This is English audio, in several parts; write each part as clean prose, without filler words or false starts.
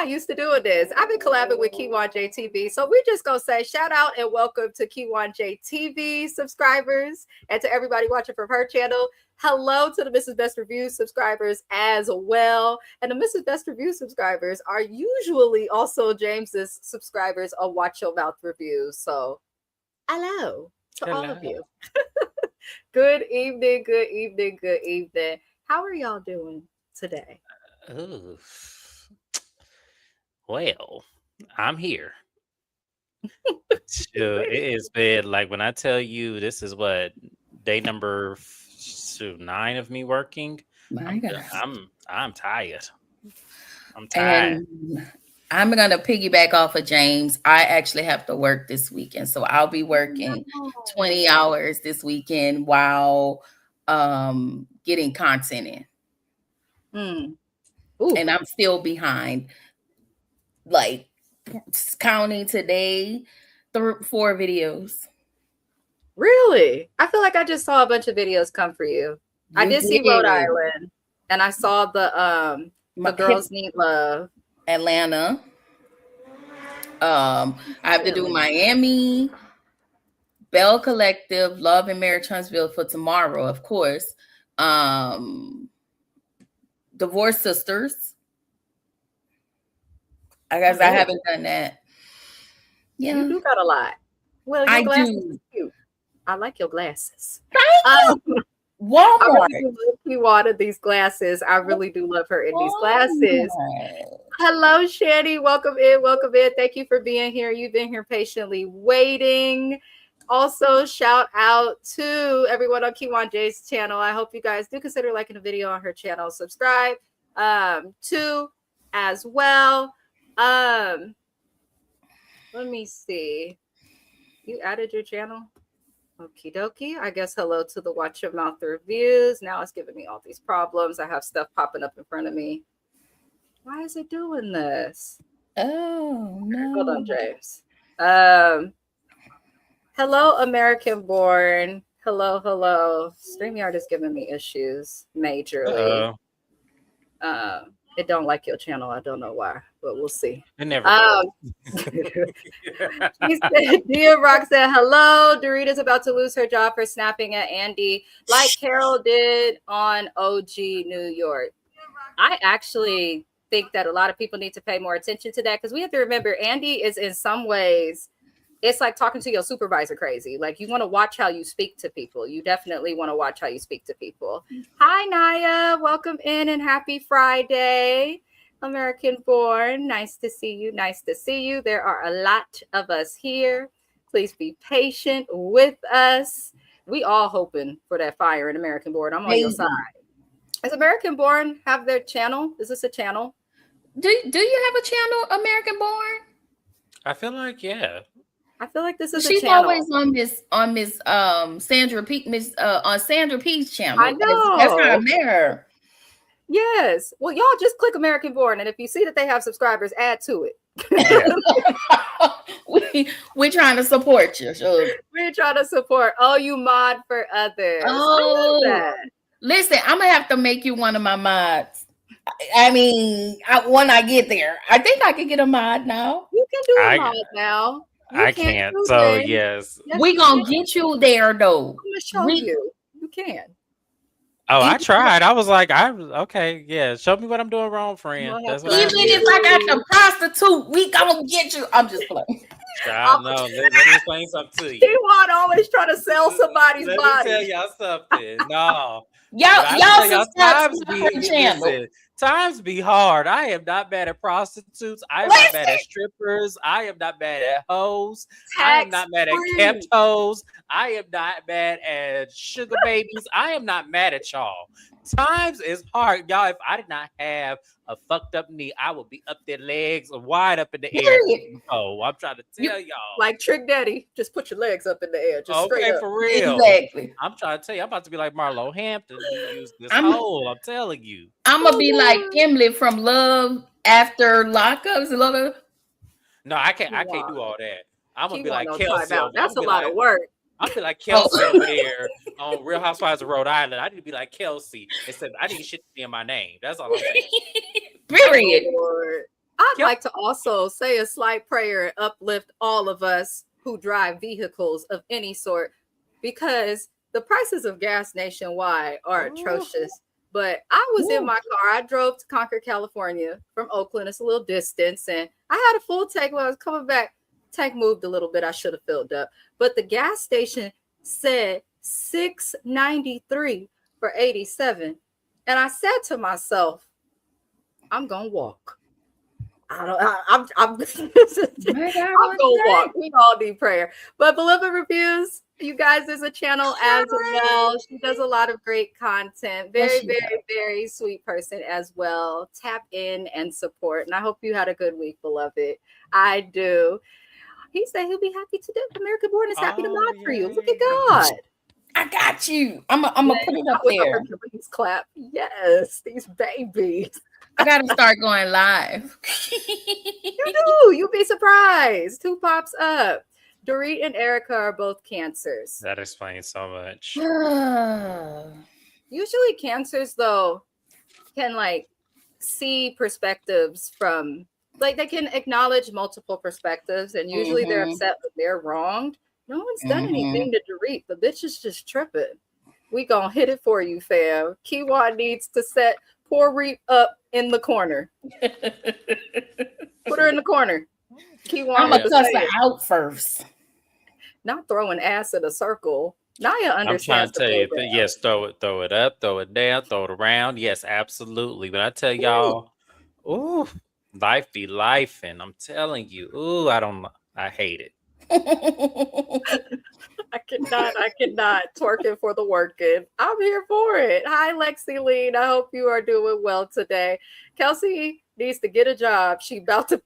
not used to doing this. I've been collabing with Kiwan JTV. So we're just going to say shout out and welcome to Kiwan JTV subscribers and to everybody watching from her channel. Hello to the Mrs. Best Reviews subscribers as well. And the Mrs. Best Reviews subscribers are usually also James's subscribers on Watch Your Mouth Reviews. So hello to all of you. Good evening, good evening, good evening. How are y'all doing today? Oh, well, I'm here. It has been like when I tell you this is what day number 9 of me working. My God. I'm tired. I'm tired. And I'm gonna piggyback off of James. I actually have to work this weekend, so I'll be working 20 hours this weekend while getting content in. And I'm still behind. Like counting today, 4 videos. Really? I feel like I just saw a bunch of videos come for you. I did see Rhode Island, and I saw the Girls Need Love. Atlanta. I have to do Miami, Bell Collective, Love and Marriage Huntsville for tomorrow, of course. Divorce Sisters. I guess I haven't done that. Yeah, you do got a lot. Well, your glasses are cute. I like your glasses. Thank you. Walmart. I really do love Kiwana these glasses. I really do love her in these glasses. Hello, Shanny. Welcome in. Welcome in. Thank you for being here. You've been here patiently waiting. Also, shout out to everyone on Kiwan J's channel. I hope you guys do consider liking the video on her channel. Subscribe to as well. Let me see. You added your channel? Okie dokie. I guess hello to the Watch Your Mouth Reviews. Now it's giving me all these problems. I have stuff popping up in front of me. Why is it doing this? Oh, no. Hold on, James. Hello, American Born. Hello, hello. StreamYard is giving me issues majorly. It don't like your channel. I don't know why, but we'll see. It never does. Dia Rock said, hello. Dorita's about to lose her job for snapping at Andy like Carol did on OG New York. I actually think that a lot of people need to pay more attention to that because we have to remember Andy is in some ways, it's like talking to your supervisor crazy. Like you want to watch how you speak to people. You definitely want to watch how you speak to people. Hi, Naya. Welcome in and happy Friday. American Born. Nice to see you. Nice to see you. There are a lot of us here. Please be patient with us. We all hoping for that fire in American Born. I'm on your side. Does American Born have their channel? Is this a channel? Do you have a channel, American Born? I feel like, yeah. I feel like this is She's a channel. always on Miss Sandra P on Sandra P's channel. I know. That's how I met her. Yes. Well, y'all just click American Born, and if you see that they have subscribers, add to it. We're trying to support you. Sure. We're trying to support. Oh, you mod for others. Oh, listen, I'm gonna have to make you one of my mods. I mean, when I get there, I think I can get a mod now. You can do a mod now. I can't. So yes, we're gonna get you there though. I'm gonna show you. You can. Oh, I tried. I was like, okay, yeah. Show me what I'm doing wrong, friend. That's what even if I got the prostitute, we gonna get you. I'm just playing. Child, no, let me explain something to you. He want always trying to sell somebody's body. Let me tell y'all something. No. Y'all subscribe to the channel. Times be hard. I am not bad at prostitutes. I am not bad at strippers. I am not bad at hoes. I am not mad at kept hoes. I am not bad at sugar babies. I am not mad at y'all. Times is hard. Y'all, if I did not have a fucked up knee, I would be up their legs wide up in the air. Oh, I'm trying to tell y'all. Like Trick Daddy, just put your legs up in the air. Just okay, for real. Exactly. I'm trying to tell you, I'm about to be like Marlo Hampton. Use this hole. I'm telling you. I'm gonna be like Emily from Love After Lockups. No, I can't do all that. I'm gonna be like Kelsey. That's a lot of work. I feel like Kelsey over there on Real Housewives of Rhode Island. I need to be like Kelsey. Except I need shit to be in my name. That's all I'm saying. Period. I'd like to also say a slight prayer and uplift all of us who drive vehicles of any sort, because the prices of gas nationwide are atrocious. But I was in my car. I drove to Concord, California from Oakland. It's a little distance. And I had a full tank when I was coming back. Tank moved a little bit. I should have filled up. But the gas station said $6.93 for 87. And I said to myself, I'm going to walk. I'm going to walk. We all need prayer. But Beloved Reviews, you guys, there's a channel as well. She does a lot of great content. Very sweet person as well. Tap in and support. And I hope you had a good week, beloved. I do. He said he'll be happy to do. American Born is happy to mod for you. Look at God. I got you. I'm gonna put it up there. Please clap. Yes, these babies. I gotta start going live. You do. You'll be surprised. Who pops up? Dorit and Erica are both cancers. That explains so much. Usually cancers, though, can like see perspectives from, like, they can acknowledge multiple perspectives, and usually they're upset that they're wronged. No one's done anything to Dorit. The bitch is just tripping. We gonna hit it for you, fam. Kiwan needs to set poor Reap up in the corner. Put her in the corner. Kiwan, I'm gonna cuss her out first. Not throwing ass in a circle. Naya understands. I'm trying to tell you, yes, throw it up, throw it down, throw it around. Yes, absolutely. But I tell y'all, ooh, life be life, and I'm telling you, ooh, I hate it. I cannot twerking for the working. I'm here for it. Hi, Lexi Lean. I hope you are doing well today. Kelsey needs to get a job. She about to.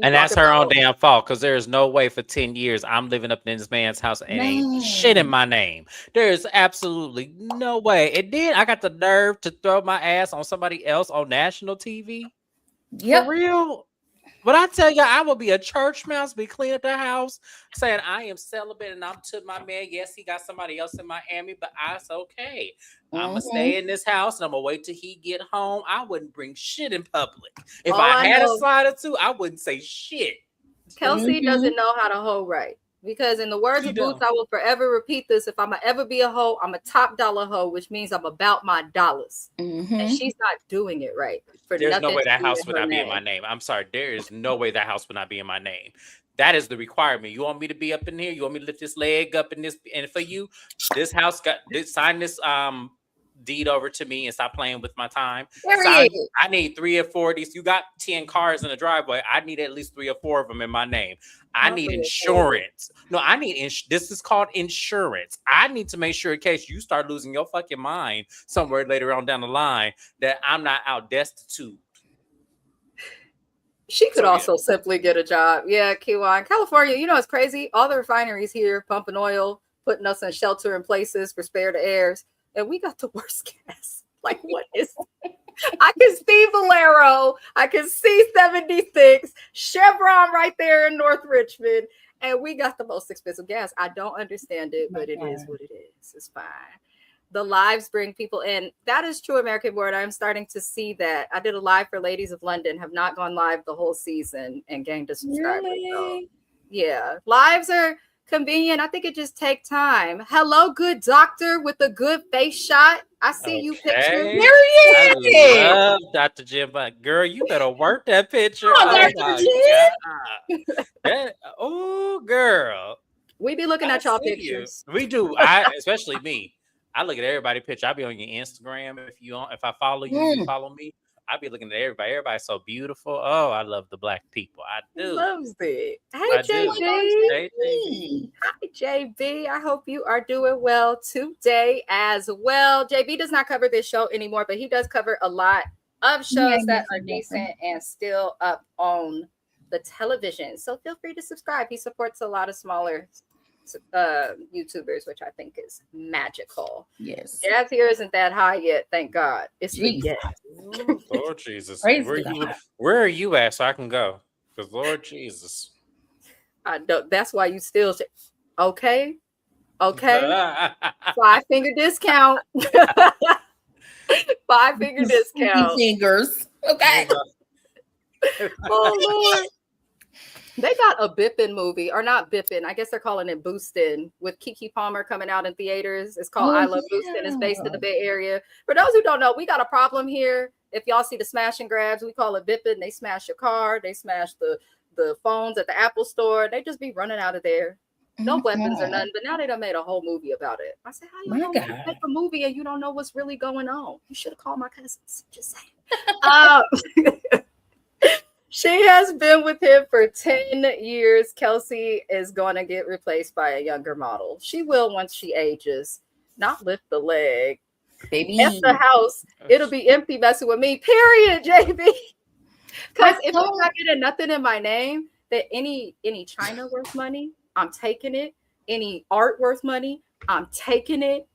And that's her own damn fault, because there is no way for 10 years I'm living up in this man's house and ain't shit in my name. There is absolutely no way. And then I got the nerve to throw my ass on somebody else on national TV. Yep. For real. But I tell you, I will be a church mouse, be cleaning up the house, saying I am celibate and I'm to my man. Yes, he got somebody else in Miami, but it's okay. I'm going to stay in this house and I'm going to wait till he get home. I wouldn't bring shit in public. If I had a slide or two, I wouldn't say shit. Kelsey doesn't know how to hoe right. Because in the words of Boots, I will forever repeat this. If I'm going to ever be a hoe, I'm a top dollar hoe, which means I'm about my dollars. And she's not doing it right. There's no way that house would not be in my name. I'm sorry. There is no way that house would not be in my name. That is the requirement. You want me to be up in here? You want me to lift this leg up in this? And for you, this house sign this deed over to me and stop playing with my time. I need 3 or 4 of these. You got 10 cars in the driveway. I need at least 3 or 4 of them in my name. I need insurance. No, I need this is called insurance. I need to make sure in case you start losing your fucking mind somewhere later on down the line that I'm not out destitute. She could also simply get a job. Yeah, Kiwan. California, you know, it's crazy. All the refineries here pumping oil, putting us in shelter in places for spare the heirs. And we got the worst gas. Like, what is I can see Valero. I can see 76, Chevron right there in North Richmond. And we got the most expensive gas. I don't understand it, but it is what it is. It's fine. The lives bring people in. That is true, American Board. I'm starting to see that. I did a live for Ladies of London, have not gone live the whole season and gained a subscriber. Really? So, yeah, lives are convenient. I think it just takes time. Hello, good doctor with a good face shot. I see you picture. There he is. I love Dr. Jim, but girl, you better work that picture. Dr. Jim. Oh, girl. We be looking at y'all pictures. We do. Especially me. I look at everybody's picture. I be on your Instagram. If I follow you, you follow me. I be looking at everybody. Everybody's so beautiful. Oh, I love the black people. I do. Loves it. Hey, JB. Hi, JB. I hope you are doing well today as well. JB does not cover this show anymore, but he does cover a lot of shows that are decent and still up on the television. So feel free to subscribe. He supports a lot of smaller YouTubers, which I think is magical. Yes. Jazz here isn't that high yet, thank God. It's Lord Jesus. Where are you at so I can go? Because Lord Jesus. I don't, that's why you still say, okay. 5-finger discount. 5-finger discount. Fingers. Okay. Oh Lord. They got a Bippin movie, or not Bippin. I guess they're calling it Boostin' with Keke Palmer coming out in theaters. It's called I Love Boostin'. It's based in the Bay Area. For those who don't know, we got a problem here. If y'all see the smash and grabs, we call it Bippin'. They smash your car. They smash the phones at the Apple store. They just be running out of there. No weapons or nothing. But now they done made a whole movie about it. I said, how you gonna make a movie and you don't know what's really going on? You should have called my cousins. Just saying. She has been with him for 10 years. Kelsey is going to get replaced by a younger model. She will once she ages. Not lift the leg. Baby. At the house, it'll be empty messing with me. Period, JB. Because if I'm not getting nothing in my name, that any china worth money, I'm taking it. Any art worth money, I'm taking it.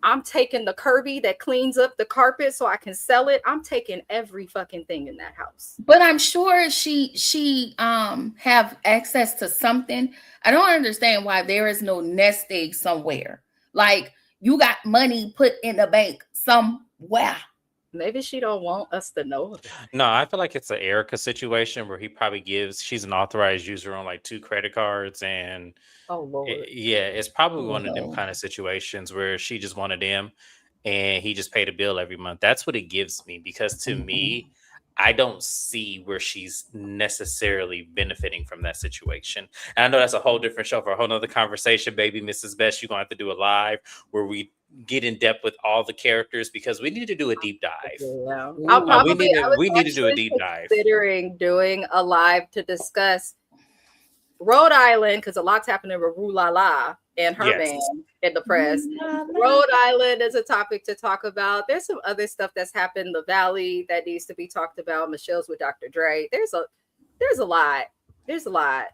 I'm taking the Kirby that cleans up the carpet so I can sell it. I'm taking every fucking thing in that house. But I'm sure she have access to something. I don't understand why there is no nest egg somewhere. Like you got money put in the bank somewhere. Maybe she don't want us to know. No, I feel like it's an Erica situation where he probably she's an authorized user on like 2 credit cards, and oh Lord, it's probably one of them kind of situations where she just wanted him, and he just paid a bill every month. That's what it gives me, because to me, I don't see where she's necessarily benefiting from that situation. And I know that's a whole different show for a whole nother conversation, baby. Mrs. Best, you're gonna have to do a live where we get in depth with all the characters, because we need to do a deep dive. Yeah. We need to do a deep dive. Considering doing a live to discuss Rhode Island, because a lot's happening with Rue La La and her band in the press. Rhode Island is a topic to talk about. There's some other stuff that's happened in the Valley that needs to be talked about. Michelle's with Dr. Dre. There's a lot. There's a lot.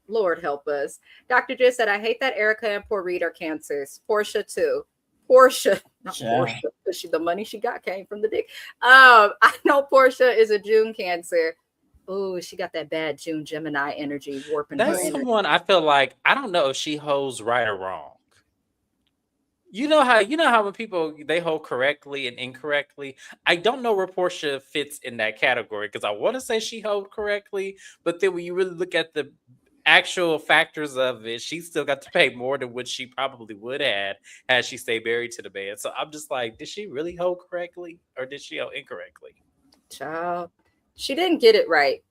Lord help us. Dr. Dre said, I hate that Erica and Portia are cancers. Portia too. Portia, not Portia, because the money she got came from the dick. I know Portia is a June Cancer. Oh, she got that bad June Gemini energy warping. That's the one I feel like, I don't know if she holds right or wrong. You know how when people, they hold correctly and incorrectly. I don't know where Portia fits in that category, because I want to say she holds correctly, but then when you really look at the actual factors of it, she still got to pay more than what she probably would have had she stayed married to the man. So I'm just like, did she really hold correctly, or did she hold incorrectly? Child, she didn't get it right.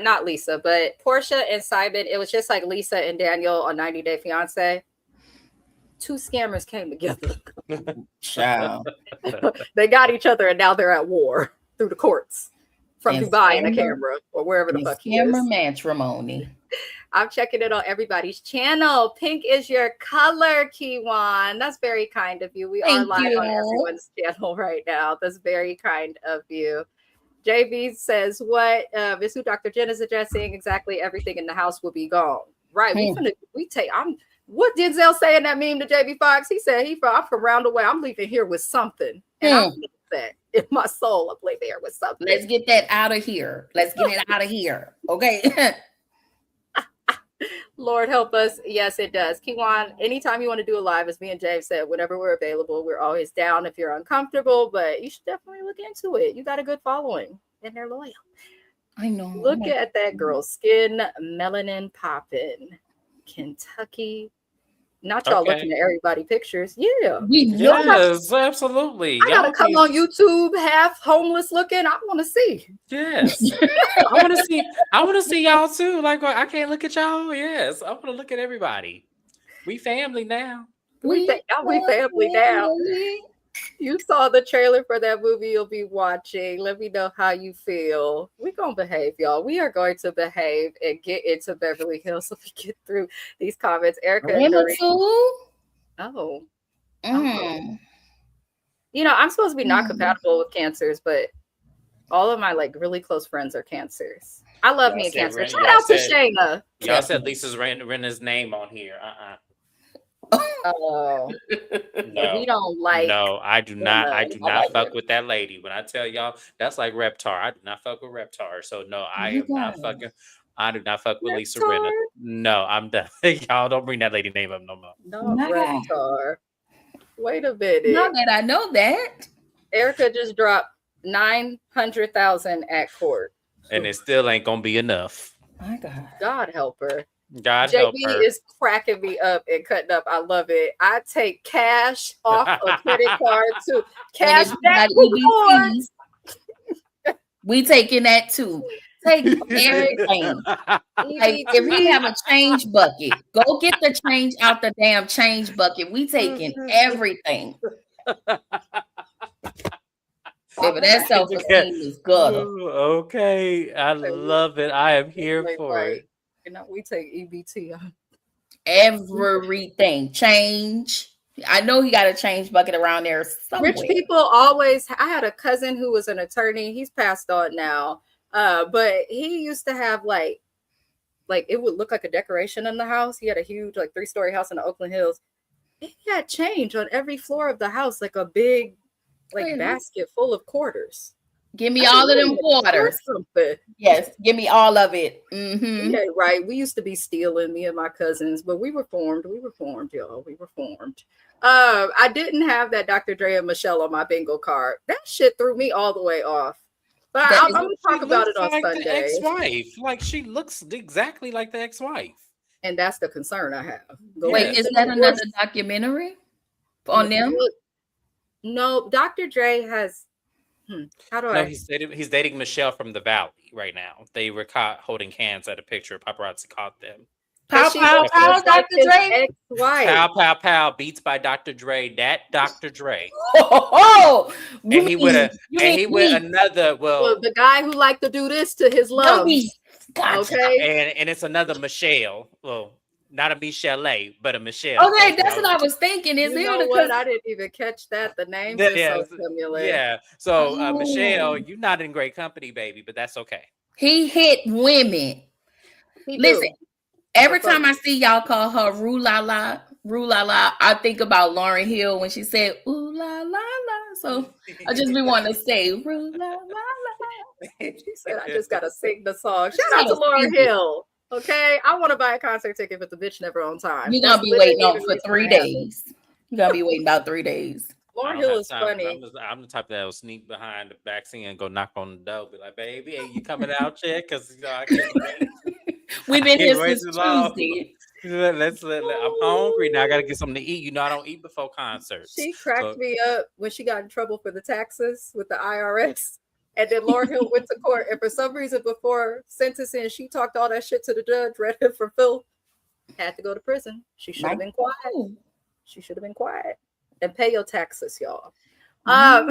Not Lisa, but Portia and Simon. It was just like Lisa and Daniel on 90 Day Fiance. 2 scammers came together. Child. They got each other, and now they're at war through the courts from Dubai in a camera or wherever the fuck he is. Scammer matrimony. I'm checking it on everybody's channel. Pink is your color, Kiwan. That's very kind of you. We are live on everyone's channel right now. That's very kind of you. JB says, what is who Dr. Jen is addressing? Exactly everything in the house will be gone. Right. What Denzel say in that meme to JB Fox? He said, I'm from round the way. I'm leaving here with something. And I feel that in my soul, I'm leaving here with something. Let's get that out of here. Let's get it out of here. Okay. Lord help us. Yes, it does. Kiwan, anytime you want to do a live, as me and James said, whenever we're available, we're always down if you're uncomfortable, but you should definitely look into it. You got a good following and they're loyal. I know. Look at that girl. Skin melanin popping. Kentucky. Not y'all looking at everybody pictures. Yeah. Yes, absolutely. I gotta come on YouTube half homeless looking. I want to see. Yes. I want to see y'all too. Like, I can't look at y'all. Yes. I want to look at everybody. We family now. We family now. You saw the trailer for that movie you'll be watching. Let me know how you feel. We're going to behave, y'all. We are going to behave and get into Beverly Hills so we get through these comments. Erica. Oh. You know, I'm supposed to be not compatible with cancers, but all of my really close friends are cancers. I love me a cancer. Shout out to Shayna. Y'all said Lisa's Renna's name on here. Oh, no. We don't like. No, I do not. I do not fuck with that lady. When I tell y'all, that's like Reptar. I do not fuck with Reptar. So no, I am not fucking. I do not fuck with Lisa Rinna. No, I'm done. Y'all don't bring that lady name up no more. No, Reptar. Wait a minute. Not that I know that. Erica just dropped $900,000 at court. And it still ain't gonna be enough. My God. God help her. God JB help her. is cracking me up and cutting up. I love it. I take cash off a credit card too. Cash back rewards. We taking that too. Take everything. Like if we have a change bucket, go get the change out the damn change bucket. We taking everything. Baby, that self-esteem is good. Okay, I love it. I am here for it. You know, we take EBT on everything. Change. I know he got a change bucket around there somewhere. Rich people always. I had a cousin who was an attorney. He's passed on now, but he used to have like it would look like a decoration in the house. He had a huge 3-story house in the Oakland Hills. He had change on every floor of the house, like a big basket full of quarters. Give me all of them quarters. Yes, give me all of it. Mm-hmm. Yeah, right. We used to be stealing, me and my cousins, but we were formed, y'all. We were formed. I didn't have that Dr. Dre and Michelle on my bingo card. That shit threw me all the way off. But I'm gonna talk about it on Sunday. The ex-wife, she looks exactly like the ex-wife, and that's the concern I have. Wait, is that another documentary on them? No, Dr. Dre has. He's dating Michelle from the Valley right now. They were caught holding hands at a picture. Paparazzi caught them. Pow, pow, pow, Dr. Dre. Pow, pow, pow. Beats by Dr. Dre. That Dr. Dre. Oh, and he with another. Well, the guy who liked to do this to his love. Gotcha. Okay, and it's another Michelle. Well, not a Michelle, but a Michelle. Okay, that's what I was thinking. Is you know what? I didn't even catch that. The names are so similar. Yeah. So Michelle, you're not in great company, baby, but that's okay. He hit women. Listen, every time I see y'all call her Rue La La, I think about Lauryn Hill when she said ooh la la la. So I just be wanting to say Rue La La La. She said I just gotta sing the song. Shout out to Lauryn Hill. Okay, I want to buy a concert ticket, but the bitch never on time. You're gonna be waiting on for 3 days. You're gonna be waiting about 3 days. Lauryn Hill is funny. I'm the type that will sneak behind the backseat and go knock on the door, be like, "Baby, are you coming out yet?" Because I can't wait. We've been here since Tuesday. I'm hungry now. I gotta get something to eat. You know, I don't eat before concerts. She cracked me up when she got in trouble for the taxes with the IRS. And then Lauryn Hill went to court, and for some reason, before sentencing, she talked all that shit to the judge, read him for filth, had to go to prison. She should have been quiet. She should have been quiet and pay your taxes, y'all. Hi,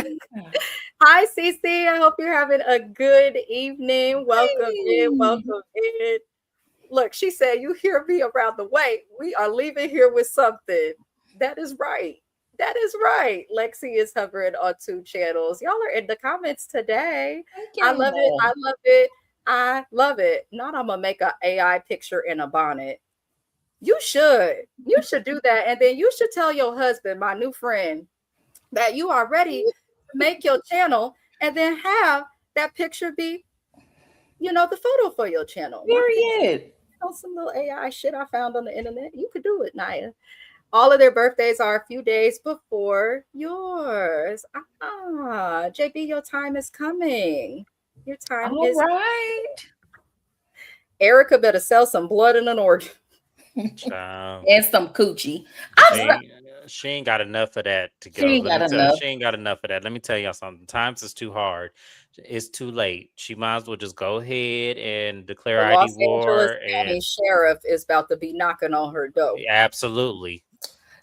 Cece. I hope you're having a good evening. Welcome in. Look, she said, you hear me around the way. We are leaving here with something. That is right. That is right. Lexi is hovering on 2 channels. Y'all are in the comments today. I love it. I love it. I love it. Not I'm gonna make an AI picture in a bonnet. You should do that. And then you should tell your husband, my new friend, that you are ready to make your channel and then have that picture be, the photo for your channel. Period. Some little AI shit I found on the internet. You could do it, Naya. All of their birthdays are a few days before yours. JB, your time is coming. Your time is right. Erica better sell some blood and an organ. And some coochie. She ain't got enough of that to go. She ain't got enough of that. Let me tell y'all something. Times is too hard. It's too late. She might as well just go ahead and declare ID war. Los Angeles County Sheriff is about to be knocking on her door. Absolutely.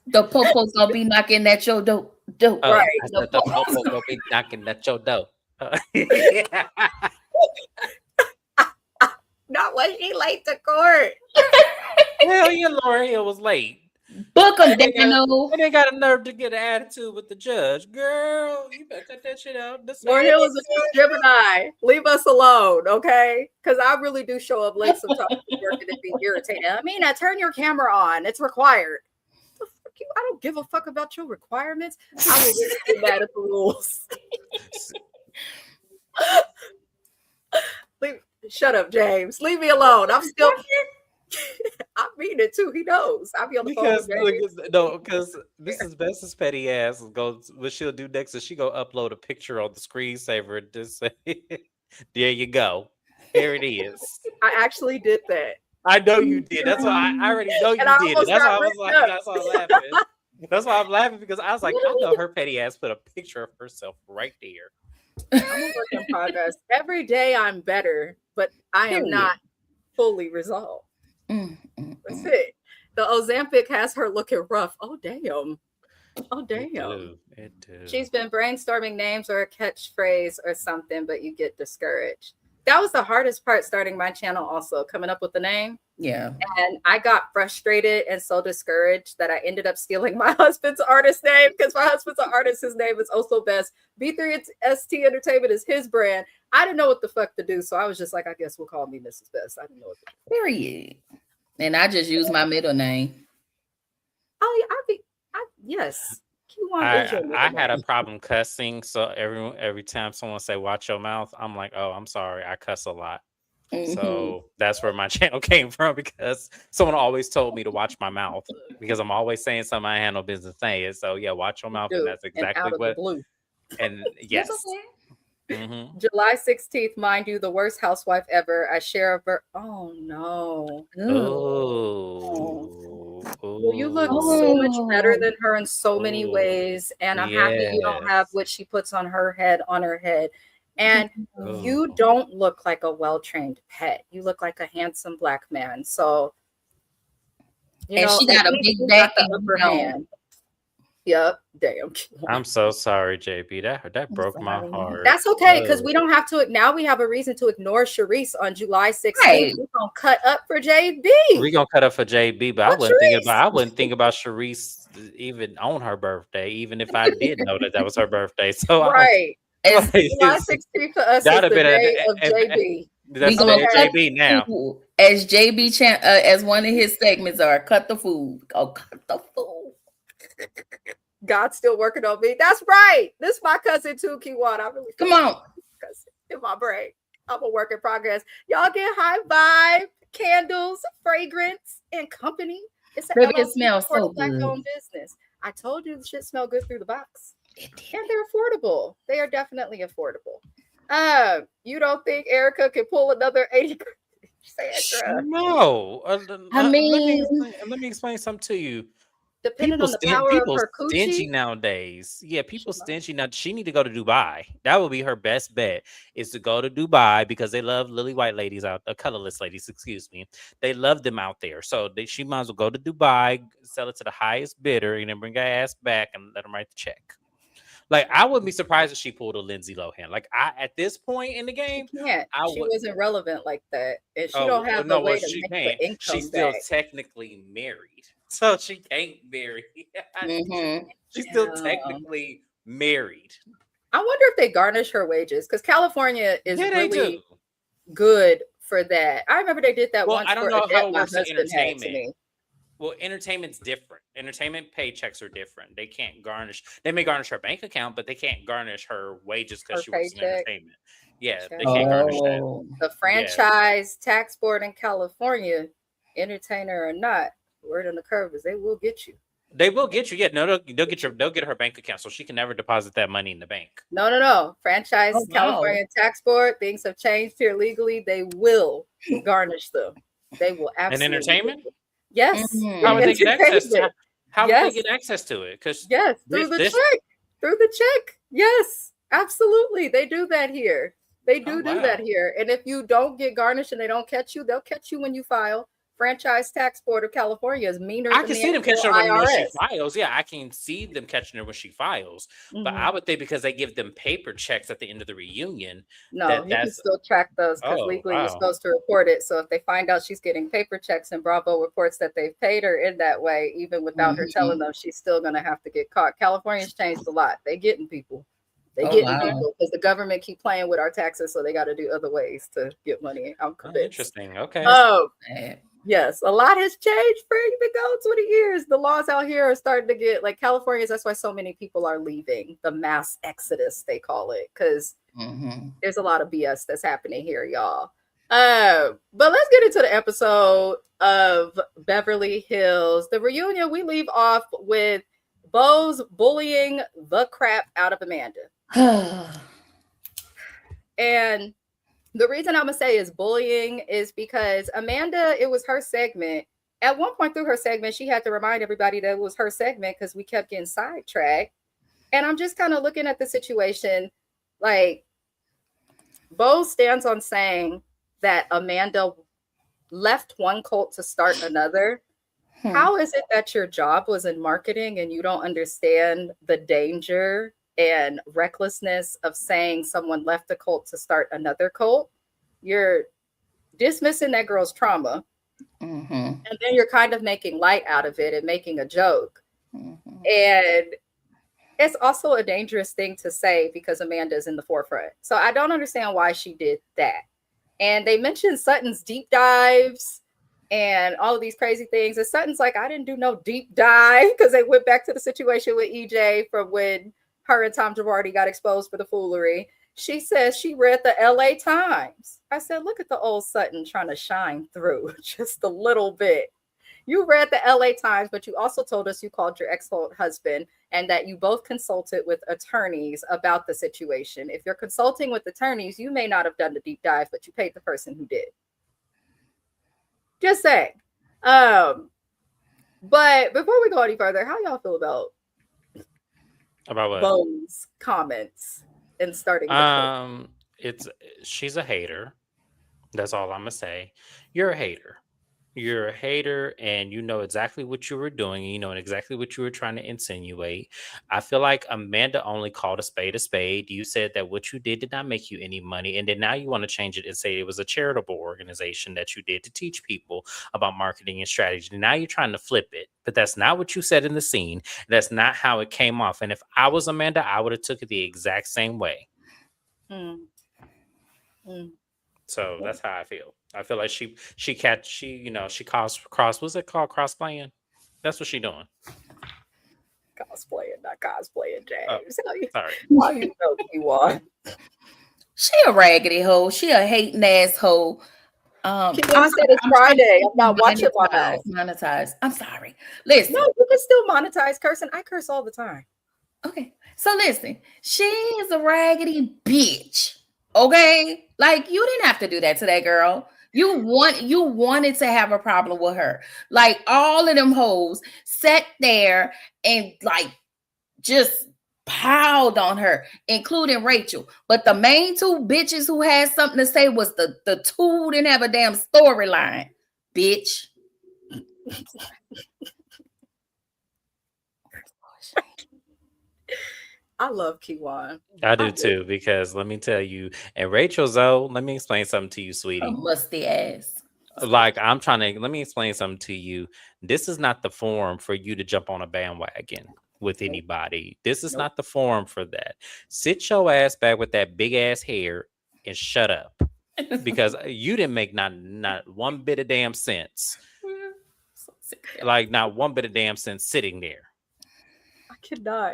The popo's gonna be knocking at your door. Right. The popo's gonna be knocking at your door. Not when she late to court. Hell yeah, Lauryn Hill was late. Book them, Dano. And they got a nerve to get an attitude with the judge. Girl, you better cut that shit out. Lauryn Hill is a Gemini. Leave us alone, okay? Because I really do show up late sometimes and be irritated. I mean, turn your camera on. It's required. I don't give a fuck about your requirements. I will really be mad at the rules. Shut up, James. Leave me alone. I'm reading it too. He knows. I'll be on the phone with because Mrs. Best's petty ass goes. What she'll do next is she go upload a picture on the screensaver and just say, "There you go, here it is." I actually did that. I know you did. That's why I already know you did it. That's why I was like, that's why I'm laughing. That's why I'm laughing because I was like, I know her petty ass put a picture of herself right there. I'm a work in progress. Every day I'm better, but I am not fully resolved. That's it. The Ozempic has her looking rough. Oh, damn. Oh, damn. It do. She's been brainstorming names or a catchphrase or something, but you get discouraged. That was the hardest part starting my channel also, coming up with the name. Yeah. And I got frustrated and so discouraged that I ended up stealing my husband's artist name because my husband's an artist. His name is Also Best. B3ST Entertainment is his brand. I didn't know what the fuck to do. So I was just like, I guess we'll call me Mrs. Best. I didn't know what to do. Period. And I just use my middle name. Oh, yeah. Yes. I had a problem cussing, so every time someone say "watch your mouth," I'm like, "Oh, I'm sorry, I cuss a lot." So that's where my channel came from because someone always told me to watch my mouth because I'm always saying something I had no business saying. So yeah, watch your mouth, and that's exactly what. And yes. July 16th, mind you, the worst housewife ever. I share a oh no. Well, you look so much better than her in so many ways. And I'm happy you don't have what she puts on her head. And you don't look like a well-trained pet. You look like a handsome Black man. So, she got a big back and upper hand. Yep. Damn. I'm so sorry, JB. That broke my heart. That's okay, because we don't have to. Now we have a reason to ignore Sharice on July 16th. Right. We're gonna cut up for JB. We're gonna cut up for JB, but I wouldn't think about Sharice even on her birthday, even if I did know that was her birthday. So right. July 16th for us is the day of JB. That's the day of JB now. As JB as one of his segments are, cut the food. Oh, cut the food. God's still working on me. That's right. This is my cousin too, Kiwan. I really come on. In my brain. I'm a work in progress. Y'all get high vibe, candles, fragrance, and company. It's it smells so Black-owned business. I told you the shit smell good through the box. And they're affordable. They are definitely affordable. You don't think Erica can pull another 80? No. I mean, let me explain something to you. Depending on the power of her coochie. Stingy nowadays. Yeah, people stingy now. She need to go to Dubai. That would be her best bet, is to go to Dubai because they love lily white ladies colorless ladies, excuse me. They love them out there. So she might as well go to Dubai, sell it to the highest bidder, and then bring her ass back and let them write the check. Like, I wouldn't be surprised if she pulled a Lindsay Lohan. Like, at this point in the game, she wasn't relevant like that. And she don't have the way to make the income. She's still technically married. So she can't marry. She's still technically married. I wonder if they garnish her wages because California is really good for that. I remember they did that once. I don't know how it works in entertainment. Well, entertainment's different. Entertainment paychecks are different. They can't garnish. They may garnish her bank account, but they can't garnish her wages because she works in entertainment. Yeah, they can't garnish that. The franchise tax board in California, entertainer or not, word on the curve is they will get you. They will get you. Yeah, no, they'll get her bank account, so she can never deposit that money in the bank. No. Franchise California tax board. Things have changed here legally. They will garnish them. They will absolutely. And entertainment. Yes. How would they get access to? How would they get access to it? Because through the check. Through the check. Yes, absolutely. They do that here. They do that here. And if you don't get garnished and they don't catch you, they'll catch you when you file. Franchise Tax Board of California is meaner. I can see them catching her when she files. Yeah, I can see them catching her when she files. But I would think because they give them paper checks at the end of the reunion. No, you can still track those because legally you're supposed to report it. So if they find out she's getting paper checks and Bravo reports that they've paid her in that way, even without her telling them, she's still going to have to get caught. California's changed a lot. They getting people. They getting people because the government keep playing with our taxes, so they got to do other ways to get money. I'm convinced. Interesting. Okay. Oh, yes, a lot has changed for the go 20 years. The laws out here are starting to get like California's. That's why so many people are leaving. The mass exodus, they call it, because there's a lot of BS that's happening here, y'all. But let's get into the episode of Beverly Hills. The reunion, we leave off with Bo's bullying the crap out of Amanda. And the reason I'm going to say is bullying is because Amanda, it was her segment. At one point through her segment, she had to remind everybody that it was her segment because we kept getting sidetracked. And I'm just kind of looking at the situation like Bo stands on saying that Amanda left one cult to start another. How is it that your job was in marketing and you don't understand the danger and recklessness of saying someone left a cult to start another cult? You're dismissing that girl's trauma. And then you're kind of making light out of it and making a joke. And it's also a dangerous thing to say because Amanda's in the forefront. So I don't understand why she did that. And they mentioned Sutton's deep dives and all of these crazy things. And Sutton's like, I didn't do no deep dive because they went back to the situation with EJ from when her and Tom Girardi got exposed for the foolery. She says she read the LA Times. I said, look at the old Sutton trying to shine through just a little bit. You read the LA Times, but you also told us you called your ex-husband and that you both consulted with attorneys about the situation. If you're consulting with attorneys, you may not have done the deep dive, but you paid the person who did. Just saying. But before we go any further, how y'all feel about what? Bo's comments and starting? She's a hater. That's all I'm gonna say. You're a hater. You're a hater, and you know exactly what you were doing. You know exactly what you were trying to insinuate. I feel like Amanda only called a spade a spade. You said that what you did not make you any money, and then now you want to change it and say it was a charitable organization that you did to teach people about marketing and strategy. Now you're trying to flip it, but that's not what you said in the scene. That's not how it came off. And if I was Amanda, I would have took it the exact same way. So that's how I feel. I feel like she what's it called? Cross playing. That's what she doing. Cosplaying, not cosplaying, James. Sorry. Why you know you are? She a raggedy hoe. She a hating ass hoe. I said it's Friday. I'm not watching my mouth. Monetize. I'm sorry. Listen. No, you can still monetize cursing. I curse all the time. Okay. So listen, she is a raggedy bitch. Okay? Like, you didn't have to do that to that girl. You wanted to have a problem with her. Like, all of them hoes sat there and like just piled on her, including Rachel. But the main two bitches who had something to say was the two who didn't have a damn storyline. Bitch. I love Kiwan. I do too, because let me tell you, and Rachel Zoe, let me explain something to you, sweetie. A musty ass. Like, let me explain something to you. This is not the forum for you to jump on a bandwagon with anybody. This is not the forum for that. Sit your ass back with that big ass hair and shut up. Because you didn't make not one bit of damn sense. Like, not one bit of damn sense sitting there. I cannot.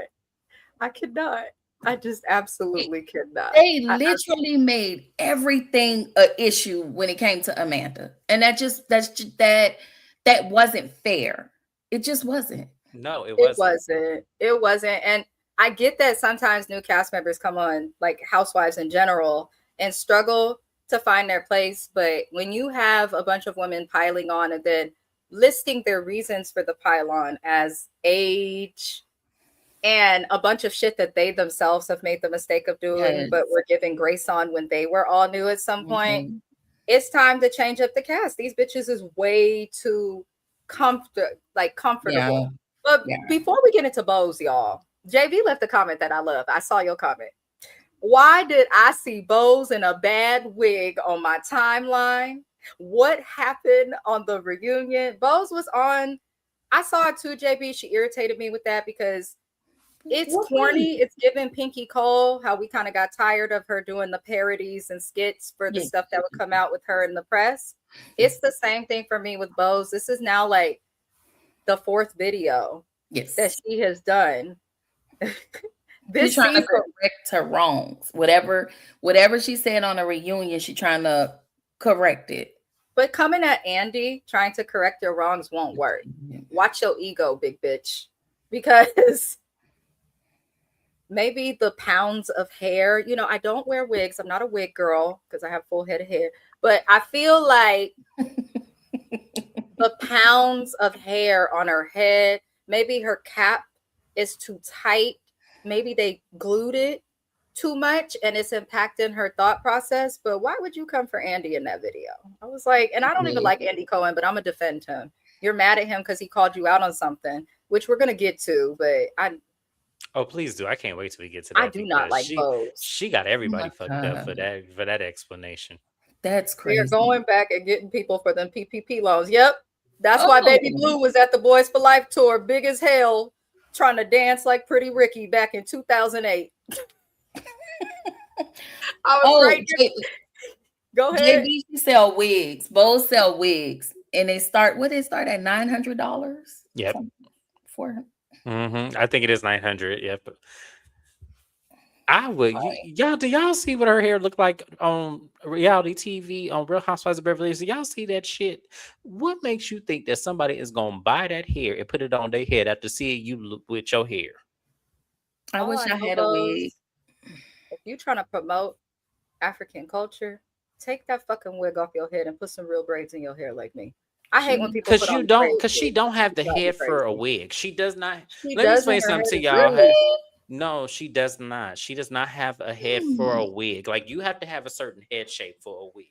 I just absolutely cannot. They literally made everything an issue when it came to Amanda. And that wasn't fair. It just wasn't. No, it wasn't. It wasn't. And I get that sometimes new cast members come on, like Housewives in general, and struggle to find their place. But when you have a bunch of women piling on and then listing their reasons for the pile-on as age and a bunch of shit that they themselves have made the mistake of doing, but were giving grace on when they were all new at some point, it's time to change up the cast. These bitches is way too comfortable. Yeah. But before we get into Bo's, y'all, JV left a comment that I love. I saw your comment. Why did I see Bo's in a bad wig on my timeline? What happened on the reunion? Bo's was on. I saw it too, JB. She irritated me with that because it's corny. It's giving Pinky Cole, how we kind of got tired of her doing the parodies and skits for the stuff that would come out with her in the press. It's the same thing for me with Bo's. This is now like the fourth video that she has done. She's trying to correct her wrongs. Whatever she said on a reunion, she's trying to correct it. But coming at Andy trying to correct your wrongs won't work. Watch your ego, big bitch. Because maybe the pounds of hair, you know, I don't wear wigs. I'm not a wig girl because I have full head of hair. But I feel like the pounds of hair on her head, maybe her cap is too tight. Maybe they glued it too much and it's impacting her thought process. But why would you come for Andy in that video? I was like, and I don't even like Andy Cohen, but I'm gonna defend him. You're mad at him because he called you out on something, which we're gonna get to, but Oh, please do. I can't wait till we get to that. I do not like Bose. She got everybody fucked up for that explanation. That's crazy. They're going back and getting people for them PPP loans. Yep. That's why Baby Blue was at the Boys for Life tour, big as hell, trying to dance like Pretty Ricky back in 2008. I was right there. Go ahead. JB sell wigs. Bose sell wigs. And they start at $900. Yep. $400. I think it is 900. Yep. I would. Y'all, do y'all see what her hair looked like on reality TV on Real Housewives of Beverly Hills? Do y'all see that shit? What makes you think that somebody is gonna buy that hair and put it on their head after seeing you look with your hair? I wish I had a wig. If you're trying to promote African culture, take that fucking wig off your head and put some real braids in your hair like me. I hate when people because she don't have the head for a wig. She does not. Let me explain something to y'all. Really? No, she does not. She does not have a head for a wig. Like, you have to have a certain head shape for a wig.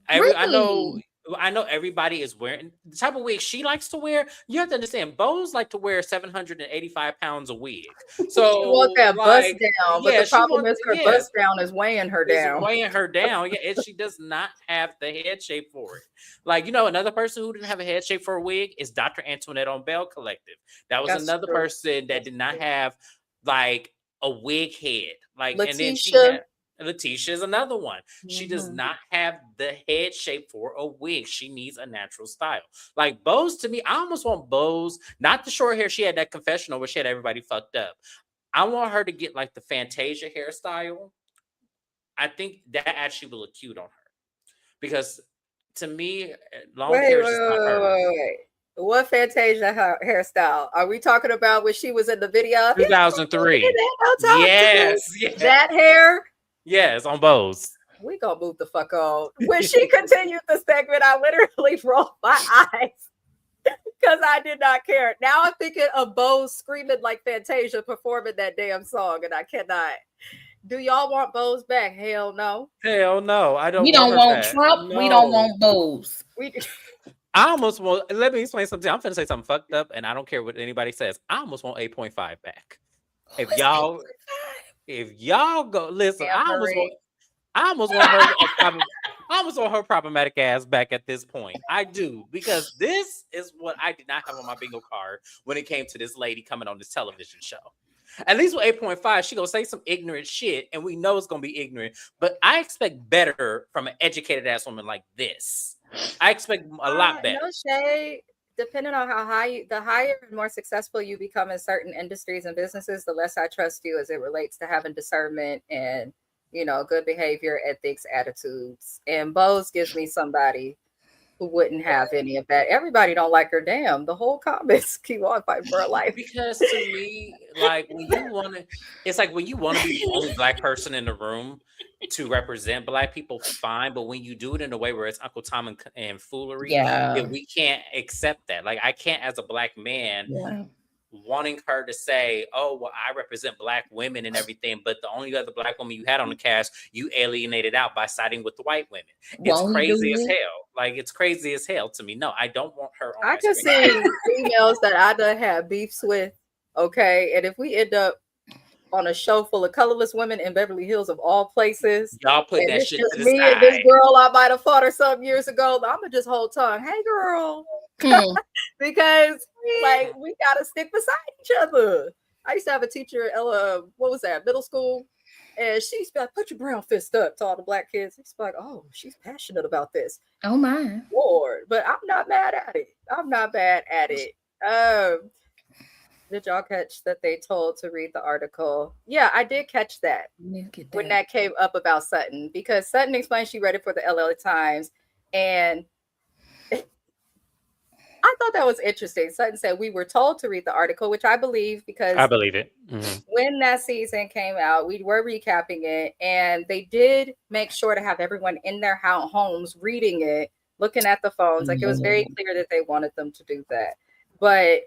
I know everybody is wearing the type of wig she likes to wear. You have to understand, Bose like to wear 785 pounds a wig. So she wants that bust down, but the problem is her bust down is weighing her down. And she does not have the head shape for it. Like, you know, another person who didn't have a head shape for a wig is Dr. Antoinette on Bell Collective. That was another person that did not have like a wig head. Like, Letitia. And then she had Letitia is another one. She does not have the head shape for a wig. She needs a natural style. Like Bose, to me, I almost want Bose, not the short hair. She had that confessional where she had everybody fucked up. I want her to get like the Fantasia hairstyle. I think that actually will look cute on her. Because to me, long hair is just not her. Wait. What Fantasia hairstyle? Are we talking about when she was in the video? 2003. Yes. That hair? Yes, on Bose. We gonna move the fuck on. When she continued the segment, I literally rolled my eyes because I did not care. Now I'm thinking of Bose screaming like Fantasia performing that damn song, and I cannot. Do y'all want Bose back? Hell no. Hell no. I don't. We don't want Trump. No. We don't want Bose. I almost want. Let me explain something. I'm finna say something fucked up, and I don't care what anybody says. I almost want 8.5 back. If y'all go listen, I almost want her problematic ass back at this point. I do, because this is what I did not have on my bingo card when it came to this lady coming on this television show. At least with 8.5, she gonna say some ignorant shit, and we know it's gonna be ignorant. But I expect better from an educated ass woman like this. I expect a lot better. No shade. Depending on how the higher and more successful you become in certain industries and businesses, the less I trust you as it relates to having discernment and, you know, good behavior, ethics, attitudes. And Bose gives me somebody who wouldn't have any of that. Everybody don't like her. Damn, the whole comments keep on fighting for her life. Because to me, like when you want to be the only black person in the room to represent black people, fine. But when you do it in a way where it's Uncle Tom and foolery, we can't accept that. Like, I can't, as a black man, wanting her to say, oh, well, I represent black women and everything, but the only other black woman you had on the cast, you alienated out by siding with the white women. It's crazy as hell. Like, it's crazy as hell to me. No, I don't want her on. I just see females that I done have beefs with, okay? And if we end up on a show full of colorless women in Beverly Hills of all places, y'all put that shit to the me side. And this girl I might have fought her some years ago, I'm gonna just hold tongue. Hey, girl. Because like we gotta stick beside each other. I used to have a teacher, Ella, what was that, middle school? And she's like, put your brown fist up to all the black kids. He's like, oh, she's passionate about this. Oh my Lord. But I'm not mad at it. I'm not bad at it. Did y'all catch that they told to read the article? Yeah, I did catch that when that came up about Sutton, because Sutton explained she read it for the LA Times, and I thought that was interesting. Sutton said we were told to read the article, which I believe, because I believe it. when that season came out, we were recapping it, and they did make sure to have everyone in their homes reading it, looking at the phones. Like, it was very clear that they wanted them to do that. But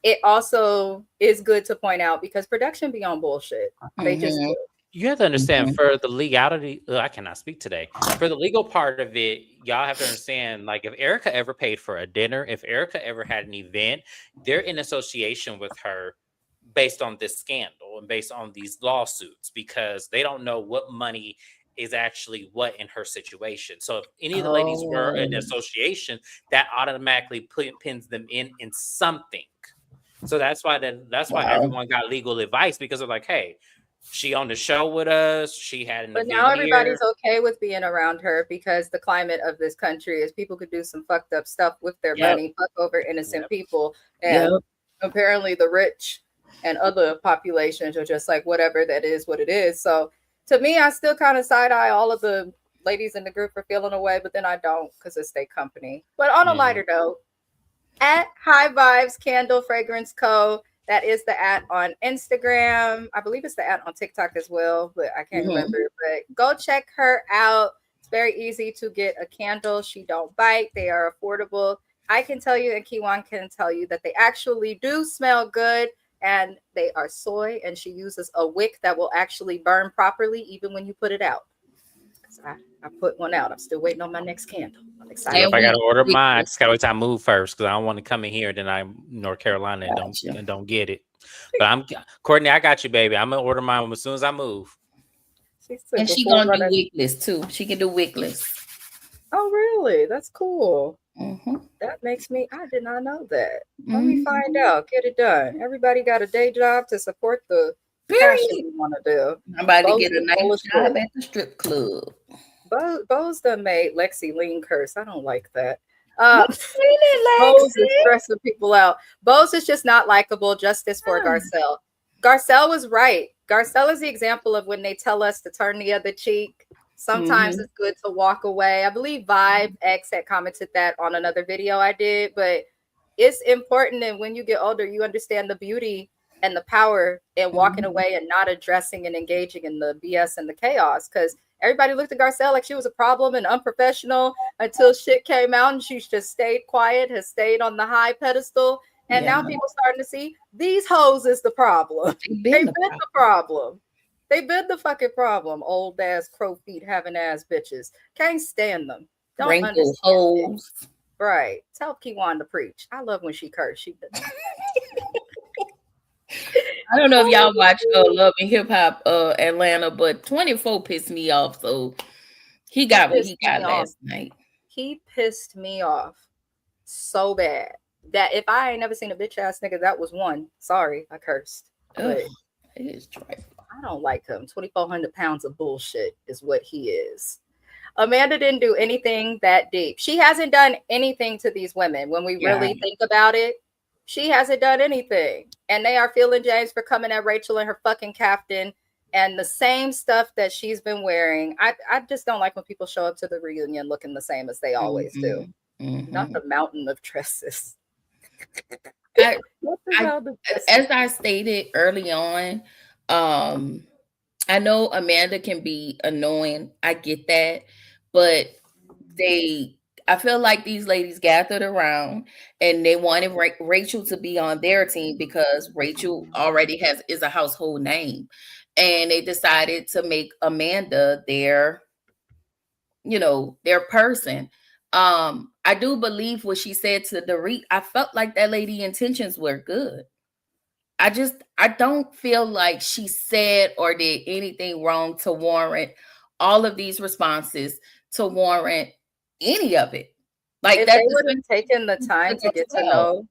it also is good to point out, because production be on bullshit. They just do. You have to understand, for the legality, I cannot speak today. For the legal part of it, y'all have to understand, like, if Erica ever paid for a dinner, if Erica ever had an event, they're in association with her based on this scandal and based on these lawsuits, because they don't know what money is actually what in her situation. So if any of the ladies were in association, that automatically pins them in something. So that's why everyone got legal advice, because they're like, hey, she on the show with us. She had an event. But now everybody's okay with being around her, because the climate of this country is people could do some fucked up stuff with their money, fuck over innocent people. And apparently the rich and other populations are just like, whatever, that is what it is. So to me, I still kind of side eye all of the ladies in the group for feeling away, but then I don't, because it's their company. But on a lighter note, at High Vibes Candle Fragrance Co. That is the @ on Instagram. I believe it's the @ on TikTok as well, but I can't remember. But go check her out. It's very easy to get a candle. She don't bite. They are affordable. I can tell you, and Kiwan can tell you, that they actually do smell good, and they are soy, and she uses a wick that will actually burn properly even when you put it out. I put one out. I'm still waiting on my next candle. I'm excited. If I got to order mine, I just got to wait till I move first, because I don't want to come in here, then I'm North Carolina and don't get it. But Courtney, I got you, baby. I'm gonna order mine as soon as I move. And she gonna do wickless too. She can do wickless. Oh, really? That's cool. That makes me. I did not know that. Let me find out. Get it done. Everybody got a day job to support the passion you want to do. I'm about to get a nice job at the strip club. Bo's done made Lexi lean curse. I don't like that. Bo's is stressing people out. Bo's is just not likable. Justice for Garcelle. Garcelle was right. Garcelle is the example of when they tell us to turn the other cheek. Sometimes it's good to walk away. I believe Vibe X had commented that on another video I did, but it's important. And when you get older, you understand the beauty and the power in walking away and not addressing and engaging in the BS and the chaos. Because everybody looked at Garcelle like she was a problem and unprofessional until shit came out, and she's just stayed quiet, has stayed on the high pedestal. And now people starting to see these hoes is the problem. They've been the problem. They've been the fucking problem. Old ass crow feet having ass bitches. Can't stand them. Don't understand hoes. Right. Tell Kiwan to preach. I love when she curse. She does. I don't know if y'all watch Love and Hip Hop Atlanta, but 24 pissed me off. So he got what he got last night. He pissed me off so bad that if I ain't never seen a bitch ass nigga, that was one. Sorry, I cursed. But it is trifling. I don't like him. 2,400 pounds of bullshit is what he is. Amanda didn't do anything that deep. She hasn't done anything to these women. When we really think about it, she hasn't done anything. And they are feeling James for coming at Rachel and her fucking captain and the same stuff that she's been wearing. I just don't like when people show up to the reunion looking the same as they always do. Not the mountain of tresses. As I stated early on, I know Amanda can be annoying. I get that, but I feel like these ladies gathered around and they wanted Rachel to be on their team because Rachel already is a household name, and they decided to make Amanda their person. I do believe what she said to Dorit. I felt like that lady intentions were good. I don't feel like she said or did anything wrong to warrant all of these responses, to warrant any of it. Like, if they would have taken the time to get to know,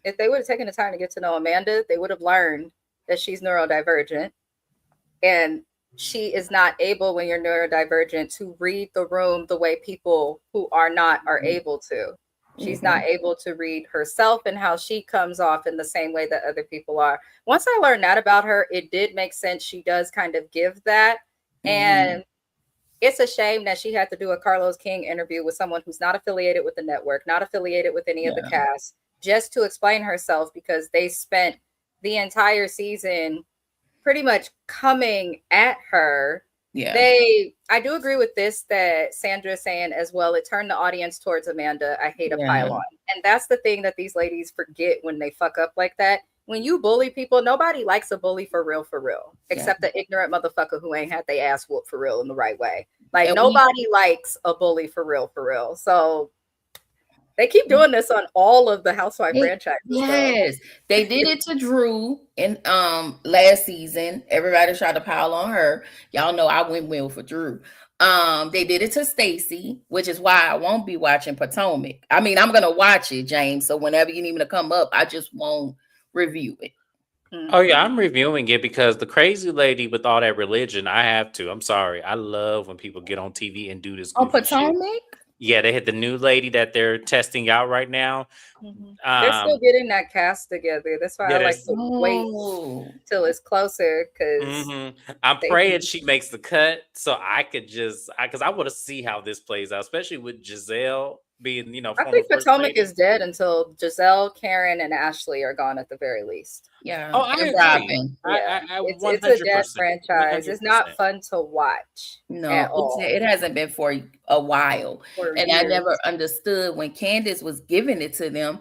if they would have taken the time to get to know Amanda, they would have learned that she's neurodivergent, and she is not able, when you're neurodivergent, to read the room the way people who are not are able to. She's not able to read herself and how she comes off in the same way that other people are. Once I learned that about her, it did make sense. She does kind of give that. And it's a shame that she had to do a Carlos King interview with someone who's not affiliated with the network, not affiliated with any of the cast, just to explain herself, because they spent the entire season pretty much coming at her. I do agree with this that Sandra is saying as well. It turned the audience towards Amanda. I hate a pylon. And that's the thing that these ladies forget when they fuck up like that. When you bully people, nobody likes a bully for real, except the ignorant motherfucker who ain't had their ass whooped for real in the right way. Like, and nobody likes a bully for real. So they keep doing this on all of the Housewife franchises. Yes, they did it to Drew in last season. Everybody tried to pile on her. Y'all know I went well for Drew. They did it to Stacey, which is why I won't be watching Potomac. I mean, I'm gonna watch it, James. So whenever you need me to come up, I just won't review it. Oh yeah, I'm reviewing it because the crazy lady with all that religion, I have to. I'm sorry. I love when people get on TV and do this goofy Potomac? shit. Yeah, they had the new lady that they're testing out right now. They're still getting that cast together. That's why I like to wait till it's closer, because I'm praying she makes the cut so I could because I want to see how this plays out, especially with Giselle being, I think Potomac is dead until Giselle, Karen, and Ashley are gone at the very least. Yeah. Oh, I agree. Robin. It's a dead franchise. 100%. It's not fun to watch. No, it hasn't been for a while. And I never understood when Candace was giving it to them.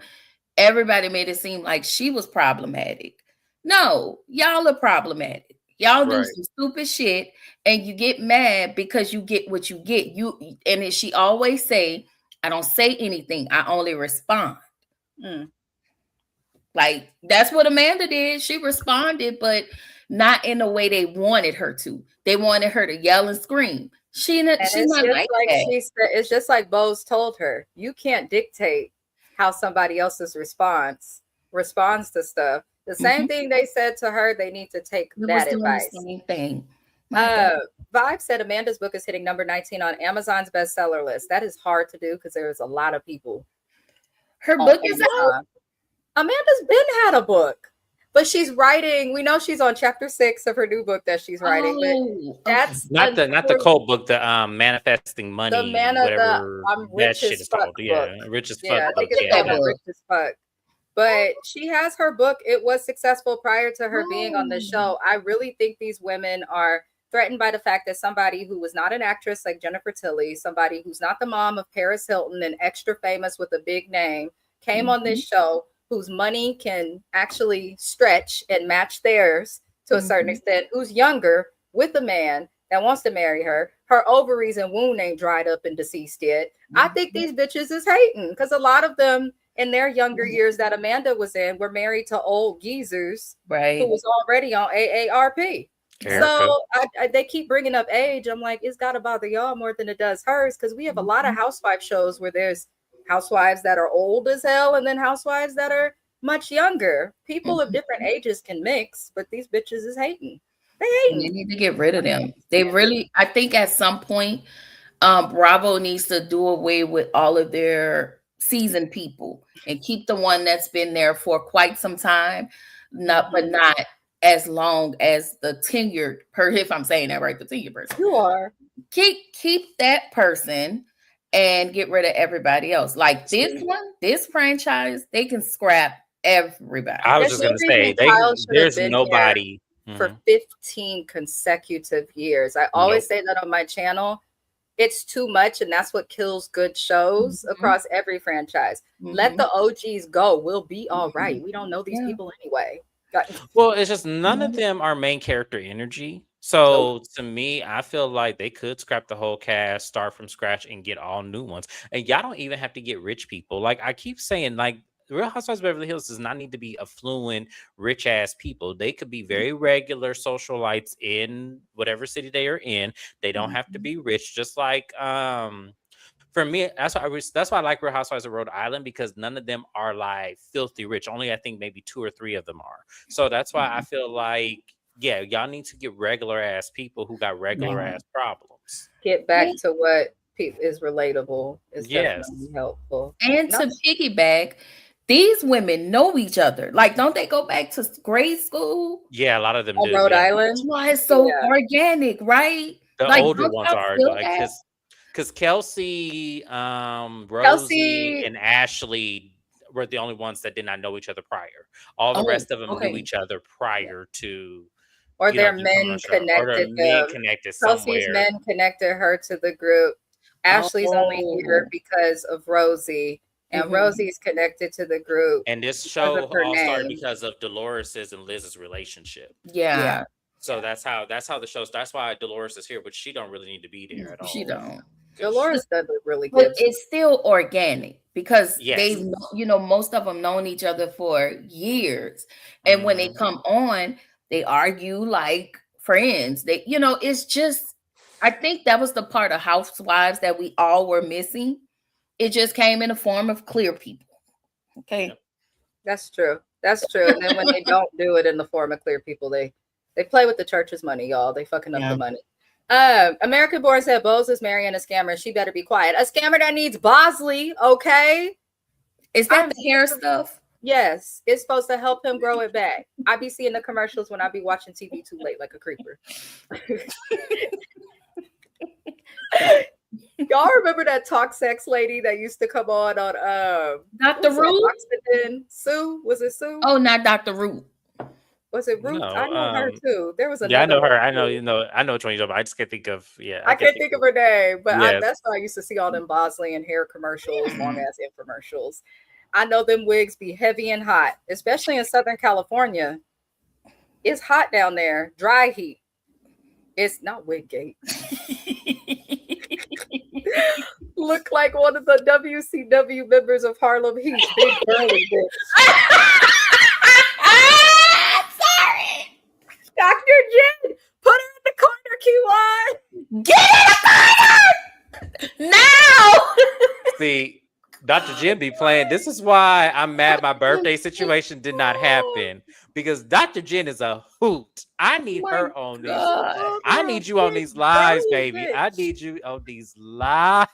Everybody made it seem like she was problematic. No, y'all are problematic. Y'all do some stupid shit, and you get mad because you get what you get. And she always say, I don't say anything. I only respond. Like, that's what Amanda did. She responded, but not in the way they wanted her to. They wanted her to yell and scream. She's not like that. It's just like Bose told her. You can't dictate how somebody else's responds to stuff. The same thing they said to her, they need to take that advice. Same thing. Vibe said Amanda's book is hitting number 19 on Amazon's bestseller list. That is hard to do because there's a lot of people. Her book is out. Amanda's been had a book, but she's writing. We know she's on chapter 6 of her new book that she's writing. But that's not the cold book, the manifesting money, whatever that shit is called. Yeah, rich as fuck. Yeah, I think it's called Rich as Fuck. But she has her book. It was successful prior to her being on the show. I really think these women are threatened by the fact that somebody who was not an actress like Jennifer Tilly, somebody who's not the mom of Paris Hilton and extra famous with a big name, came on this show, whose money can actually stretch and match theirs to a certain extent, who's younger, with a man that wants to marry her. Her ovaries and wound ain't dried up and deceased yet. I think these bitches is hating because a lot of them in their younger years that Amanda was in were married to old geezers who was already on AARP. So they keep bringing up age. I'm like, it's got to bother y'all more than it does hers, because we have a lot of housewife shows where there's housewives that are old as hell and then housewives that are much younger. People of different ages can mix, but these bitches is hating. They hating. They need to get rid of them. They really, I think at some point, Bravo needs to do away with all of their seasoned people and keep the one that's been there for quite some time, but not as long as the tenured if I'm saying that right, the tenured person. You are. Keep that person and get rid of everybody else. Like this franchise, they can scrap everybody. I was just gonna say there's nobody for 15 consecutive years. I always say that on my channel. It's too much, and that's what kills good shows across every franchise. Let the OGs go. We'll be all right. We don't know these people anyway. Well, it's just none of them are main character energy. So to me, I feel like they could scrap the whole cast, start from scratch, and get all new ones. And y'all don't even have to get rich people. Like I keep saying, like Real Housewives of Beverly Hills does not need to be affluent, rich ass people. They could be very regular socialites in whatever city they are in. They don't have to be rich. Just like for me, that's why I like Real Housewives of Rhode Island, because none of them are like filthy rich. Only I think maybe 2 or 3 of them are. So that's why I feel like, yeah, y'all need to get regular ass people who got regular ass problems. Get back to what is relatable. It's Yes. definitely helpful. And to piggyback, these women know each other. Like, don't they go back to grade school? Yeah, a lot of them On do. Rhode Yeah. Island. That's why it's so organic, right? The Like, older don't ones y'all are feel like that? because Kelsey, Rosie, Kelsey, and Ashley were the only ones that did not know each other prior. All the rest of them knew each other prior to or their you coming on men the show, or their connected men them. connected Kelsey's somewhere. men connected her to the group. Ashley's only here because of Rosie, and Rosie's connected to the group. And this because show of her all started name. because of Dolores's and Liz's relationship. Yeah. So that's how the show. That's why Dolores is here, but she don't really need to be there at all. She don't. Dolores doesn't really But give. it's still organic because Yes. they've, most of them known each other for years. And when they come on, they argue like friends. They, it's just, I think that was the part of Housewives that we all were missing. It just came in the form of clear people. Okay. Yep. That's true. That's true. And then when they don't do it in the form of clear people, they play with the church's money, y'all. They fucking up the money. American Born said Bose is marrying a scammer. She better be quiet. A scammer that needs Bosley, okay? Is that the hair stuff? Yes. It's supposed to help him grow it back. I be seeing the commercials when I be watching TV too late like a creeper. Y'all remember that talk sex lady that used to come on Dr. Root? Sue? Was it Sue? Oh, not Dr. Root. Was it Ruth? No, I know her too. There was another. Yeah, I know her. one. I know I know which one you're talking about. I just can't think of. Yeah, I can't think of her name, but Yes. that's why I used to see all them Bosley and hair commercials, long ass infomercials. I know them wigs be heavy and hot, especially in Southern California. It's hot down there, dry heat. It's not Wiggate. Look like one of the WCW members of Harlem Heat, big burly bitch. Dr. Jen, put her in the corner, Q1. Get in the corner now. See, Dr. Jen be playing. This is why I'm mad my birthday situation did not happen. Because Dr. Jen is a hoot. I need her on these. I need you on these lives, baby. I need you on these lives.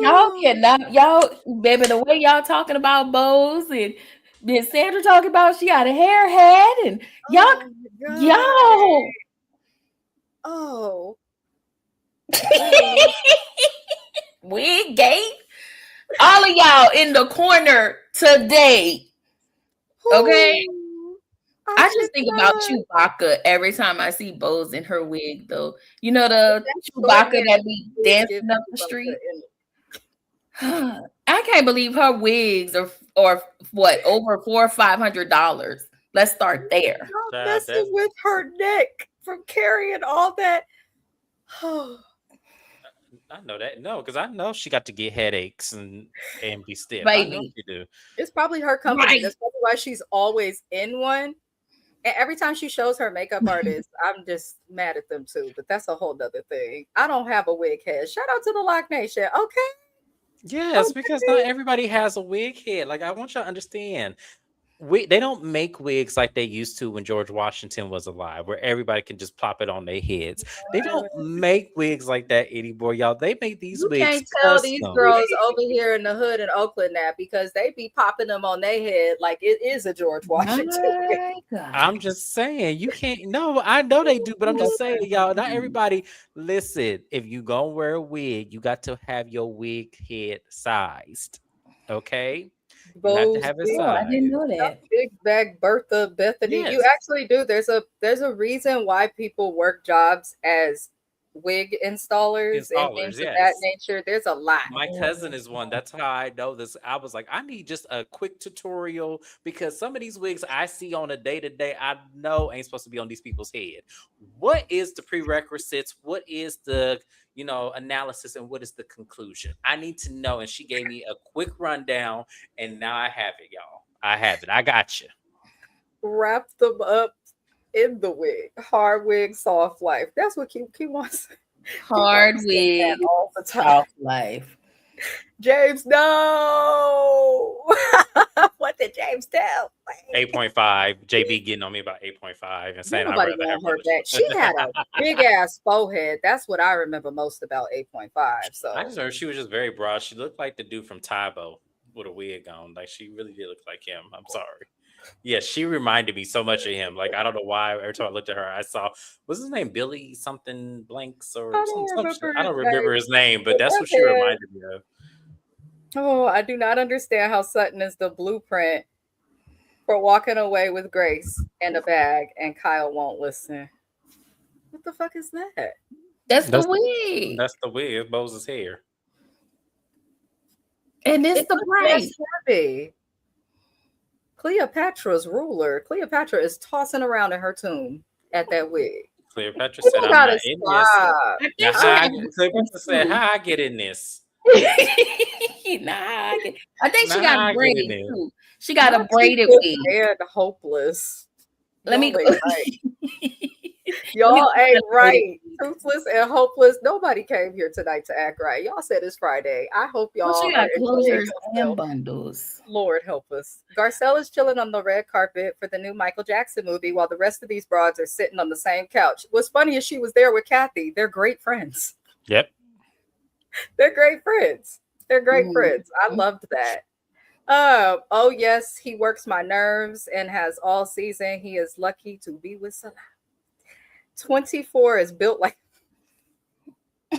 Y'all cannot, baby, the way y'all talking about Bose and Miss Sandra talking about she got a hair hat and y'all. Oh. We gay. All of y'all in the corner today. Okay. I just think about Chewbacca every time I see Bose in her wig, though. You know the Chewbacca that be dancing up the street. I can't believe her wigs are what, over $400 or $500. Let's start there. Messing with her neck from carrying all that. I know that. No, because I know she got to get headaches and be stiff. Baby. I know she do. It's probably her company. Right. That's probably why she's always in one. And every time she shows her makeup artist, I'm just mad at them too. But that's a whole nother thing. I don't have a wig head. Shout out to the Lock Nation. Okay. Yes, because not everybody has a wig head. Like, I want you to understand. They don't make wigs like they used to when George Washington was alive, where everybody can just plop it on their heads. They don't make wigs like that anymore, y'all. They make these wigs. Can't tell these girls over here in the hood in Oakland that because they be popping them on their head like it is a George Washington. I'm just saying, you can't. No, I know they do, but I'm just saying, y'all. Not everybody. Listen, if you gonna wear a wig, you got to have your wig head sized. Okay. You have to have it sized. I didn't know that. Big bag Bertha Bethany. Yes. You actually do. There's a reason why people work jobs as wig installers and things of that nature. There's a lot. My cousin is one. That's how I know this. I was like, I need just a quick tutorial because some of these wigs I see on a day-to-day, I know ain't supposed to be on these people's head. What is the prerequisites? What is the analysis, and what is the conclusion? I need to know. And she gave me a quick rundown, and now I have it, y'all. I have it. I got you. Wrap them up in the wig. Hard wig, soft life. That's what he wants. Hard wig, all the time. soft life. James, no. What did James tell? 8.5. JB getting on me about 8.5 and saying I'd Nobody rather have want her back. She had a big ass forehead. That's what I remember most about 8.5. So I just heard she was just very broad. She looked like the dude from Tybo with a wig on. Like she really did look like him. I'm sorry. Yeah, she reminded me so much of him. Like I don't know why. Every time I looked at her, I saw what's his name, Billy something blanks or I don't some shit. remember I his don't remember name. his name, but that's what she reminded me of. Oh, I do not understand how Sutton is the blueprint for walking away with Grace and a bag, and Kyle won't listen. What the fuck is that? That's the wig. That's the wig. It's Bose's hair. And it's the braid. Heavy. Cleopatra's ruler. Cleopatra is tossing around in her tomb at that wig. Cleopatra said, "I'm not in this." Cleopatra said, "How I get in this?" I think she got a braid too. She got a braided wig. And hopeless. Let me go. Y'all ain't right. Toothless and hopeless. Nobody came here tonight to act right. Y'all said it's Friday. I hope y'all she got closures and bundles. Lord help us. Garcelle is chilling on the red carpet for the new Michael Jackson movie while the rest of these broads are sitting on the same couch. What's funny is she was there with Kathy. They're great friends. Yep. They're great friends. They're great friends. I loved that. Oh yes, he works my nerves and has all season. He is lucky to be with Salah. 24 is built like I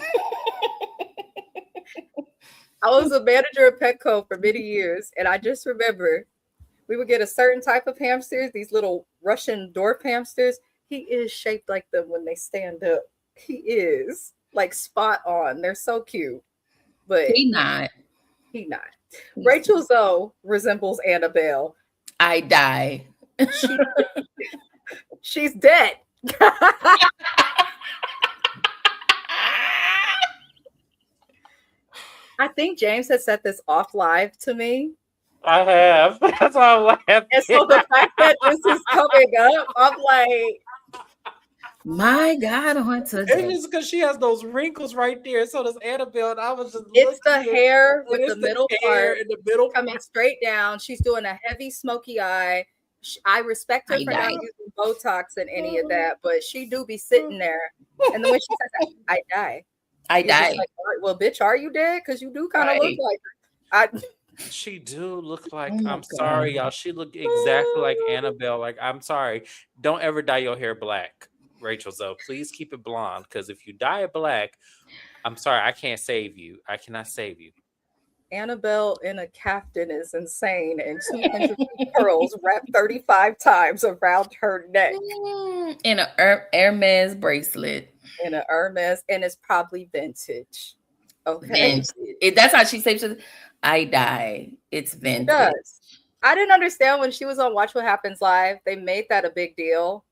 was a manager at Petco for many years, and I just remember we would get a certain type of hamsters, these little Russian dwarf hamsters. He is shaped like them when they stand up. He is like spot on. They're so cute. But he not. Rachel Zoe resembles Annabelle. I die. She's dead. I think James has set this off live to me. I have. That's why I'm laughing. And so the fact that this is coming up, I'm like, my God, it's just because she has those wrinkles right there. So does Annabelle, and I was just it's the hair with the middle part in the middle coming straight down. She's doing a heavy smoky eye. I respect her for not using Botox and any of that, but she do be sitting there. And then when she says, "I die," I die. Like, well, bitch, are you dead? Because you do kind of look like her. She do look like, I'm sorry, y'all. She look exactly like Annabelle. Like, I'm sorry. Don't ever dye your hair black, Rachel Zoe. Please keep it blonde. Because if you dye it black, I'm sorry, I can't save you. I cannot save you. Annabelle in a caftan is insane, and 200 pearls wrapped 35 times around her neck. In an Hermes bracelet. In an Hermes, and it's probably vintage. Okay. That's how she says it. I die. It's vintage. It does. I didn't understand when she was on Watch What Happens Live. They made that a big deal.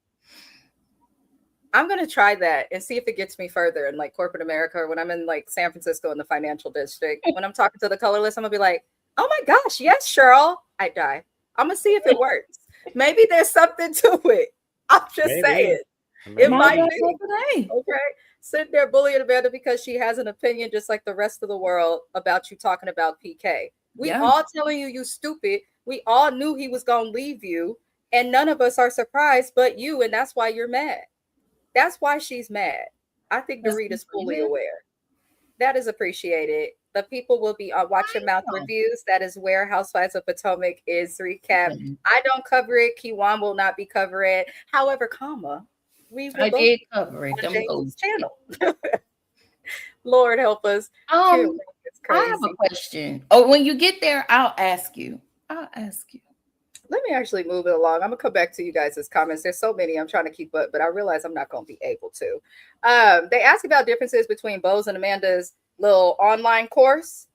I'm going to try that and see if it gets me further in like corporate America, or when I'm in like San Francisco in the financial district. When I'm talking to the colorless, I'm going to be like, oh my gosh, yes, Cheryl. I die. I'm going to see if it works. Maybe there's something to it. I'm just saying. It might be. Okay. Sitting there bullying Amanda because she has an opinion just like the rest of the world about you talking about PK. We all telling you stupid. We all knew he was going to leave you, and none of us are surprised but you, and that's why you're mad. That's why she's mad. I think Dorita's fully aware. That is appreciated. The people will be on Watch Your Mouth reviews. That is where Housewives of Potomac is recapped. I don't cover it. Kiwan will not be covering it. However, I did cover it. James' channel. Lord help us. I have a question. Oh, when you get there, I'll ask you. Let me actually move it along. I'm gonna come back to you guys' comments. There's so many I'm trying to keep up, but I realize I'm not gonna be able to. They asked about differences between Bose and Amanda's little online course,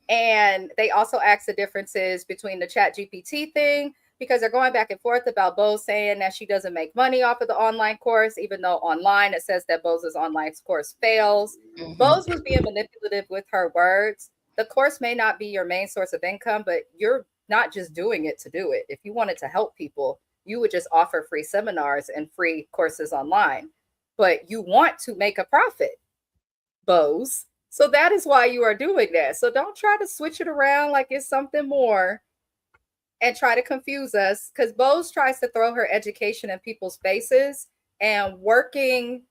and they also asked the differences between the ChatGPT thing, because they're going back and forth about Bose saying that she doesn't make money off of the online course, even though online it says that Bose's online course fails. Bose was being manipulative with her words. The course may not be your main source of income, but you're not just doing it to do it. If you wanted to help people, you would just offer free seminars and free courses online. But you want to make a profit, Bose. So that is why you are doing that. So don't try to switch it around like it's something more and try to confuse us, because Bose tries to throw her education in people's faces, and working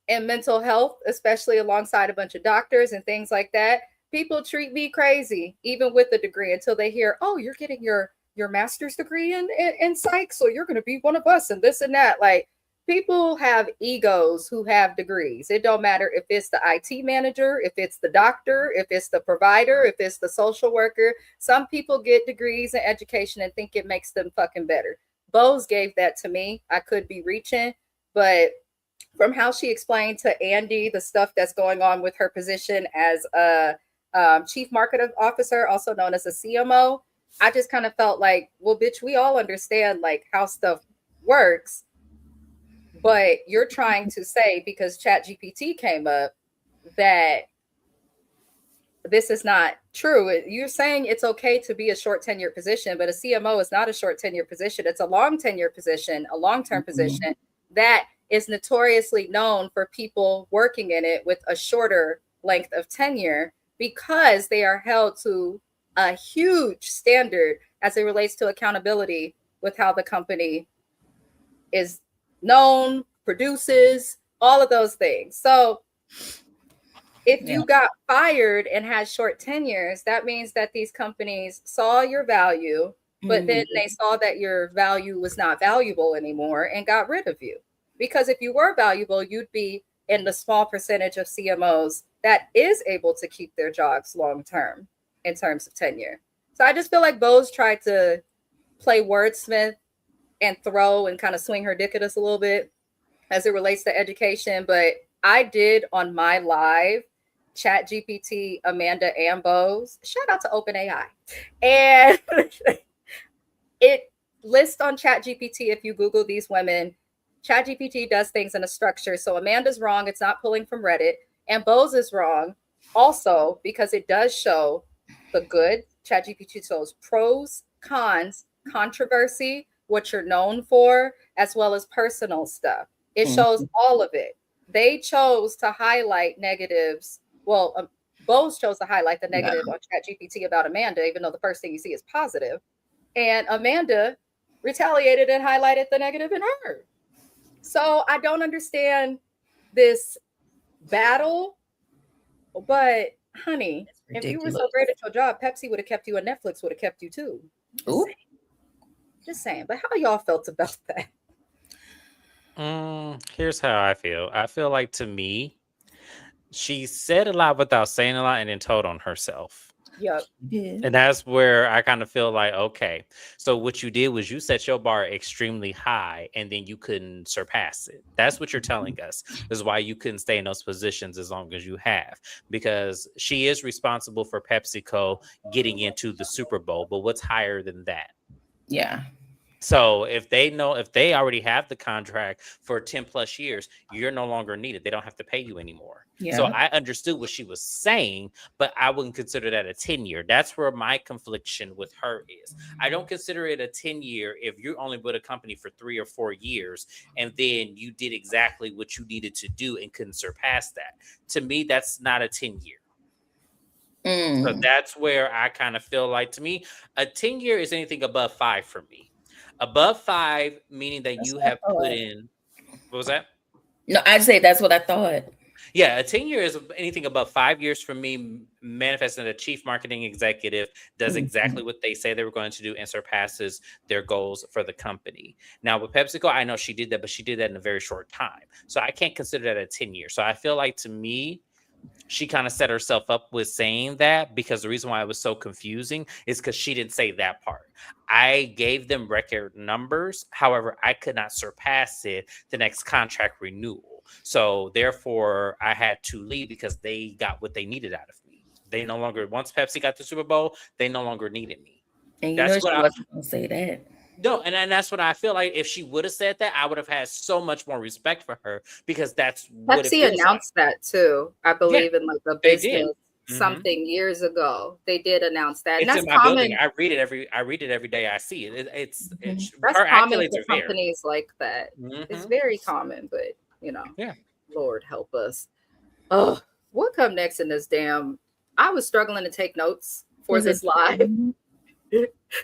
in mental health, especially alongside a bunch of doctors and things like that, people treat me crazy, even with a degree, until they hear, oh, you're getting your master's degree in psych, so you're going to be one of us and this and that. Like, people have egos who have degrees. It don't matter if it's the IT manager, if it's the doctor, if it's the provider, if it's the social worker. Some people get degrees in education and think it makes them fucking better. Bose gave that to me. I could be reaching, but from how she explained to Andy the stuff that's going on with her position as a chief marketing officer, also known as a CMO, I just kind of felt like, well, bitch, we all understand like how stuff works. But you're trying to say, because ChatGPT came up, that this is not true. You're saying it's okay to be a short tenure position, but a CMO is not a short tenure position. It's a long tenure position, a long-term position that is notoriously known for people working in it with a shorter length of tenure, because they are held to a huge standard as it relates to accountability with how the company is known, produces, all of those things. So if you got fired and had short tenures, that means that these companies saw your value, but then they saw that your value was not valuable anymore and got rid of you. Because if you were valuable, you'd be in the small percentage of CMOs that is able to keep their jobs long term in terms of tenure. So I just feel like Bose tried to play wordsmith and throw and kind of swing her dick at us a little bit as it relates to education. But I did on my live ChatGPT, Amanda, and Bose. Shout out to OpenAI. And it lists on ChatGPT, if you Google these women, ChatGPT does things in a structure. So Amanda's wrong. It's not pulling from Reddit. And Bose is wrong also, because it does show the good. ChatGPT shows pros, cons, controversy, what you're known for, as well as personal stuff. It shows all of it. They chose to highlight negatives. Well, Bose chose to highlight the negative on ChatGPT about Amanda, even though the first thing you see is positive. And Amanda retaliated and highlighted the negative in her. So I don't understand this battle. But honey, if you were so great at your job, Pepsi would have kept you and Netflix would have kept you too. Just saying. But how y'all felt about that? Here's how I feel. I feel like, to me, she said a lot without saying a lot and then told on herself. Yep. And that's where I kind of feel like, okay, so what you did was you set your bar extremely high and then you couldn't surpass it. That's what you're telling us. This is why you couldn't stay in those positions as long as you have, because she is responsible for PepsiCo getting into the Super Bowl. But what's higher than that? Yeah. So if they already have the contract for 10 plus years, you're no longer needed. They don't have to pay you anymore. Yeah. So I understood what she was saying, but I wouldn't consider that a 10-year. That's where my confliction with her is. I don't consider it a 10-year if you only with a company for 3 or 4 years and then you did exactly what you needed to do and couldn't surpass that. To me, that's not a 10-year. So that's where I kind of feel like, to me, a 10-year is anything above 5 for me. Above 5, meaning that you have put in. What was that? No, I'd say that's what I thought. Yeah, a 10-year is anything above 5 years for me, manifesting a chief marketing executive, does exactly what they say they were going to do and surpasses their goals for the company. Now, with PepsiCo, I know she did that, but she did that in a very short time. So I can't consider that a 10-year. So I feel like, to me, she kind of set herself up with saying that, because the reason why it was so confusing is because she didn't say that part. I gave them record numbers. However, I could not surpass it the next contract renewal. So therefore, I had to leave because they got what they needed out of me. They no longer, once Pepsi got the Super Bowl, they no longer needed me. And that's what I wasn't going to say that. No, and that's what I feel like. If she would have said that, I would have had so much more respect for her, because that's what Pepsi announced that too. I believe in like the business something years ago. They did announce that. It's in my building. I read it every day. I see it. It's that's common for companies like that. It's very common, but you know, Lord help us. Oh, what come next in this damn? I was struggling to take notes for this live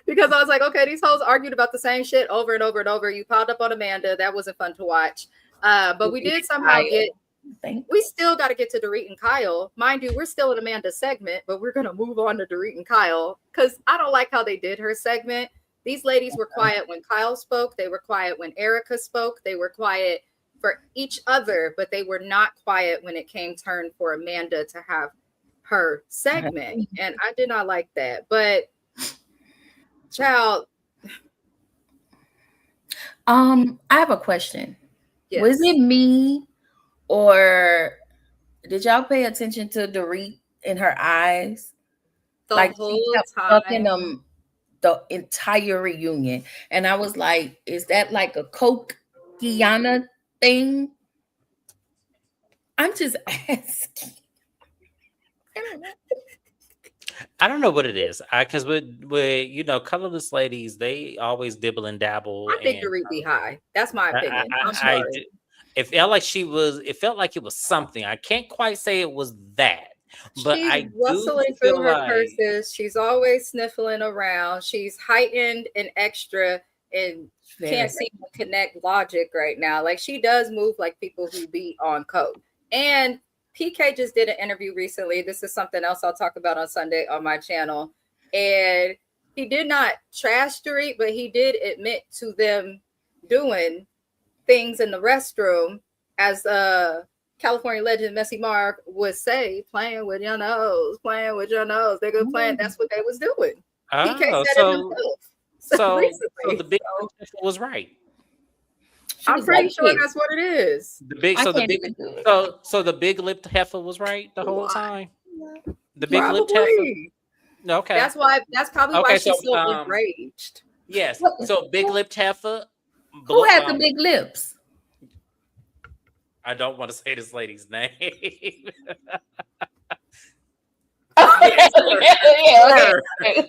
because I was like, okay, these hoes argued about the same shit over and over and over. You piled up on Amanda. That wasn't fun to watch. But we did somehow get. We still got to get to Dorit and Kyle. Mind you, we're still in Amanda's segment, but we're going to move on to Dorit and Kyle because I don't like how they did her segment. These ladies were quiet when Kyle spoke. They were quiet when Erica spoke. They were quiet for each other, but they were not quiet when it came turn for Amanda to have her segment. And I did not like that. But, child. I have a question. Yes. Was it me? Or did y'all pay attention to Dorit in her eyes? The whole time. Fucking them the entire reunion. And I was like, is that like a Coke Guyana thing? I'm just asking. I don't know what it is. Because with colorless ladies, they always dibble and dabble. I think Dorit be high. That's my opinion. I'm sorry. It felt like it was something. I can't quite say it was that. But she's rustling through her purses. She's always sniffling around. She's heightened and extra and can't seem to connect logic right now. Like, she does move like people who be on coke. And PK just did an interview recently. This is something else I'll talk about on Sunday on my channel. And he did not trash Dorit, but he did admit to them doing things in the restroom, as California legend Messy Mark would say, playing with your nose. They're good playing. That's what they was doing. PK said it himself. So the big was right. I'm pretty sure that's what it is. The big lipped heifer was right the whole time. The big lipped heifer. Okay. That's probably why she's so enraged. Yes. So big lipped heifer. Who had the big lips? I don't want to say this lady's name.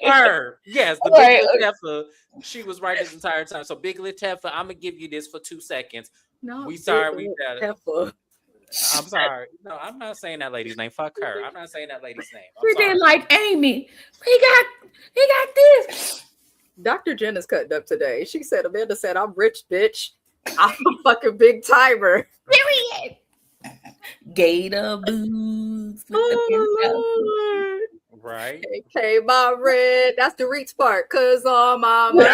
Her. Yes, the big lipped heifer. She was right this entire time. So big lipped heifer, I'm gonna give you this for 2 seconds. No, we got it. I'm sorry. No, I'm not saying that lady's name. Fuck her. I'm not saying that lady's name. We did like Amy. He got this. Dr. Jen is cutting up today. She said, Amanda said, I'm rich, bitch. I'm a fucking big timer. Period. Gator boots. Right. Okay, my red. That's the reach part. Cause on my mind.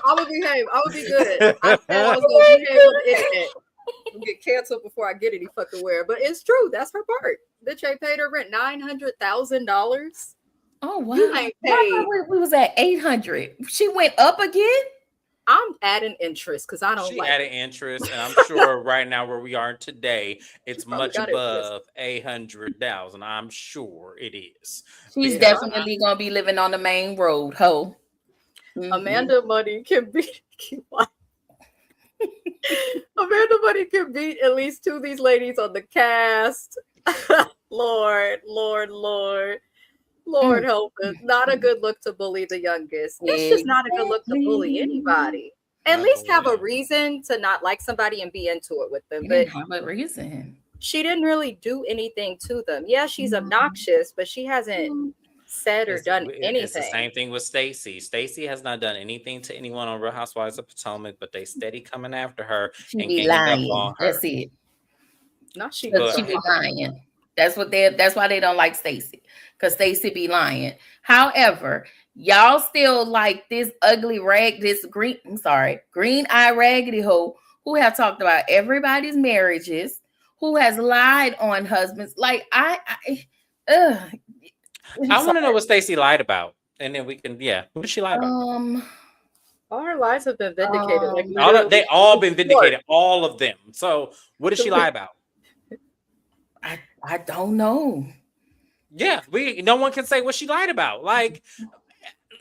I would behave. I would be good. I said I was gonna behave on the internet. Get canceled before I get any fucking where. But it's true. That's her part. Bitch ain't paid her rent $900,000. Oh wow! You ain't paid. We was at 800. She went up again. I'm adding interest because I don't. She added interest, and I'm sure right now where we are today, it's much above 800,000. I'm sure it is. She's definitely gonna be living on the main road, ho. Mm-hmm. Amanda Money can beat. Amanda Money can beat at least 2 of these ladies on the cast. Lord help us. Not a good look to bully the youngest. It's just not a good look to bully anybody. At least have a reason to not like somebody and be into it with them. But have a reason. She didn't really do anything to them. Yeah, she's obnoxious, but she hasn't said or done anything. It's the same thing with Stacey. Stacey has not done anything to anyone on Real Housewives of Potomac, but they steady coming after her and be lying. On her. That's it. No, she be lying. That's why they don't like Stacey, because Stacey be lying. However, y'all still like this ugly green-eyed raggedy hoe who have talked about everybody's marriages, who has lied on husbands. Like I want to know what Stacey lied about, and then we can. What did she lie about? All her lies have been vindicated. They all been vindicated, all of them. So what did she lie about? I don't know. Yeah, no one can say what she lied about. Like,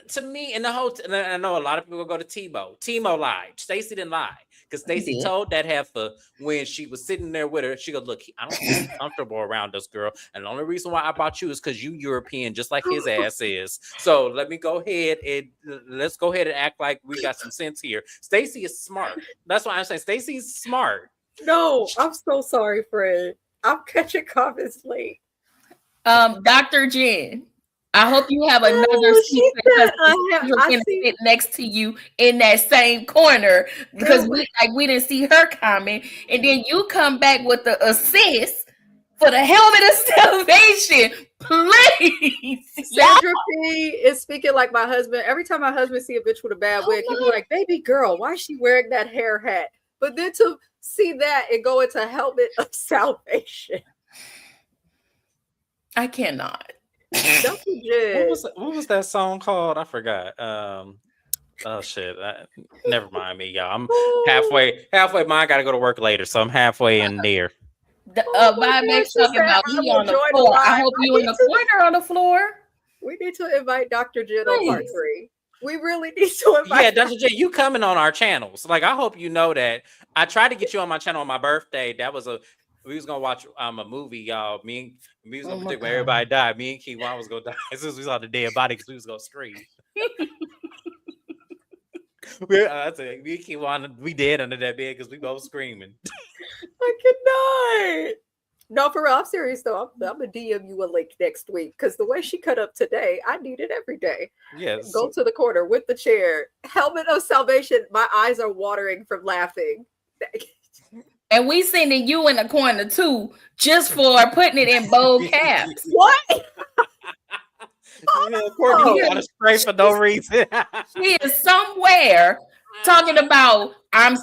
to me, and I know a lot of people go to Tebow. Tebow lied. Stacey didn't lie Because Stacey told that heifer when she was sitting there with her, she goes, look, I don't feel comfortable around us, girl. And the only reason why I brought you is because you European, just like his ass is. So let me go ahead and let's go ahead and act like we got some sense here. Stacey is smart. That's why I'm saying Stacey's smart. No, I'm so sorry, Fred. I'm catching comments late. Dr. Jen, I hope you have another seat because I'm gonna sit next to you in that same corner because we didn't see her comment, and then you come back with the assist for the helmet of salvation. Please, Sandra P is speaking like my husband. Every time my husband see a bitch with a bad wig, he'll be like, "Baby girl, why is she wearing that hair hat?" But then to see that and go into helmet of salvation, I cannot. What was that song called? I forgot. Oh shit! Never mind me, y'all. I'm halfway. Mine got to go to work later, so I'm halfway in there. Makes talking about me on the floor. I hope you in the corner on the floor. We need to invite Dr. Jen on part 3. We really need to invite. Yeah, Dr. J, you coming on our channels? Like, I hope you know that. I tried to get you on my channel on my birthday. We was gonna watch a movie, y'all. Me was gonna predict where everybody died. Me and Keywan was gonna die as soon as we saw the dead body because we was gonna scream. Me and Keywan, we dead under that bed because we both screaming. I cannot. No, for real, I'm serious though. I'm gonna DM you a link next week because the way she cut up today, I need it every day. Yes. Go to the corner with the chair. Helmet of salvation. My eyes are watering from laughing. And we sending you in the corner too, just for putting it in bold caps. What? Courtney got a spray for no reason. She is somewhere talking about I'm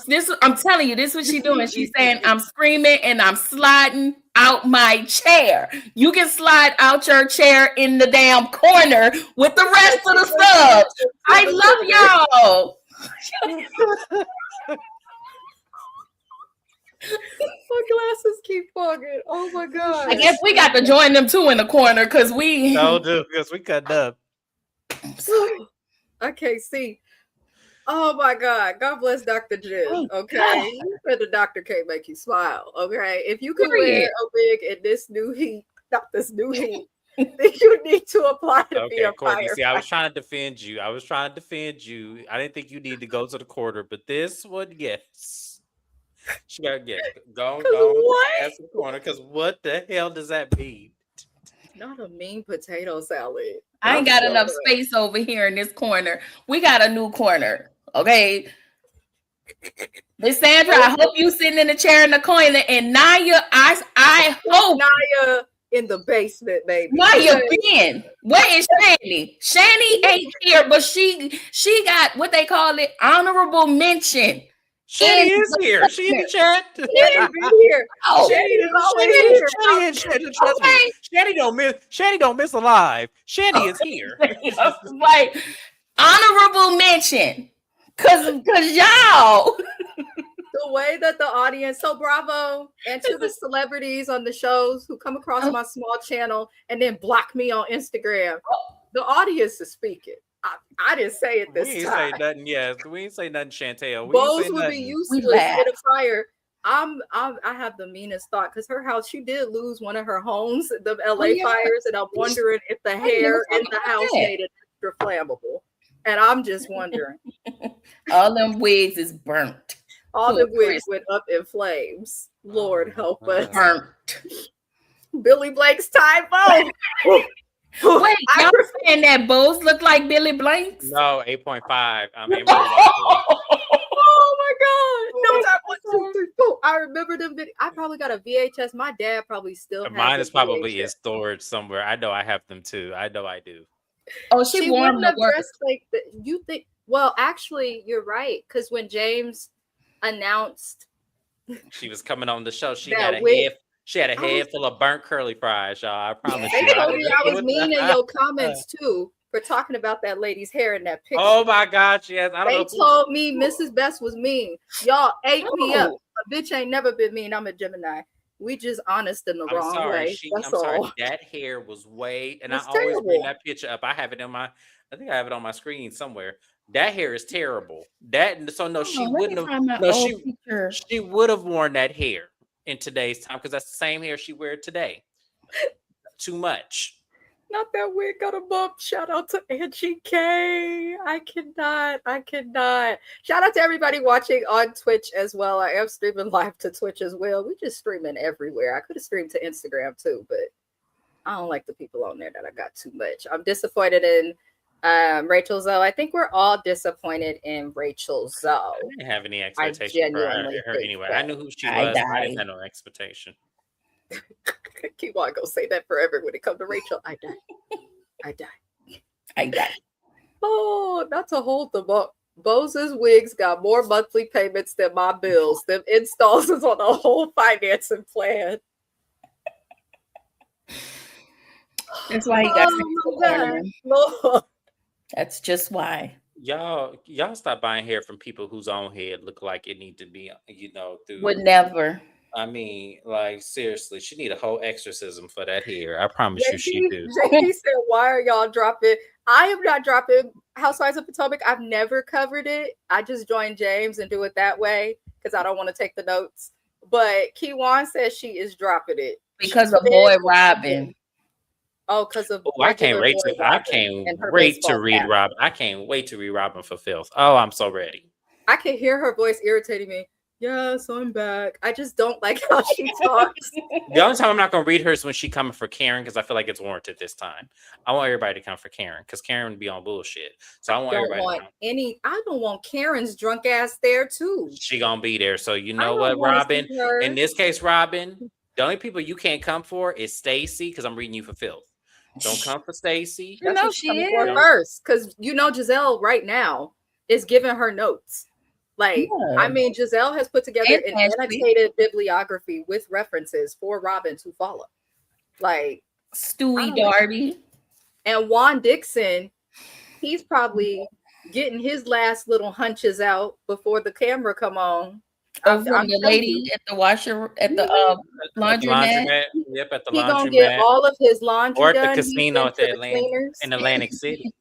telling you, this is what she's doing. She's saying I'm screaming and I'm sliding out my chair. You can slide out your chair in the damn corner with the rest of the stuff. I love y'all. My glasses keep fogging. Oh my god! I guess we got to join them too in the corner because we because we cut up. I can't see. Oh my god! God bless Dr. Jen. Okay, you said the doctor can't make you smile. Okay, if you can wear a wig in this new heat, not this new heat, then you need to apply to be a Courtney, firefighter. see, I was trying to defend you. I didn't think you need to go to the corner, but this one, yes. She gotta go that's the corner because what the hell does that mean? Not a mean potato salad. I ain't got enough space over here in this corner. We got a new corner. Okay. Miss Sandra, I hope you sitting in the chair in the corner. And Naya, I hope Naya in the basement, baby. Naya Ben. Where is Shani? Shani ain't here, but she got what they call it, honorable mention. Shani is here. She in the chat. Shani been here. Oh, Shani is always here. Trust me. Shani don't miss a live. Shani is here. Right. Honorable mention. Cause y'all. The way that the audience, so bravo, and to the celebrities on the shows who come across my small channel and then block me on Instagram. The audience is speaking. I didn't say it this time. We ain't say nothing. Yes, we ain't say nothing, Chantel. Bose would be useless in a fire. I have the meanest thought because her house, she did lose one of her homes, the LA fires, and I'm wondering if the hair in the house made it extra flammable. And I'm just wondering. All them wigs is burnt. All the wigs went up in flames. Lord help us. Burnt. Billy Blake's typo. Wait, y'all saying that Bose look like Billy Blanks? No, 8.5. Oh my god! No, that 1, 2, 3, 4. I remember them. I probably got a VHS. My dad probably still has. Mine is probably in storage somewhere. I know I have them too. I know I do. Oh, she wouldn't have dressed like that. You think? Well, actually, you're right. Because when James announced she was coming on the show, she had a head full of burnt curly fries, y'all. I promise you. They told me I was mean in your comments too for talking about that lady's hair in that picture. Oh my gosh, yes. They told me Mrs. Best was mean. Y'all ate me up. A bitch ain't never been mean. I'm a Gemini. We just honest in the wrong way. I'm sorry. That hair was way, and I always bring that picture up. I have it I think I have it on my screen somewhere. That hair is terrible. She wouldn't have. She would have worn that hair in today's time because that's the same hair she wear today. Too much. Not that wig got a bump. Shout out to Angie K. I cannot. Shout out to everybody watching on Twitch as well. I am streaming live to Twitch as well. We just streaming everywhere. I could have streamed to Instagram too, but I don't like the people on there that I got too much. I'm disappointed in Rachel Zoe. I think we're all disappointed in Rachel Zoe. I didn't have any expectation for her anyway. I knew who she was. I didn't have no expectation. Keep on gonna say that forever when it comes to Rachel. I die. Oh, not to hold them up. Bose's wigs got more monthly payments than my bills. Them installs is on the whole financing plan. That's why he got Lord. That's just why. Y'all stop buying hair from people whose own head look like it need to be, through. Would never. I mean, like, seriously, she need a whole exorcism for that hair. I promise you she do. JP said, why are y'all dropping? I am not dropping Housewives of Potomac. I've never covered it. I just joined James and do it that way because I don't want to take the notes. But Kiwan says she is dropping it. Because of Boy Robin. Oh, because of I can't wait to read Robin. I can't wait to read Robin for filth. Oh, I'm so ready. I can hear her voice irritating me. Yes, I'm back. I just don't like how she talks. The only time I'm not going to read her is when she coming for Karen because I feel like it's warranted this time. I want everybody to come for Karen because Karen would be on bullshit. So I don't want Karen's drunk ass there too. She gonna be there. So you know what, Robin? In this case, Robin, the only people you can't come for is Stacy because I'm reading you for filth. Don't come for Stacy. You know she is first because Giselle right now is giving her notes. I mean, Giselle has put together an annotated bibliography with references for Robin to follow. Stewie Darby. And Juan Dixon, he's probably getting his last little hunches out before the camera come on. I'm the lady at the washer, at the laundromat. Yep, at the laundromat. He's going to get all of his laundry or at done. the casino in Atlantic City.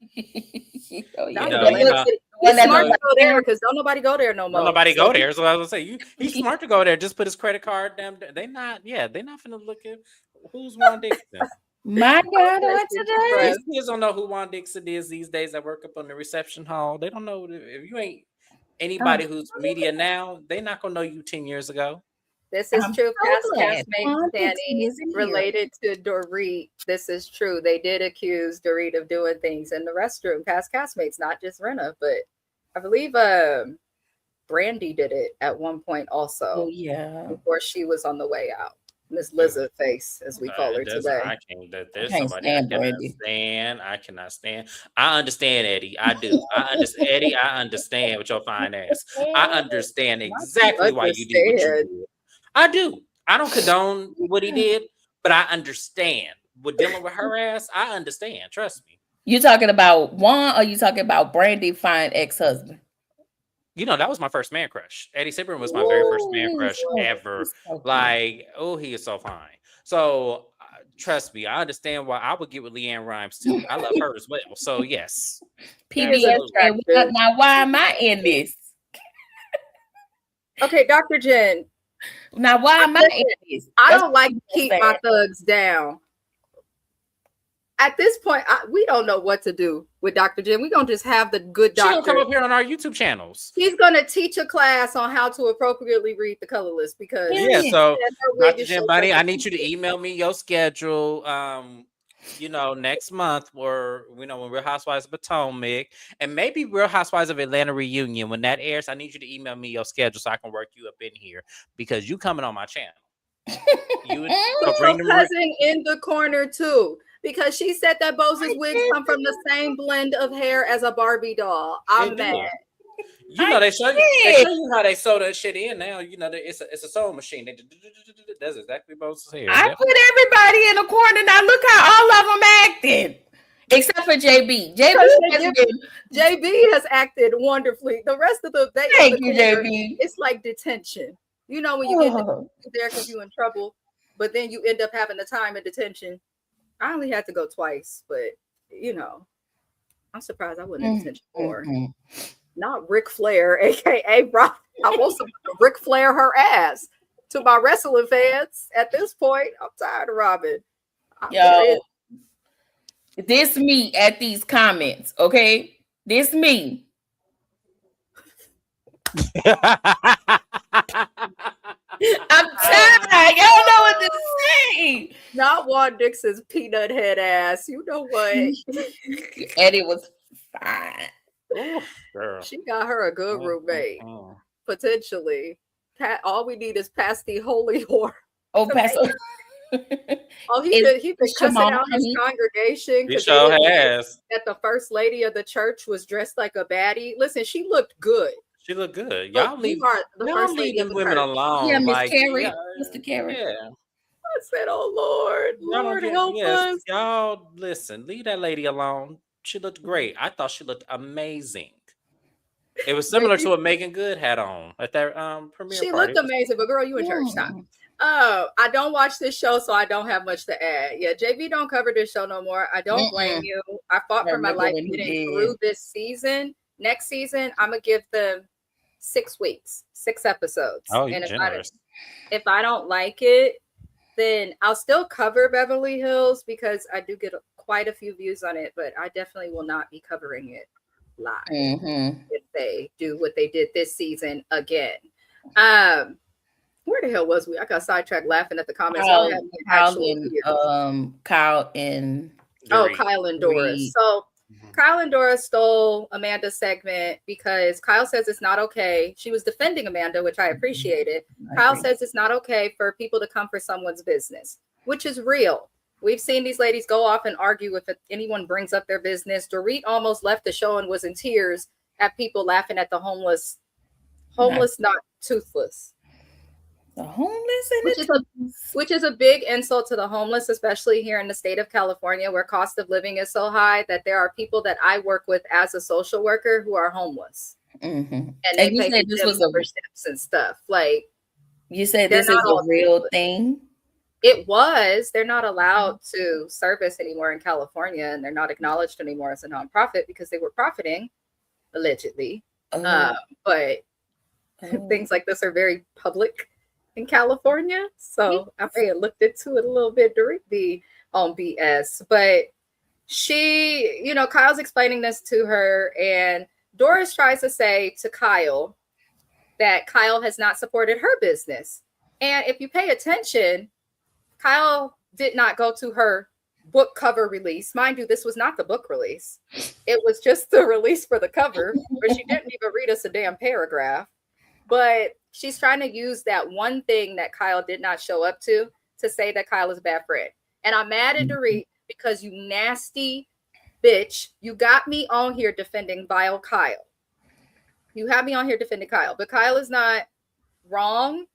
It's smart to go there because don't nobody go there no more. Nobody go there. So I was gonna say, he's smart to go there. Just put his credit card down. They're not finna look at who's Juan Dixon. My God, today. These kids don't know who Juan Dixon is these days. That work up on the reception hall. They don't know if you ain't anybody who's media now. They're not gonna know you 10 years ago. This is true. Past castmate Danny related to Dorit. This is true. They did accuse Dorit of doing things in the restroom. Past castmates, not just Renna, but I believe Brandy did it at one point also. Oh yeah, before she was on the way out. Miss Lizard face, as we call her today. There's somebody I cannot stand. I cannot stand. I understand, Eddie. I do. I understand, Eddie. I understand with your fine ass. I understand exactly why you did what you did. I do. I don't condone what he did, but I understand. With dealing with her ass, I understand. Trust me. You talking about Juan, or you talking about Brandy fine ex-husband? That was my first man crush. Eddie Cibrian was my very first man crush ever. He is so fine. So trust me, I understand why I would get with Leanne Rimes too. I love her as well. So yes. PBS. Now why am I in this? Okay, Dr. Jen. Now why am I in this? I don't like to keep my thugs down. At this point, we don't know what to do with Dr. Jen. We're going to just have the good doctor. She'll come up here on our YouTube channels. She's going to teach a class on how to appropriately read the color list because... so Dr. Jen Bunny, I need you to email me your schedule, next month or, when Real Housewives of Potomac and maybe Real Housewives of Atlanta reunion. When that airs, I need you to email me your schedule so I can work you up in here because you coming on my channel. You bring your cousin in the corner too. Because she said that Bose's wigs come from the same blend of hair as a Barbie doll. I'm mad. They show you how they sew that shit in now. It's a sewing machine. That's exactly Bose's hair. I put everybody in a corner. Now look how all of them acted. Except for JB. JB has acted wonderfully. The rest of the JB. It's like detention. When you get there because you're in trouble, but then you end up having the time in detention. I only had to go twice, but I'm surprised I wasn't in attention more. Not Ric Flair, aka Rock. I want some Ric Flair her ass. To my wrestling fans, at this point, I'm tired of Robin. Yo, this me at these comments, okay? This me. I'm tired. I don't know what to say. Not Juan Dixon's peanut head ass. You know what? And it was fine. Girl. She got her a good roommate, potentially. All we need is Pasty Holy Whore. Oh, Pastor. Oh, he been cussing out his congregation because that the first lady of the church was dressed like a baddie. Listen, she looked good. She looked good. Y'all leave them women alone. Yeah, Miss Carrie, Mr. Carrie. Yeah. I said, "Oh Lord, help us." Y'all listen. Leave that lady alone. She looked great. I thought she looked amazing. It was similar to what Megan Good had on at that premiere She party. looked amazing, but girl, you in church time. I don't watch this show, so I don't have much to add. Yeah, JB don't cover this show no more. I don't blame you. I fought for my life getting through this season. Next season, I'm gonna give them 6 weeks, 6 episodes. Oh, you're generous. If I don't like it, then I'll still cover Beverly Hills because I do get quite a few views on it, but I definitely will not be covering it live if they do what they did this season again. Where the hell was we? I got sidetracked laughing at the comments. Kyle and Doris. So Kyle and Doris stole Amanda's segment because Kyle says it's not okay. She was defending Amanda, which I appreciated. Kyle says it's not okay for people to come for someone's business, which is real. We've seen these ladies go off and argue if anyone brings up their business. Dorit almost left the show and was in tears at people laughing at the homeless, not toothless. The homeless, which is a big insult to the homeless, especially here in the state of California, where cost of living is so high that there are people that I work with as a social worker who are homeless, and they you said this was steps and stuff. Like you said, this is a real thing. It was. They're not allowed to service anymore in California, and they're not acknowledged anymore as a nonprofit because they were profiting, allegedly. But things like this are very public in California, so I may have looked into it a little bit during the BS. But she, Kyle's explaining this to her, and Doris tries to say to Kyle that Kyle has not supported her business. And if you pay attention, Kyle did not go to her book cover release. Mind you, this was not the book release. It was just the release for the cover, where she didn't even read us a damn paragraph. But she's trying to use that one thing that Kyle did not show up to say that Kyle is a bad friend. And I'm mad at Dorit because you nasty bitch, you got me on here defending vile Kyle. You have me on here defending Kyle, but Kyle is not wrong.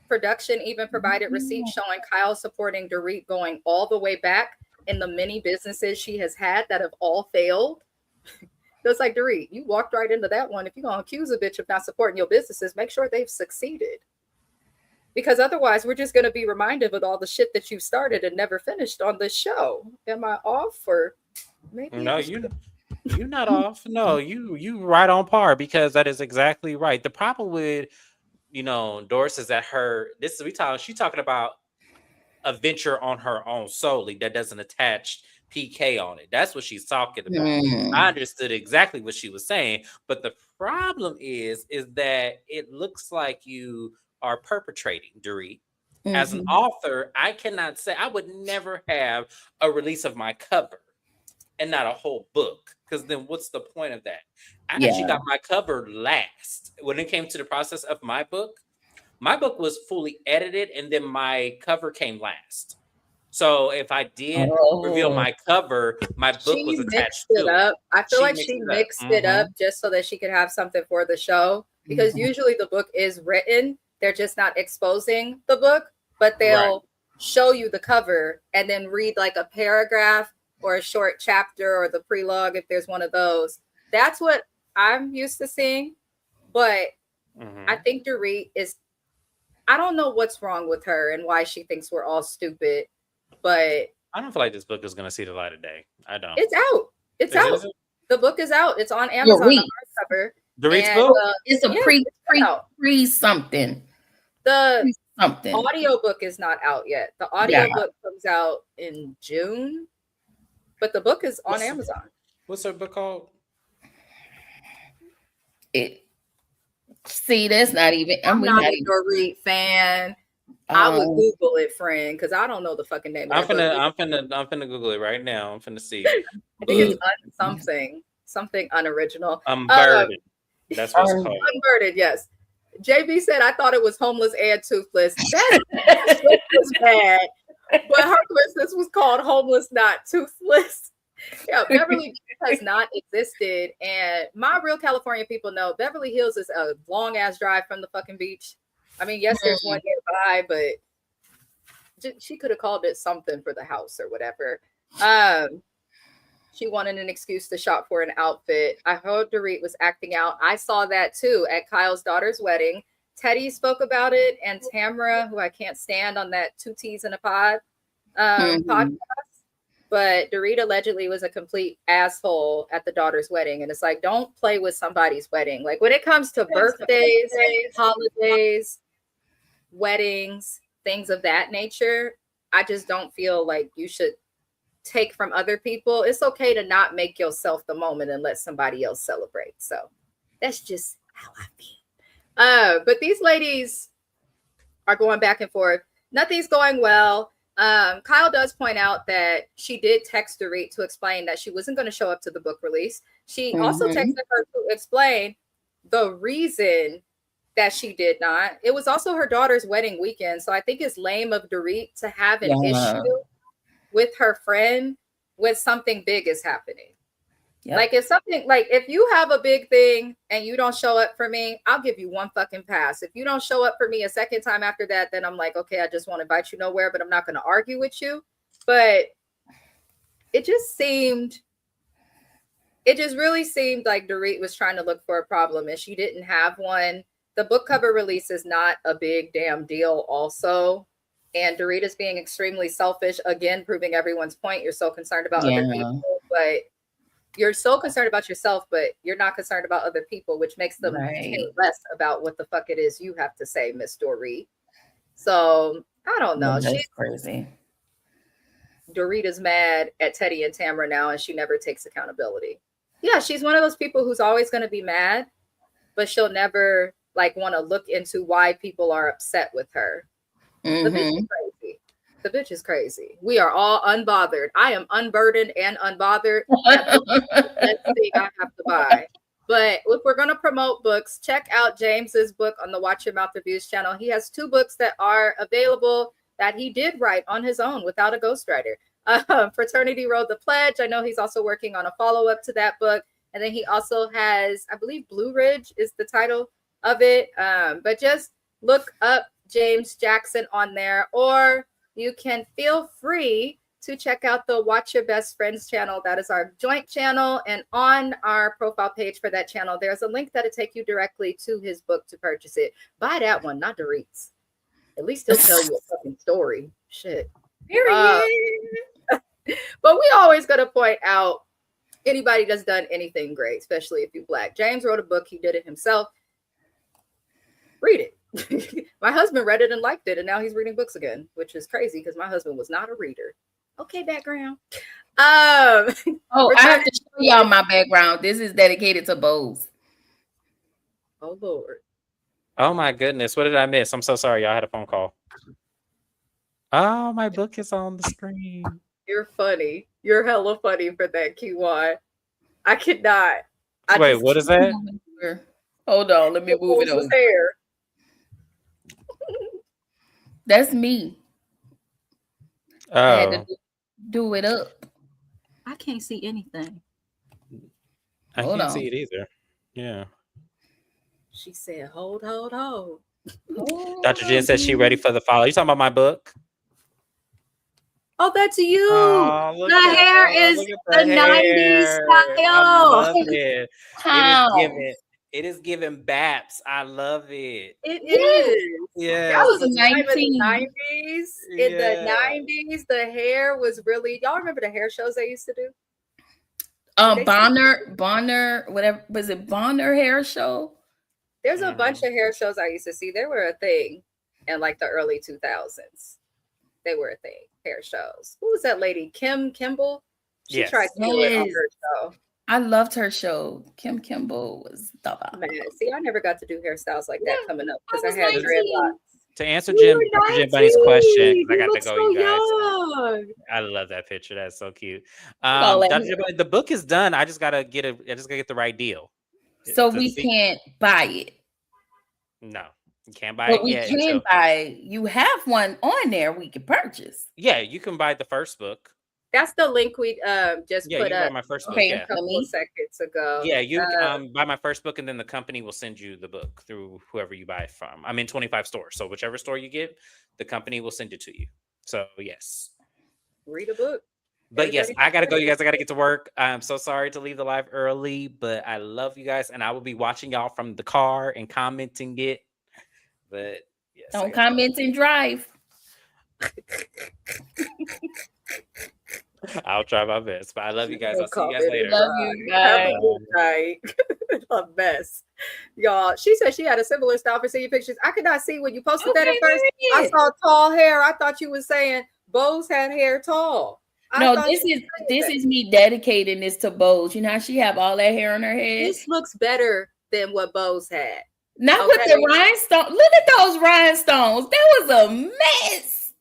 Production even provided receipts showing Kyle supporting Dorit going all the way back in the many businesses she has had that have all failed. It's like, Dorit, you walked right into that one. If you're going to accuse a bitch of not supporting your businesses, make sure they've succeeded. Because otherwise, we're just going to be reminded of all the shit that you started and never finished on this show. Am I off? Or maybe no, you're not off. No, you right on par, because that is exactly right. The problem with Doris is that she's talking about a venture on her own solely that doesn't attach PK on it. That's what she's talking about. I understood exactly what she was saying, but the problem is that it looks like you are perpetrating, Dorit. As an author, I cannot say, I would never have a release of my cover and not a whole book, because then what's the point of that? I actually got my cover last. When it came to the process of my book was fully edited, and then my cover came last. So if I did reveal my cover, my book was attached to it. I feel like she mixed it up just so that she could have something for the show, because usually the book is written. They're just not exposing the book, but they'll show you the cover and then read like a paragraph or a short chapter or the prelogue if there's one of those. That's what I'm used to seeing. But I think Dorit is, I don't know what's wrong with her and why she thinks we're all stupid, but I don't feel like this book is going to see the light of day. I don't. It's out. It's out. The book is out. It's on Amazon, the hardcover. Dorit's book? It's a pre something. The audio book is not out yet. The audio book comes out in June, but the book is on Amazon. What's her book called? See, that's not even. I'm not a Dorit fan. I would Google it, friend, because I don't know the fucking name. I'm finna Google it right now. I'm finna see. I think it's something unoriginal. Unburdened. That's what it's called. Unburdened, yes. JB said, I thought it was homeless and toothless. That was bad. But her business was called Homeless Not Toothless. Yeah, Beverly has not existed. And my real California people know Beverly Hills is a long ass drive from the fucking beach. I mean, yes, there's one nearby, but she could have called it something for the house or whatever. She wanted an excuse to shop for an outfit. I heard Dorit was acting out. I saw that too at Kyle's daughter's wedding. Teddy spoke about it, and Tamara, who I can't stand on that 2 T's in a Pod podcast. But Dorit allegedly was a complete asshole at the daughter's wedding. And it's like, don't play with somebody's wedding. Like when it comes to birthdays, holidays, weddings, things of that nature, I just don't feel like you should take from other people. It's okay to not make yourself the moment and let somebody else celebrate. So that's just how I feel. But these ladies are going back and forth. Nothing's going well. Kyle does point out that she did text Dorit to explain that she wasn't going to show up to the book release. She also texted her to explain the reason that she did not. It was also her daughter's wedding weekend. So I think it's lame of Dorit to have an issue with her friend when something big is happening. Yep. Like if you have a big thing and you don't show up for me, I'll give you one fucking pass. If you don't show up for me a second time after that, then I'm like, okay, I just won't invite you nowhere, but I'm not going to argue with you. But it just really seemed like Dorit was trying to look for a problem and she didn't have one. The book cover release is not a big damn deal also. And Dorit is being extremely selfish, again, proving everyone's point. You're so concerned about other people, but you're so concerned about yourself, but you're not concerned about other people, which makes them think less about what the fuck it is you have to say, Miss Dorit. So I don't know. She's crazy. Dorit is mad at Teddy and Tamara now, and she never takes accountability. Yeah, she's one of those people who's always going to be mad, but she'll never want to look into why people are upset with her. The bitch is crazy. The bitch is crazy. We are all unbothered. I am unburdened and unbothered. That's the thing I have to buy. But if we're going to promote books, check out James's book on the Watch Your Mouth Reviews channel. He has 2 books that are available that he did write on his own without a ghostwriter. Fraternity Road the Pledge. I know he's also working on a follow-up to that book. And then he also has, I believe, Blue Ridge is the title of it. But just look up James Jackson on there, or you can feel free to check out the Watch Your Best Friends channel. That is our joint channel. And on our profile page for that channel, there's a link that'll take you directly to his book to purchase it. Buy that one, not Dorit's. At least he'll tell you a fucking story. Shit. Period. But we always got to point out anybody that's done anything great, especially if you're Black. James wrote a book. He did it himself. Read it. My husband read it and liked it, and now he's reading books again, which is crazy because my husband was not a reader. Okay, background. I have to show y'all my background. This is dedicated to Bose. Oh Lord. Oh my goodness, what did I miss? I'm so sorry, y'all had a phone call. Oh, my book is on the screen. You're funny. You're hella funny for that, QY. I could not. Wait, what is that? Hold on, let me move it over. Hair. That's me. Oh. I had to do it up. I can't see anything. I can't see it either. Yeah. She said, hold. Dr. Jen says she ready for the follow. You talking about my book? Oh, that's you. Oh, the hair is the 90s style. I love it. It is giving Baps. I love it. It is. Yeah. That was the 90s. In the 90s, the hair was really. Y'all remember the hair shows they used to do? Bonner, whatever was it? Bonner hair show. There's a bunch of hair shows I used to see. They were a thing in like the early 2000s. They were a thing. Hair shows. Who was that lady? Kim Kimball. She tried to do it on her show. I loved her show. Kim Kimball was the best. Man, see, I never got to do hairstyles like that coming up because I had dreadlocks. To answer Jim Bunny's question, I got to go, you guys. I love that picture. That's so cute. The book is done. I just gotta get the right deal. So we can't buy it. No, you can't buy it. We can buy. You have one on there we can purchase. Yeah, you can buy the first book. That's the link we just put up. Buy my first book. A couple of seconds ago. Yeah, you buy my first book, and then the company will send you the book through whoever you buy it from. I'm in 25 stores, so whichever store you get, the company will send it to you. So yes, read a book. But yes, I gotta go, you guys. I gotta get to work. I'm so sorry to leave the live early, but I love you guys, and I will be watching y'all from the car and commenting it. But yes, don't comment and drive. I'll try my best, but I love you guys. I'll see you guys later. Love you guys. Have a good night. A mess, y'all. She said she had a similar style for seeing pictures. I could not see when you posted that at first. I saw tall hair. I thought you were saying Bose had hair tall. This is me dedicating this to Bose. You know how she have all that hair on her head. This looks better than what Bose had. Not with the rhinestone. Look at those rhinestones. That was a mess.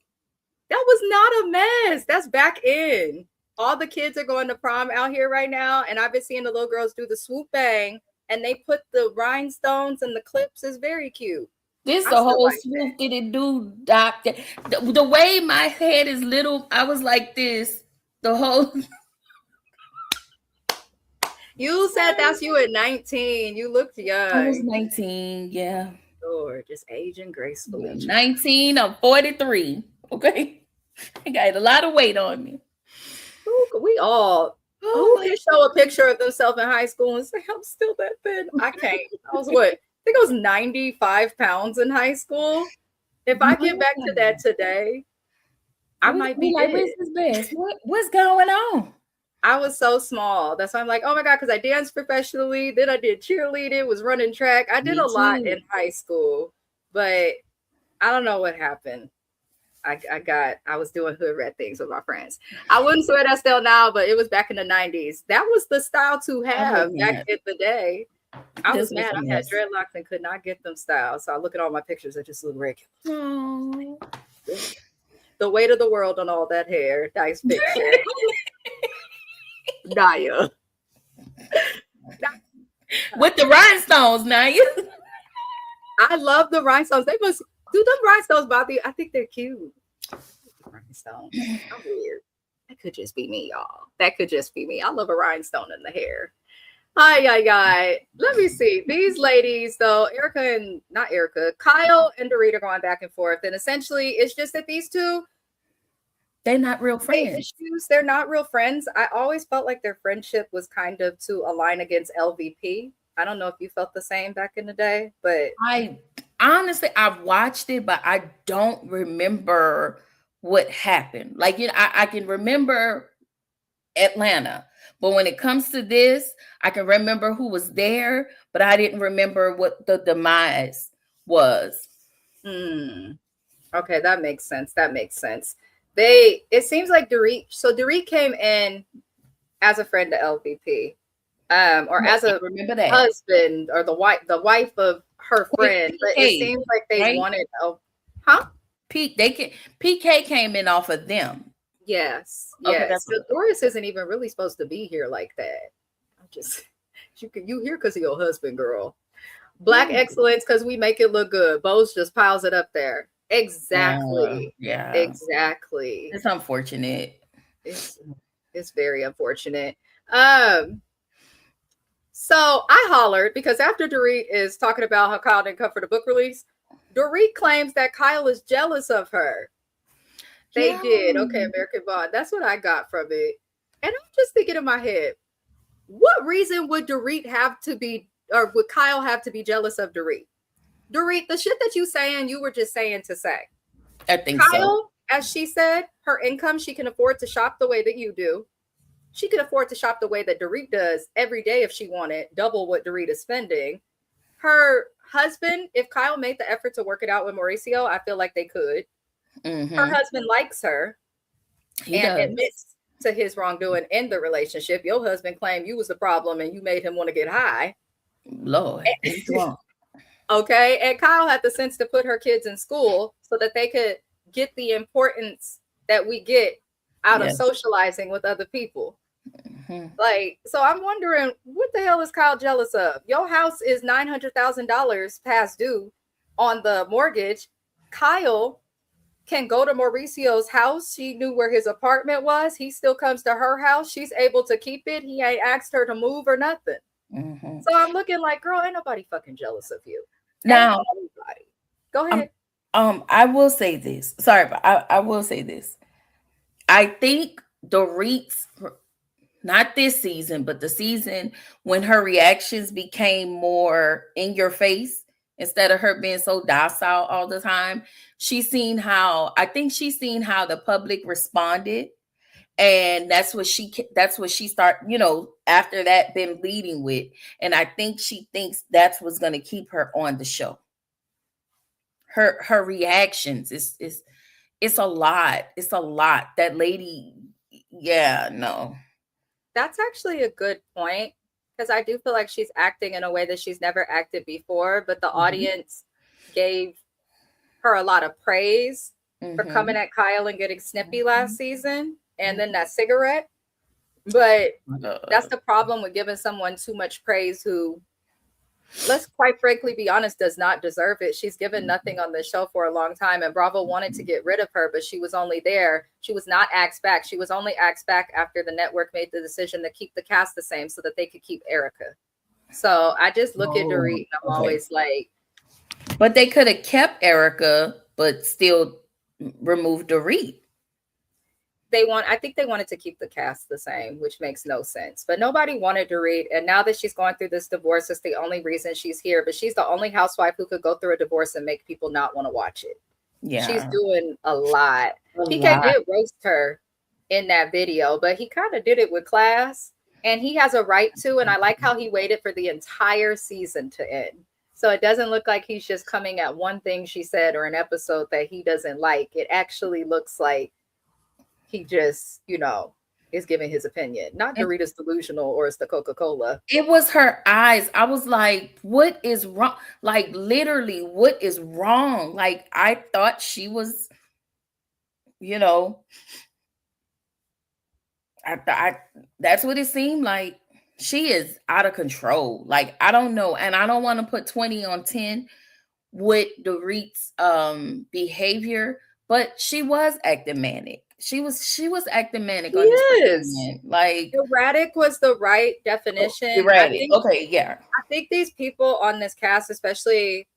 That was not a mess. That's back in. All the kids are going to prom out here right now. And I've been seeing the little girls do the swoop bang. And they put the rhinestones and the clips. Is very cute. This the whole swoop did it do, doc. The way my head is little, I was like this. The whole... You said that's you at 19. You looked young. I was 19, yeah. Lord, just aging gracefully. 19, I'm 43. Okay. I got a lot of weight on me. We all who can show a picture of themselves in high school and say, I'm still that thin. I can't. I was I think I was 95 pounds in high school. If I get back to that today, I might be like, what's going on? I was so small. That's why I'm like, oh my God, because I danced professionally. Then I did cheerleading, was running track. I did a lot in high school, but I don't know what happened. I was doing hood rat things with my friends. I wouldn't swear that still now, but it was back in the 90s. That was the style to have back in the day. I was mad. I had dreadlocks and could not get them styled. So I look at all my pictures, I just look regular. Oh. The weight of the world on all that hair. Nice picture. Naya. With the rhinestones, Naya. I love the rhinestones. They must do them rhinestones bother you? I think they're cute. Rhinestones. I'm weird. That could just be me, y'all. That could just be me. I love a rhinestone in the hair. Hi. Let me see. These ladies, though, Kyle and Dorit are going back and forth. And essentially, it's just that these two, they're not real friends. They're not real friends. I always felt like their friendship was kind of to align against LVP. I don't know if you felt the same back in the day, but honestly, I've watched it, but I don't remember what happened. Like, you know, I can remember Atlanta, but when it comes to this, I can remember who was there, but I didn't remember what the demise was. Okay, that makes sense. It seems like Dorit came in as a friend to LVP, or as a husband or the wife of her friend, but it seems like they wanted. PK came in off of them. Yes. So Doris isn't even really supposed to be here like that. You here because of your husband, girl. Black excellence because we make it look good. Bose just piles it up there. Exactly. Yeah. Exactly. It's unfortunate. It's very unfortunate. So I hollered because after Dorit is talking about how Kyle didn't come for the book release, Dorit claims that Kyle is jealous of her. They did. Okay, American Bond. That's what I got from it. And I'm just thinking in my head, what reason would Dorit have to be, or would Kyle have to be jealous of Dorit? Dorit, the shit that you were just saying to say. I think Kyle, as she said, her income, she can afford to shop the way that you do. she could afford to shop the way that Dorit does every day if she wanted, double what Dorit is spending. Her husband, if Kyle made the effort to work it out with Mauricio, I feel like they could. Her husband likes her and admits to his wrongdoing in the relationship. Your husband claimed you was the problem and you made him want to get high. Lord, okay, and Kyle had the sense to put her kids in school so that they could get the importance that we get out of socializing with other people. Like, so I'm wondering, what the hell is Kyle jealous of? Your house is $900,000 past due on the mortgage. Kyle can go to Mauricio's house. She knew where his apartment was. He still comes to her house. She's able to keep it. He ain't asked her to move or nothing. So I'm looking like, girl, ain't nobody fucking jealous of you. Now, go ahead. I will say this. Sorry, but I will say this. I think Dorit's, not this season, but the season when her reactions became more in your face instead of her being so docile all the time. I think she's seen how the public responded. And that's what she started, after that been leading with. And I think she thinks that's what's going to keep her on the show. Her reactions it's a lot. It's a lot. That lady, no. That's actually a good point, because I do feel like she's acting in a way that she's never acted before, but the audience gave her a lot of praise for coming at Kyle and getting snippy last season, and then that cigarette. But that's the problem with giving someone too much praise who, let's quite frankly be honest, does not deserve it. She's given nothing on the show for a long time, and Bravo wanted to get rid of her, but she was only there. She was not axed back. She was only axed back after the network made the decision to keep the cast the same so that they could keep Erica. So I just look at Dorit and I'm always like, but they could have kept Erica but still removed Dorit. I think they wanted to keep the cast the same, which makes no sense. But nobody wanted Dorit. And now that she's going through this divorce, it's the only reason she's here. But she's the only housewife who could go through a divorce and make people not want to watch it. Yeah. She's doing a lot. PK did roast her in that video, but he kind of did it with class. And he has a right to. And I like how he waited for the entire season to end. So it doesn't look like he's just coming at one thing she said or an episode that he doesn't like. It actually looks like he just, is giving his opinion. Not Dorita's delusional or it's the Coca-Cola. It was her eyes. I was like, what is wrong? Like, literally, what is wrong? Like, I thought she was, that's what it seemed like. She is out of control. Like, I don't know. And I don't want to put 20 on 10 with Dorit's behavior, but she was acting manic. She was acting manic. Like, erratic was the right definition. Erratic. Okay, yeah. I think these people on this cast, especially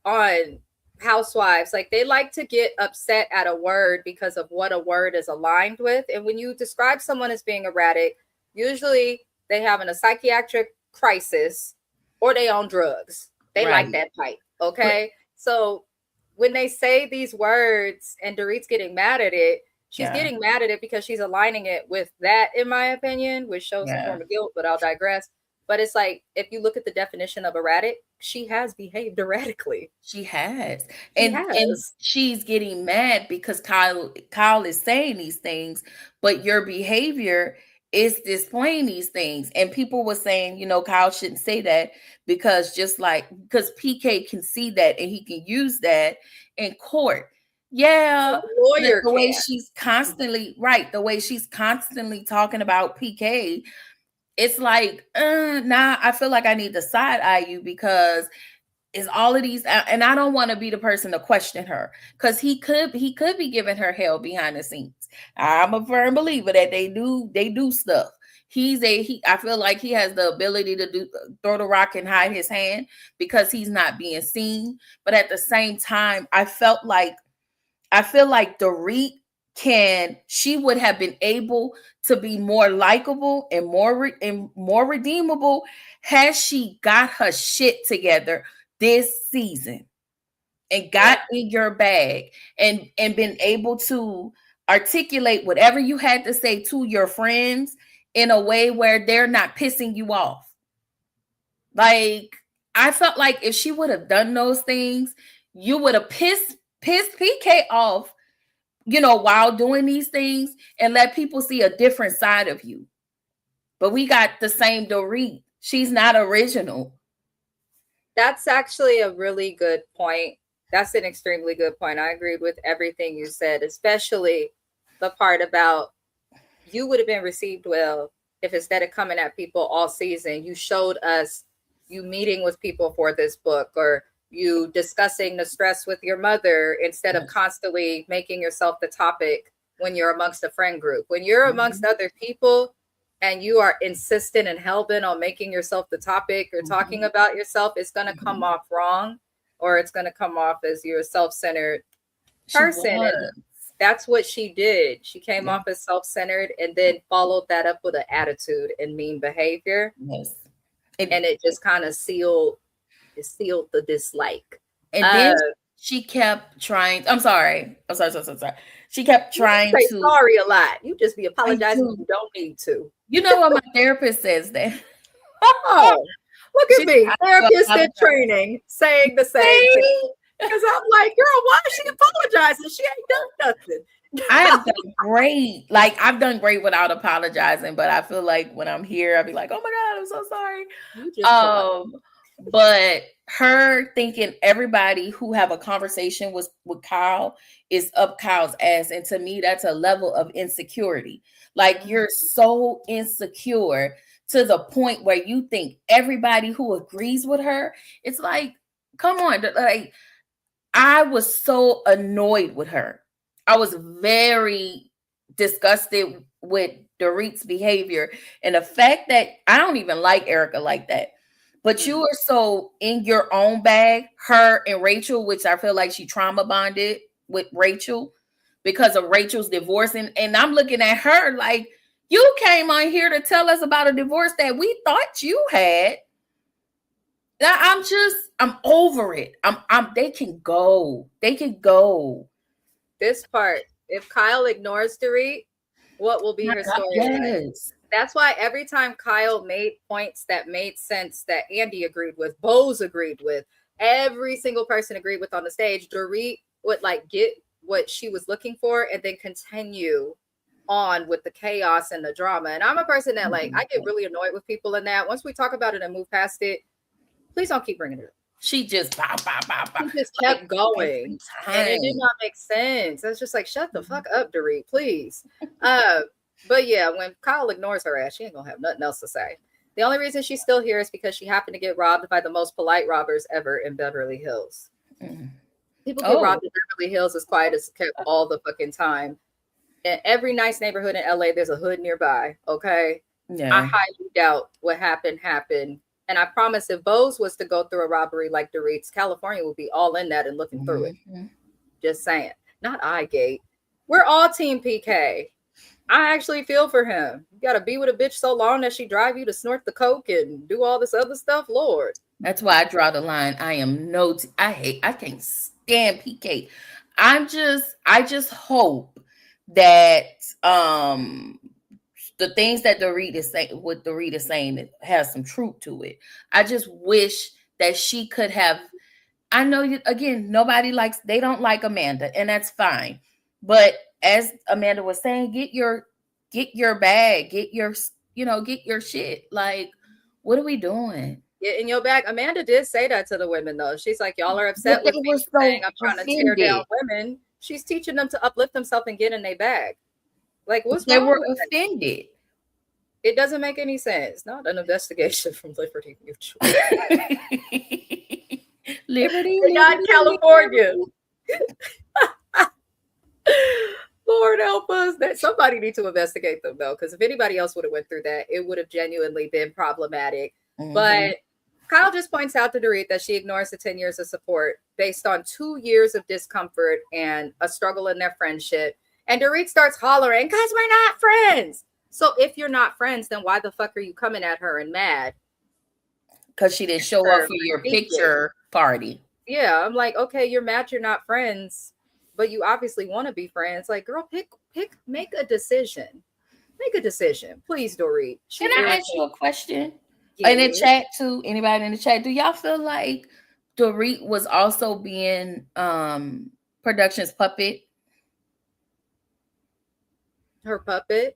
on Housewives, like, they like to get upset at a word because of what a word is aligned with. And when you describe someone as being erratic, usually they having a psychiatric crisis or they on drugs. They like that type. Okay. So when they say these words and Dorit's getting mad at it, she's getting mad at it because she's aligning it with that, in my opinion, which shows some form of guilt, but I'll digress. But it's like, if you look at the definition of erratic, she has behaved erratically. She has. And she's getting mad because Kyle is saying these things, but your behavior is displaying these things. And people were saying, Kyle shouldn't say that because PK can see that and he can use that in court. Yeah. The way she's constantly talking about PK, it's like, I feel like I need to side eye you because it's all of these, and I don't want to be the person to question her because he could be giving her hell behind the scenes. I'm a firm believer that they do stuff. I feel like he has the ability to throw the rock and hide his hand because he's not being seen. But at the same time, I feel like Dorit she would have been able to be more likable and more redeemable had she got her shit together this season and got in your bag and been able to articulate whatever you had to say to your friends in a way where they're not pissing you off. Like, I felt like if she would have done those things, you would have pissed PK off, while doing these things, and let people see a different side of you. But we got the same Dorit. She's not original. That's actually a really good point. That's an extremely good point. I agreed with everything you said, especially the part about you would have been received well if instead of coming at people all season, you showed us you meeting with people for this book, or you discussing the stress with your mother instead of constantly making yourself the topic when you're amongst a friend group. When you're amongst other people and you are insistent and hell-bent on making yourself the topic or talking about yourself, it's going to come off wrong, or it's going to come off as you're a self-centered person. And that's what she did. She came off as self-centered and then followed that up with an attitude and mean behavior. Yes. And it just kind of sealed the dislike. And then she kept trying. I'm sorry. She kept trying to say sorry a lot. You just be apologizing when you don't need to. You know what my therapist says that? Oh, look at me. Therapist in training saying the same thing. Because I'm like, girl, why is she apologizing? She ain't done nothing. I have done great. Like, I've done great without apologizing, but I feel like when I'm here, I'll be like, oh my God, I'm so sorry. But her thinking everybody who have a conversation with Kyle is up Kyle's ass. And to me, that's a level of insecurity. Like, you're so insecure to the point where you think everybody who agrees with her, it's like, come on. Like, I was so annoyed with her. I was very disgusted with Dorit's behavior and the fact that I don't even like Erica like that. But you are so in your own bag, her and Rachel, which I feel like she trauma bonded with Rachel because of Rachel's divorce. And I'm looking at her like, you came on here to tell us about a divorce that we thought you had. I'm over it. They can go. This part, if Kyle ignores Dorit, what will be her story? Yes. That's why every time Kyle made points that made sense, that Andy agreed with, Bose agreed with, every single person agreed with on the stage, Dorit would like get what she was looking for and then continue on with the chaos and the drama. And I'm a person that like, I get really annoyed with people in that. Once we talk about it and move past it, please don't keep bringing it up. She just She just kept going. And it did not make sense. I was just like, shut the fuck up, Dorit, please. But yeah, when Kyle ignores her ass, she ain't gonna have nothing else to say. The only reason she's still here is because she happened to get robbed by the most polite robbers ever in Beverly Hills. People get robbed in Beverly Hills as quiet as kept all the fucking time. In every nice neighborhood in LA, there's a hood nearby. Okay. Yeah. I highly doubt what happened. And I promise if Bose was to go through a robbery like Dorit's, California would be all in that and looking through it. Just saying. Not I-Gate. We're all Team PK. I actually feel for him. You got to be with a bitch so long that she drive you to snort the coke and do all this other stuff. Lord. That's why I draw the line. I can't stand PK. I just hope that the things that Dorit is saying, what Dorit is saying, it has some truth to it. I just wish that she could have. I know, again, they don't like Amanda, and that's fine. But as Amanda was saying, get your bag, get your shit. Like, what are we doing? Get in your bag. Amanda did say that to the women, though. She's like, y'all are upset with me saying I'm trying to tear down women. She's teaching them to uplift themselves and get in their bag. Like, what's wrong? They were offended. It doesn't make any sense. Not an investigation from Liberty Mutual. Liberty, not California. Lord help us. That somebody need to investigate them though, because if anybody else would have went through that, it would have genuinely been problematic. But Kyle just points out to Dorit that she ignores the 10 years of support based on 2 years of discomfort and a struggle in their friendship. And Dorit starts hollering, "Because we're not friends." So if you're not friends, then why the fuck are you coming at her and mad? Because she didn't show up for your picture party. Yeah, I'm like, okay, you're mad you're not friends. but you obviously want to be friends. Like, girl, make a decision. Make a decision, please, Dorit. Can I ask you a question? Yeah. In the chat too, anybody in the chat, do y'all feel like Dorit was also being production's puppet? Her puppet?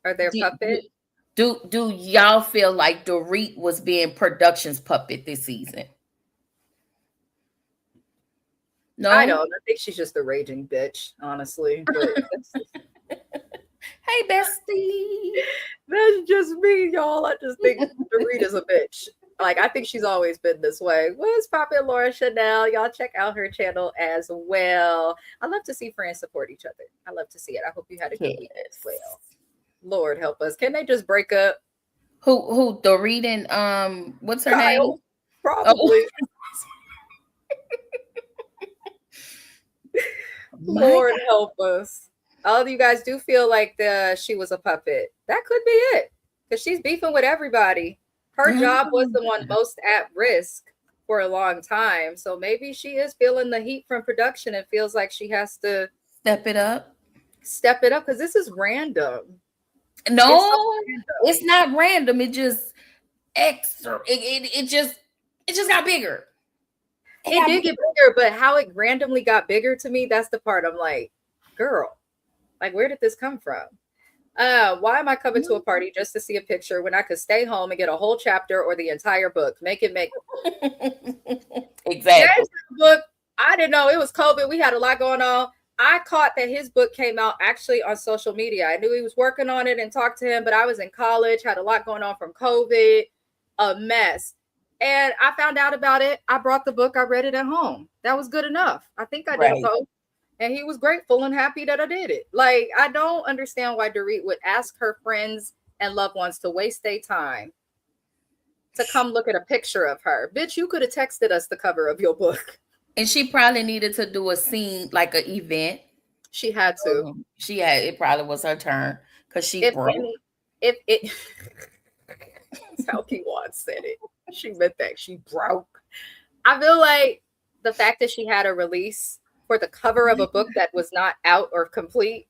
Or their puppet? Do y'all feel like Dorit was being production's puppet this season? No, I don't. I think she's just a raging bitch, honestly. But hey, bestie. That's just me, y'all. I just think Dorita's a bitch. Like, I think she's always been this way. What's poppin', Laura Chanel? Y'all check out her channel as well. I love to see friends support each other. I love to see it. I hope you had a good week as well. Lord help us. Can they just break up? Who Dorit and what's her Kyle, name? Probably. Oh. Lord help us. All of you guys do feel like she was a puppet. That could be it. Because she's beefing with everybody. Her job was the one most at risk for a long time. So maybe she is feeling the heat from production and feels like she has to step it up. Because this is random. No, it's not random. It just extra. It just got bigger. It did get bigger, but how it randomly got bigger to me, that's the part I'm like, girl, like, where did this come from? Why am I coming to a party just to see a picture when I could stay home and get a whole chapter or the entire book? Make exactly. Book. I didn't know it was COVID. We had a lot going on. I caught that his book came out actually on social media. I knew he was working on it and talked to him, but I was in college, had a lot going on from COVID, a mess. And I found out about it. I brought the book. I read it at home. That was good enough. I think I did a post. And he was grateful and happy that I did it. Like, I don't understand why Dorit would ask her friends and loved ones to waste their time to come look at a picture of her. Bitch, you could have texted us the cover of your book. And she probably needed to do a scene, like an event. She had to. It probably was her turn because she broke. That's how Kiwan said it. She meant that she broke. I feel like the fact that she had a release for the cover of a book that was not out or complete,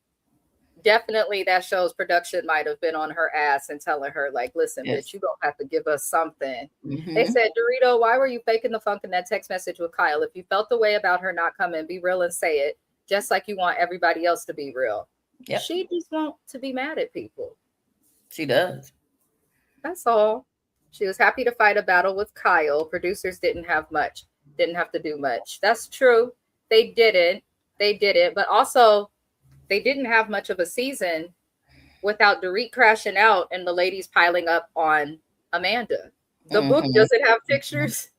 definitely that shows production might have been on her ass and telling her, like, listen, bitch, you don't have to give us something. They said, Dorito, why were you faking the funk in that text message with Kyle? If you felt the way about her not coming, be real and say it, just like you want everybody else to be real. Yep. She just wants to be mad at people. She does. That's all. She was happy to fight a battle with Kyle. Producers didn't have to do much. That's true. They didn't. But also, they didn't have much of a season without Dorit crashing out and the ladies piling up on Amanda. The book doesn't have pictures.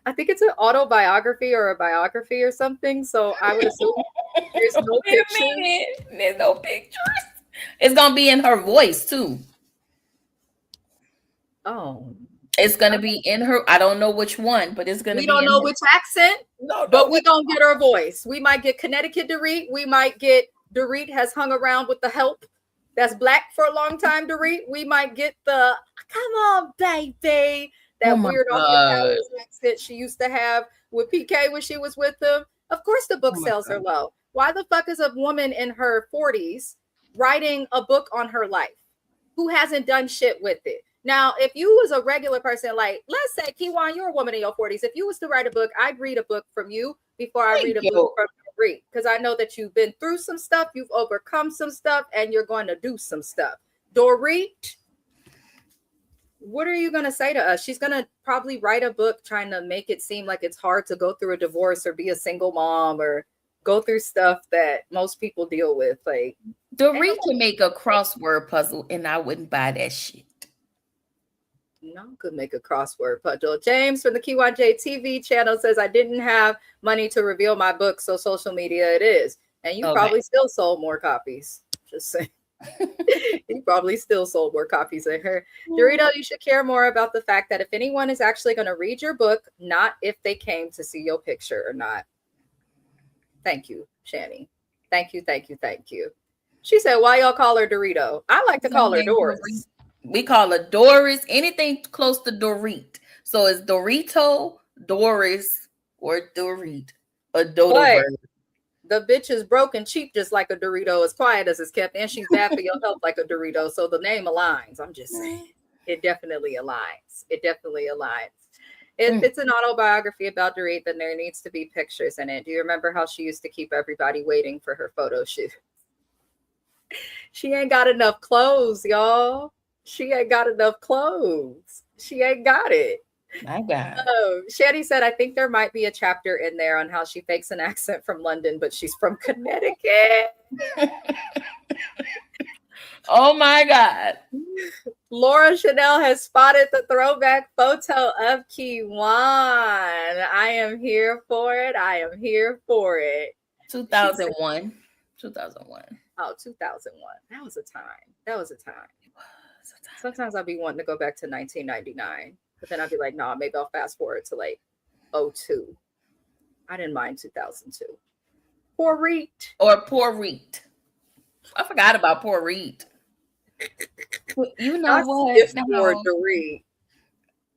I think it's an autobiography or a biography or something. So I would assume there's no pictures. There's no pictures. It's going to be in her voice, too. Oh. It's going to be in her. I don't know which one, but it's going to be. We don't know which accent, but we're going to get her voice. We might get Connecticut Dorit. We might get Dorit has hung around with the help that's black for a long time, Dorit. We might get the, come on, baby, that weird accent she used to have with PK when she was with him. Of course the book sales are low. Why the fuck is a woman in her 40s writing a book on her life who hasn't done shit with it? Now, if you was a regular person, like, let's say, Kiwan, you're a woman in your 40s. If you was to write a book, I'd read a book from you before I read a book from Dorit, because I know that you've been through some stuff, you've overcome some stuff, and you're going to do some stuff. Dorit, what are you going to say to us? She's going to probably write a book trying to make it seem like it's hard to go through a divorce or be a single mom or go through stuff that most people deal with. Like, Dorit can make a crossword puzzle, and I wouldn't buy that shit. No, could make a crossword puzzle. James from the KYJ TV channel says, I didn't have money to reveal my book, so social media it is. And you probably still sold more copies. Just saying. You probably still sold more copies than her. Dorito, you should care more about the fact that if anyone is actually going to read your book, not if they came to see your picture or not. Thank you, Shani. Thank you. She said, why y'all call her Dorito? I like to call her Doris. We call her Doris, anything close to Dorit. So it's Dorito, Doris, or Dorit, or Dodo. The bitch is broke and cheap just like a Dorito, as quiet as it's kept, and she's bad for your health like a Dorito. So the name aligns. I'm just saying. It definitely aligns. It definitely aligns. It's an autobiography about Dorit, and there needs to be pictures in it. Do you remember how she used to keep everybody waiting for her photo shoot? She ain't got enough clothes, y'all. She ain't got enough clothes. She ain't got it. My God. Shanny said, I think there might be a chapter in there on how she fakes an accent from London, but she's from Connecticut. Oh my God. Laura Chanel has spotted the throwback photo of Kiwan. I am here for it. I am here for it. 2001. Oh, 2001. That was a time. Sometimes I'll be wanting to go back to 1999, but then I'll be like, nah, maybe I'll fast forward to like 02. I didn't mind 2002. Poor Reet. I forgot about Poor Reet. You know That's what? Poor Dorit.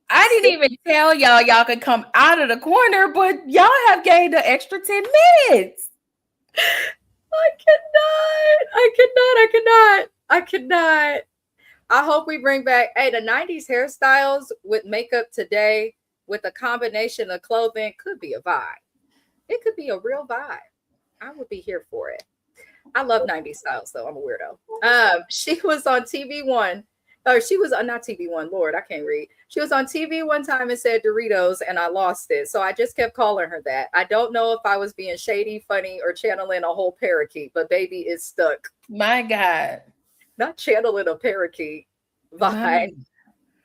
I didn't even tell y'all could come out of the corner, but y'all have gained an extra 10 minutes. I cannot. I hope we bring back, the 90s hairstyles with makeup today with a combination of clothing could be a vibe. It could be a real vibe. I would be here for it. I love 90s styles, though. I'm a weirdo. She was on TV One. Or she was on, not TV One. Lord, I can't read. She was on TV one time and said Doritos, and I lost it. So I just kept calling her that. I don't know if I was being shady, funny, or channeling a whole parakeet, but baby, it's stuck. My God. Not channeling a parakeet vibe.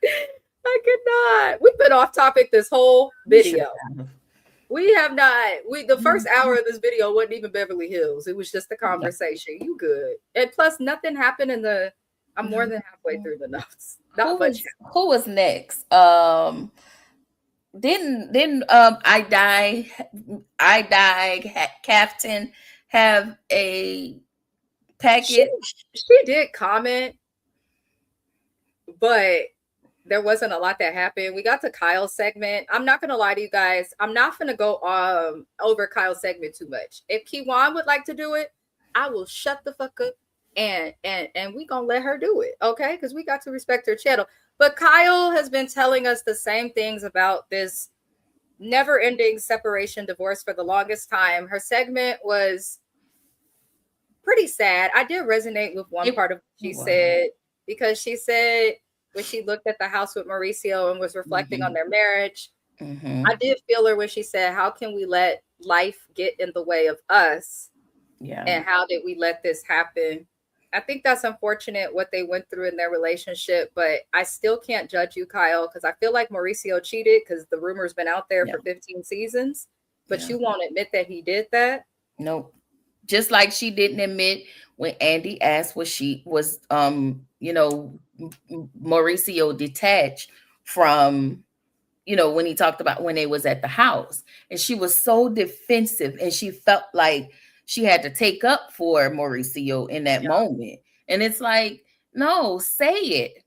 I could not. We've been off topic this whole video. We have not. The first hour of this video wasn't even Beverly Hills. It was just a conversation. You good. And plus, nothing happened I'm more than halfway through the notes. Who was next? Didn't I die Captain have a package? She did comment, but there wasn't a lot that happened. We got to Kyle's segment. I'm not gonna lie to you guys. I'm not gonna go over Kyle's segment too much. If Kiwan would like to do it, I will shut the fuck up and we gonna let her do it, okay? Because we got to respect her channel. But Kyle has been telling us the same things about this never-ending separation, divorce for the longest time. Her segment was pretty sad. I did resonate with one part of what she said, because she said when she looked at the house with Mauricio and was reflecting on their marriage, I did feel her when she said, how can we let life get in the way of us? Yeah. And how did we let this happen? I think that's unfortunate what they went through in their relationship, but I still can't judge you, Kyle, because I feel like Mauricio cheated because the rumor's been out there for 15 seasons, but you won't admit that he did that. Nope. Just like she didn't admit when Andy asked what she was, Mauricio detached from, when he talked about when they was at the house, and she was so defensive, and she felt like she had to take up for Mauricio in that moment. And it's like, no, say it.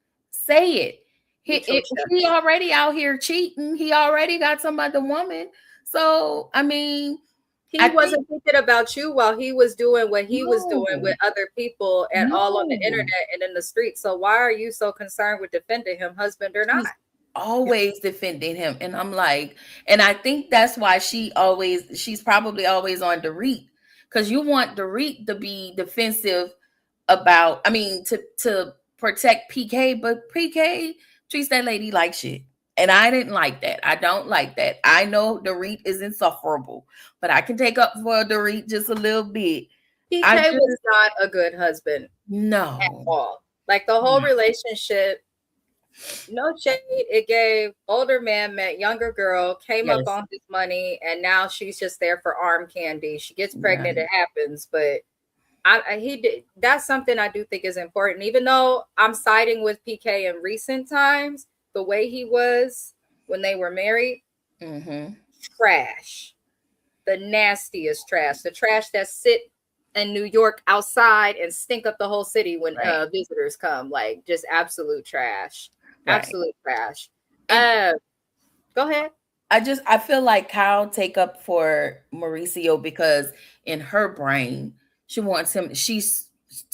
He already out here cheating. He already got some other woman. So, I mean, he wasn't thinking about you while he was doing what he was doing with other people and all on the internet and in the street. So why are you so concerned with defending him, husband or not? She's always defending him. And I'm like, and I think that's why she's probably always on Dorit, because you want Dorit to be defensive about, to protect PK, but PK treats that lady like shit. And I didn't like that. I don't like that. I know Dorit is insufferable, but I can take up for Dorit just a little bit. PK was not a good husband. No. At all. Like the whole relationship, no shade. It gave older man met younger girl, came up on his money, and now she's just there for arm candy. She gets pregnant, it happens, but he did. That's something I do think is important. Even though I'm siding with PK in recent times, the way he was when they were married, trash. The nastiest trash. The trash that sit in New York outside and stink up the whole city when visitors come. Like, just absolute trash. Absolute trash. Go ahead. I feel like Kyle take up for Mauricio because in her brain, she wants him, she's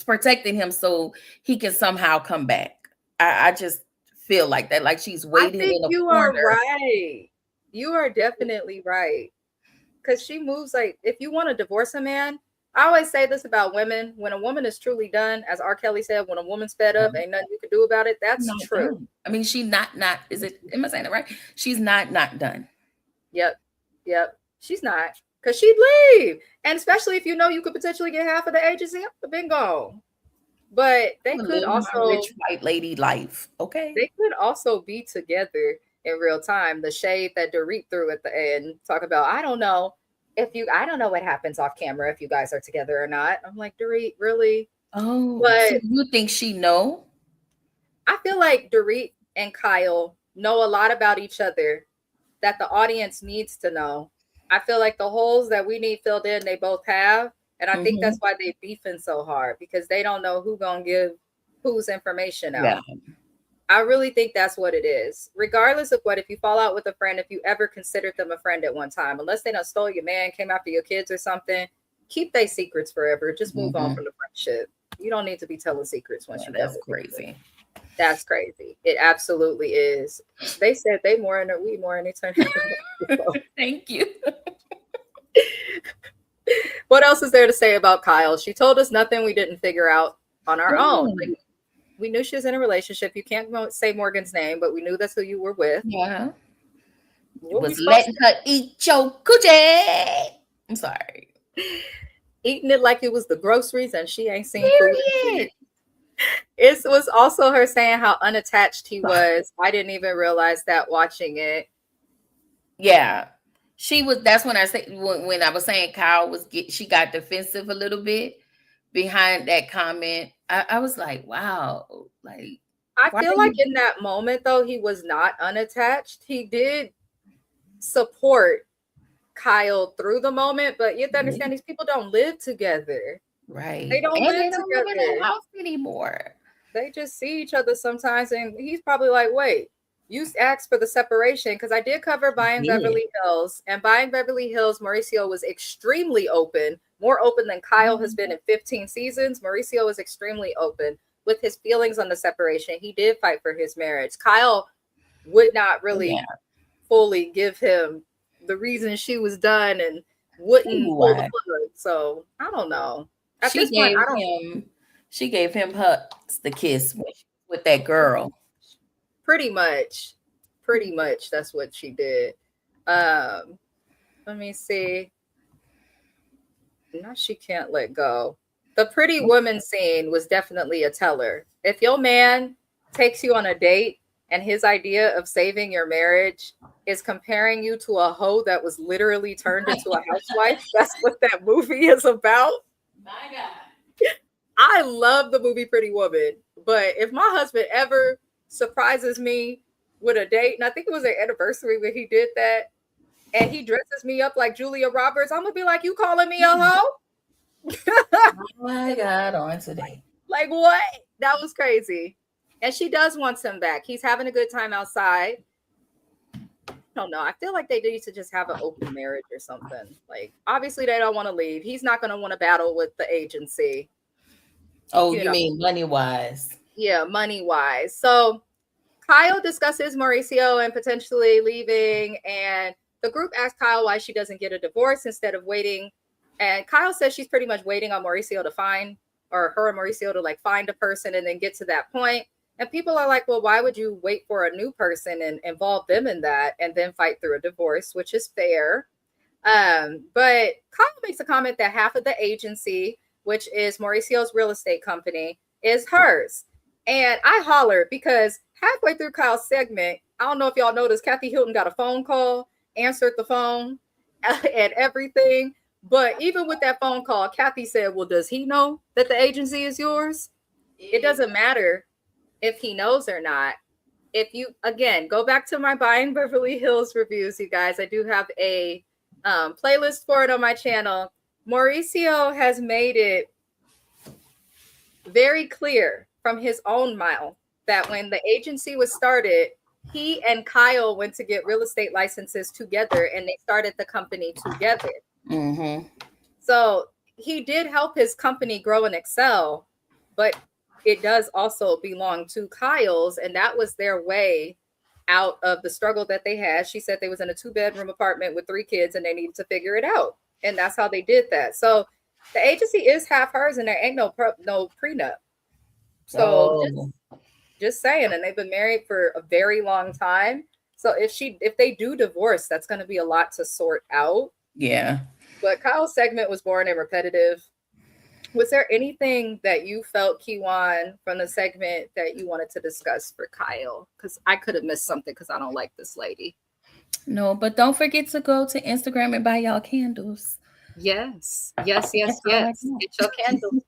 protecting him so he can somehow come back. I just feel like that, like she's I waiting think in a you are corner. right. You are definitely right. Because she moves like, if you want to divorce a man, I always say this about women. When a woman is truly done, as R. Kelly said, when a woman's fed up, ain't nothing you can do about it. That's Not true. done. I mean, she's not, is it, am I saying it right? She's not done. Yep. Yep. She's not. Because she'd leave. And especially if you know you could potentially get half of the agency, I've been gone. But they could Living my also rich white lady life. Okay. they could also be together in real time. The shade that Dorit threw at the end, talk about, I don't know what happens off camera if you guys are together or not. I'm like, Dorit, really? Oh, so But you think she know? I feel like Dorit and Kyle know a lot about each other that the audience needs to know. I feel like the holes that we need filled in, they both have. And I think that's why they beefing so hard, because they don't know who gonna give whose information out. Yeah. I really think that's what it is. Regardless of what, if you fall out with a friend, if you ever considered them a friend at one time, unless they done stole your man, came after your kids or something, keep their secrets forever. Just move on from the friendship. You don't need to be telling secrets once you That's go. crazy. That's crazy. It absolutely is. They said they more in it, we more in eternity. Thank you. What else is there to say about Kyle? She told us nothing we didn't figure out on our own. Like, we knew she was in a relationship. You can't say Morgan's name, but we knew that's who you were with. Yeah. What Was letting her eat your coochie. I'm sorry. Eating it like it was the groceries and she ain't seen food. It was also her saying how unattached he was. I didn't even realize that watching it. Yeah. She was, that's when I said, when I was saying Kyle was, she got defensive a little bit behind that comment. I was like, wow. Like, I feel like in that moment, though, he was not unattached. He did support Kyle through the moment, but you have to understand these people don't live together. Right. They don't live together in the house anymore. They just see each other sometimes, and he's probably like, wait, you asked for the separation, because I did cover Buying Beverly Hills, and Buying Beverly Hills, Mauricio was extremely open, more open than Kyle has been in 15 seasons. Mauricio was extremely open with his feelings on the separation. He did fight for his marriage. Kyle would not really fully give him the reason she was done and wouldn't pull the plug. So I don't know. At this point, I don't. She gave him the kiss with that girl. Pretty much that's what she did. Let me see. Now she can't let go. The pretty woman scene was definitely a teller. If your man takes you on a date and his idea of saving your marriage is comparing you to a hoe that was literally turned into a housewife, that's what that movie is about. My God. I love the movie Pretty Woman, but if my husband ever surprises me with a date, and I think it was an anniversary when he did that, and he dresses me up like Julia Roberts, I'm gonna be like, you calling me a hoe? Oh my God, on today. Like what? That was crazy. And she does want him back. He's having a good time outside. I don't know. I feel like they need to just have an open marriage or something. Like, obviously they don't want to leave. He's not gonna want to battle with the agency. Oh, you mean money-wise? Yeah, money-wise. So Kyle discusses Mauricio and potentially leaving, and the group asks Kyle why she doesn't get a divorce instead of waiting. And Kyle says she's pretty much waiting on Mauricio to find, or her and Mauricio to like find a person and then get to that point. And people are like, well, why would you wait for a new person and involve them in that and then fight through a divorce, which is fair. But Kyle makes a comment that half of the agency, which is Mauricio's real estate company, is hers. And I hollered because halfway through Kyle's segment, I don't know if y'all noticed, Kathy Hilton got a phone call, answered the phone and everything. But even with that phone call, Kathy said, well, does he know that the agency is yours? It doesn't matter if he knows or not. If you, again, go back to my Buying Beverly Hills reviews, you guys, I do have a playlist for it on my channel. Mauricio has made it very clear from his own mouth that when the agency was started, he and Kyle went to get real estate licenses together, and they started the company together. Mm-hmm. So he did help his company grow and excel, but it does also belong to Kyle's, and that was their way out of the struggle that they had. She said they was in a 2-bedroom apartment with 3 kids and they needed to figure it out. And that's how they did that. So the agency is half hers and there ain't no prenup. So just saying, and they've been married for a very long time. So if they do divorce, that's going to be a lot to sort out. Yeah. But Kyle's segment was boring and repetitive. Was there anything that you felt, Kiwan, from the segment that you wanted to discuss for Kyle? Because I could have missed something because I don't like this lady. No, but don't forget to go to Instagram and buy y'all candles. Yes. Get your candles.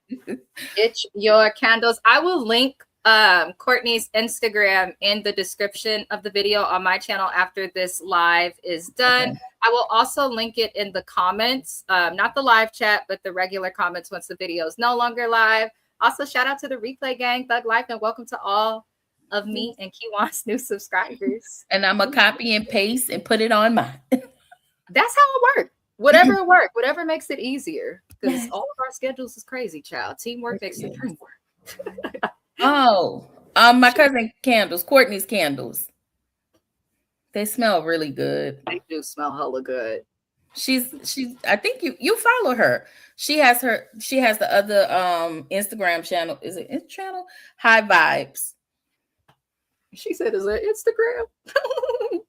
Get your candles. I will link Courtney's Instagram in the description of the video on my channel after this live is done. Okay. I will also link it in the comments, not the live chat, but the regular comments once the video is no longer live. Also, shout out to the replay gang, Thug Life, and welcome to all of me and Kiwan's new subscribers. And I'm going to copy and paste and put it on mine. That's how it works. Whatever whatever makes it easier. Because all of our schedules is crazy, child. Teamwork makes the dream work. My cousin candles, Courtney's candles. They smell really good. They do smell hella good. She's I think you follow her. She has the other Instagram channel. Is it Instagram channel? High Vibes. She said, is it Instagram?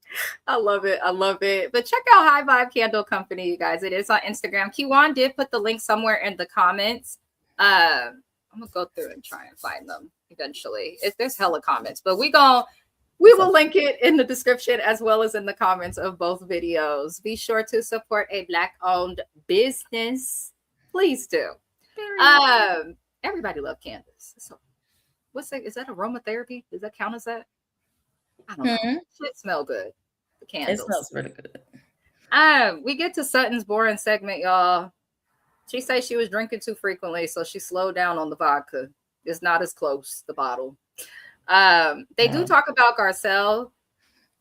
I love it. But check out High Vibe Candle Company, you guys. It is on Instagram. Kiwan did put the link somewhere in the comments. I'm gonna go through and try and find them eventually. There's hella comments, but we will link it in the description as well as in the comments of both videos. Be sure to support a Black-owned business. Please do. Everybody love candles. So is that aromatherapy? Does that count as that? I don't know. It smells good. The candles. It smells really good. We get to Sutton's boring segment, y'all. She says she was drinking too frequently, so she slowed down on the vodka. It's not as close, the bottle. They do talk about Garcelle,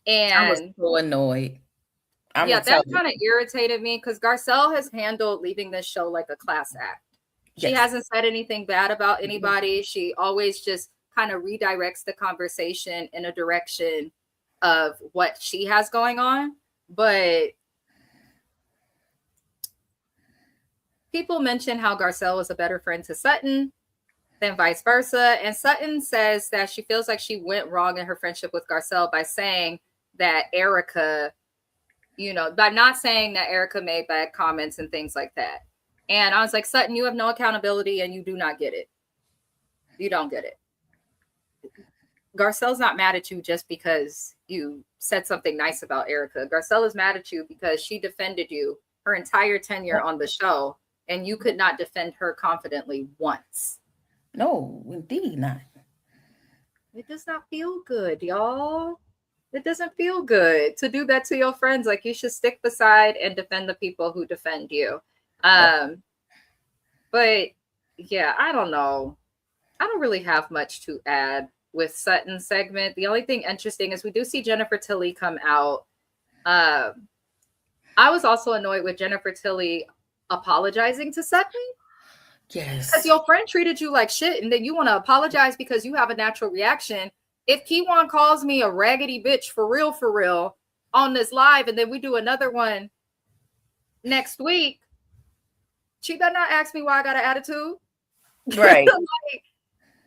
and I was so annoyed. That kind of irritated me because Garcelle has handled leaving this show like a class act. She hasn't said anything bad about anybody. She always just kind of redirects the conversation in a direction of what she has going on. But people mention how Garcelle was a better friend to Sutton than vice versa. And Sutton says that she feels like she went wrong in her friendship with Garcelle by saying that Erica, by not saying that Erica made bad comments and things like that. And I was like, Sutton, you have no accountability and you do not get it. You don't get it. Garcelle's not mad at you just because you said something nice about Erica. Garcelle is mad at you because she defended you her entire tenure on the show and you could not defend her confidently once. No, indeed not. It does not feel good, y'all. It doesn't feel good to do that to your friends. Like, you should stick beside and defend the people who defend you. But yeah, I don't know. I don't really have much to add with Sutton's segment. The only thing interesting is we do see Jennifer Tilly come out. I was also annoyed with Jennifer Tilly apologizing to Sutton. Yes. Because your friend treated you like shit and then you want to apologize because you have a natural reaction. If Kiwan calls me a raggedy bitch for real on this live and then we do another one next week, she better not ask me why I got an attitude. Right. Like,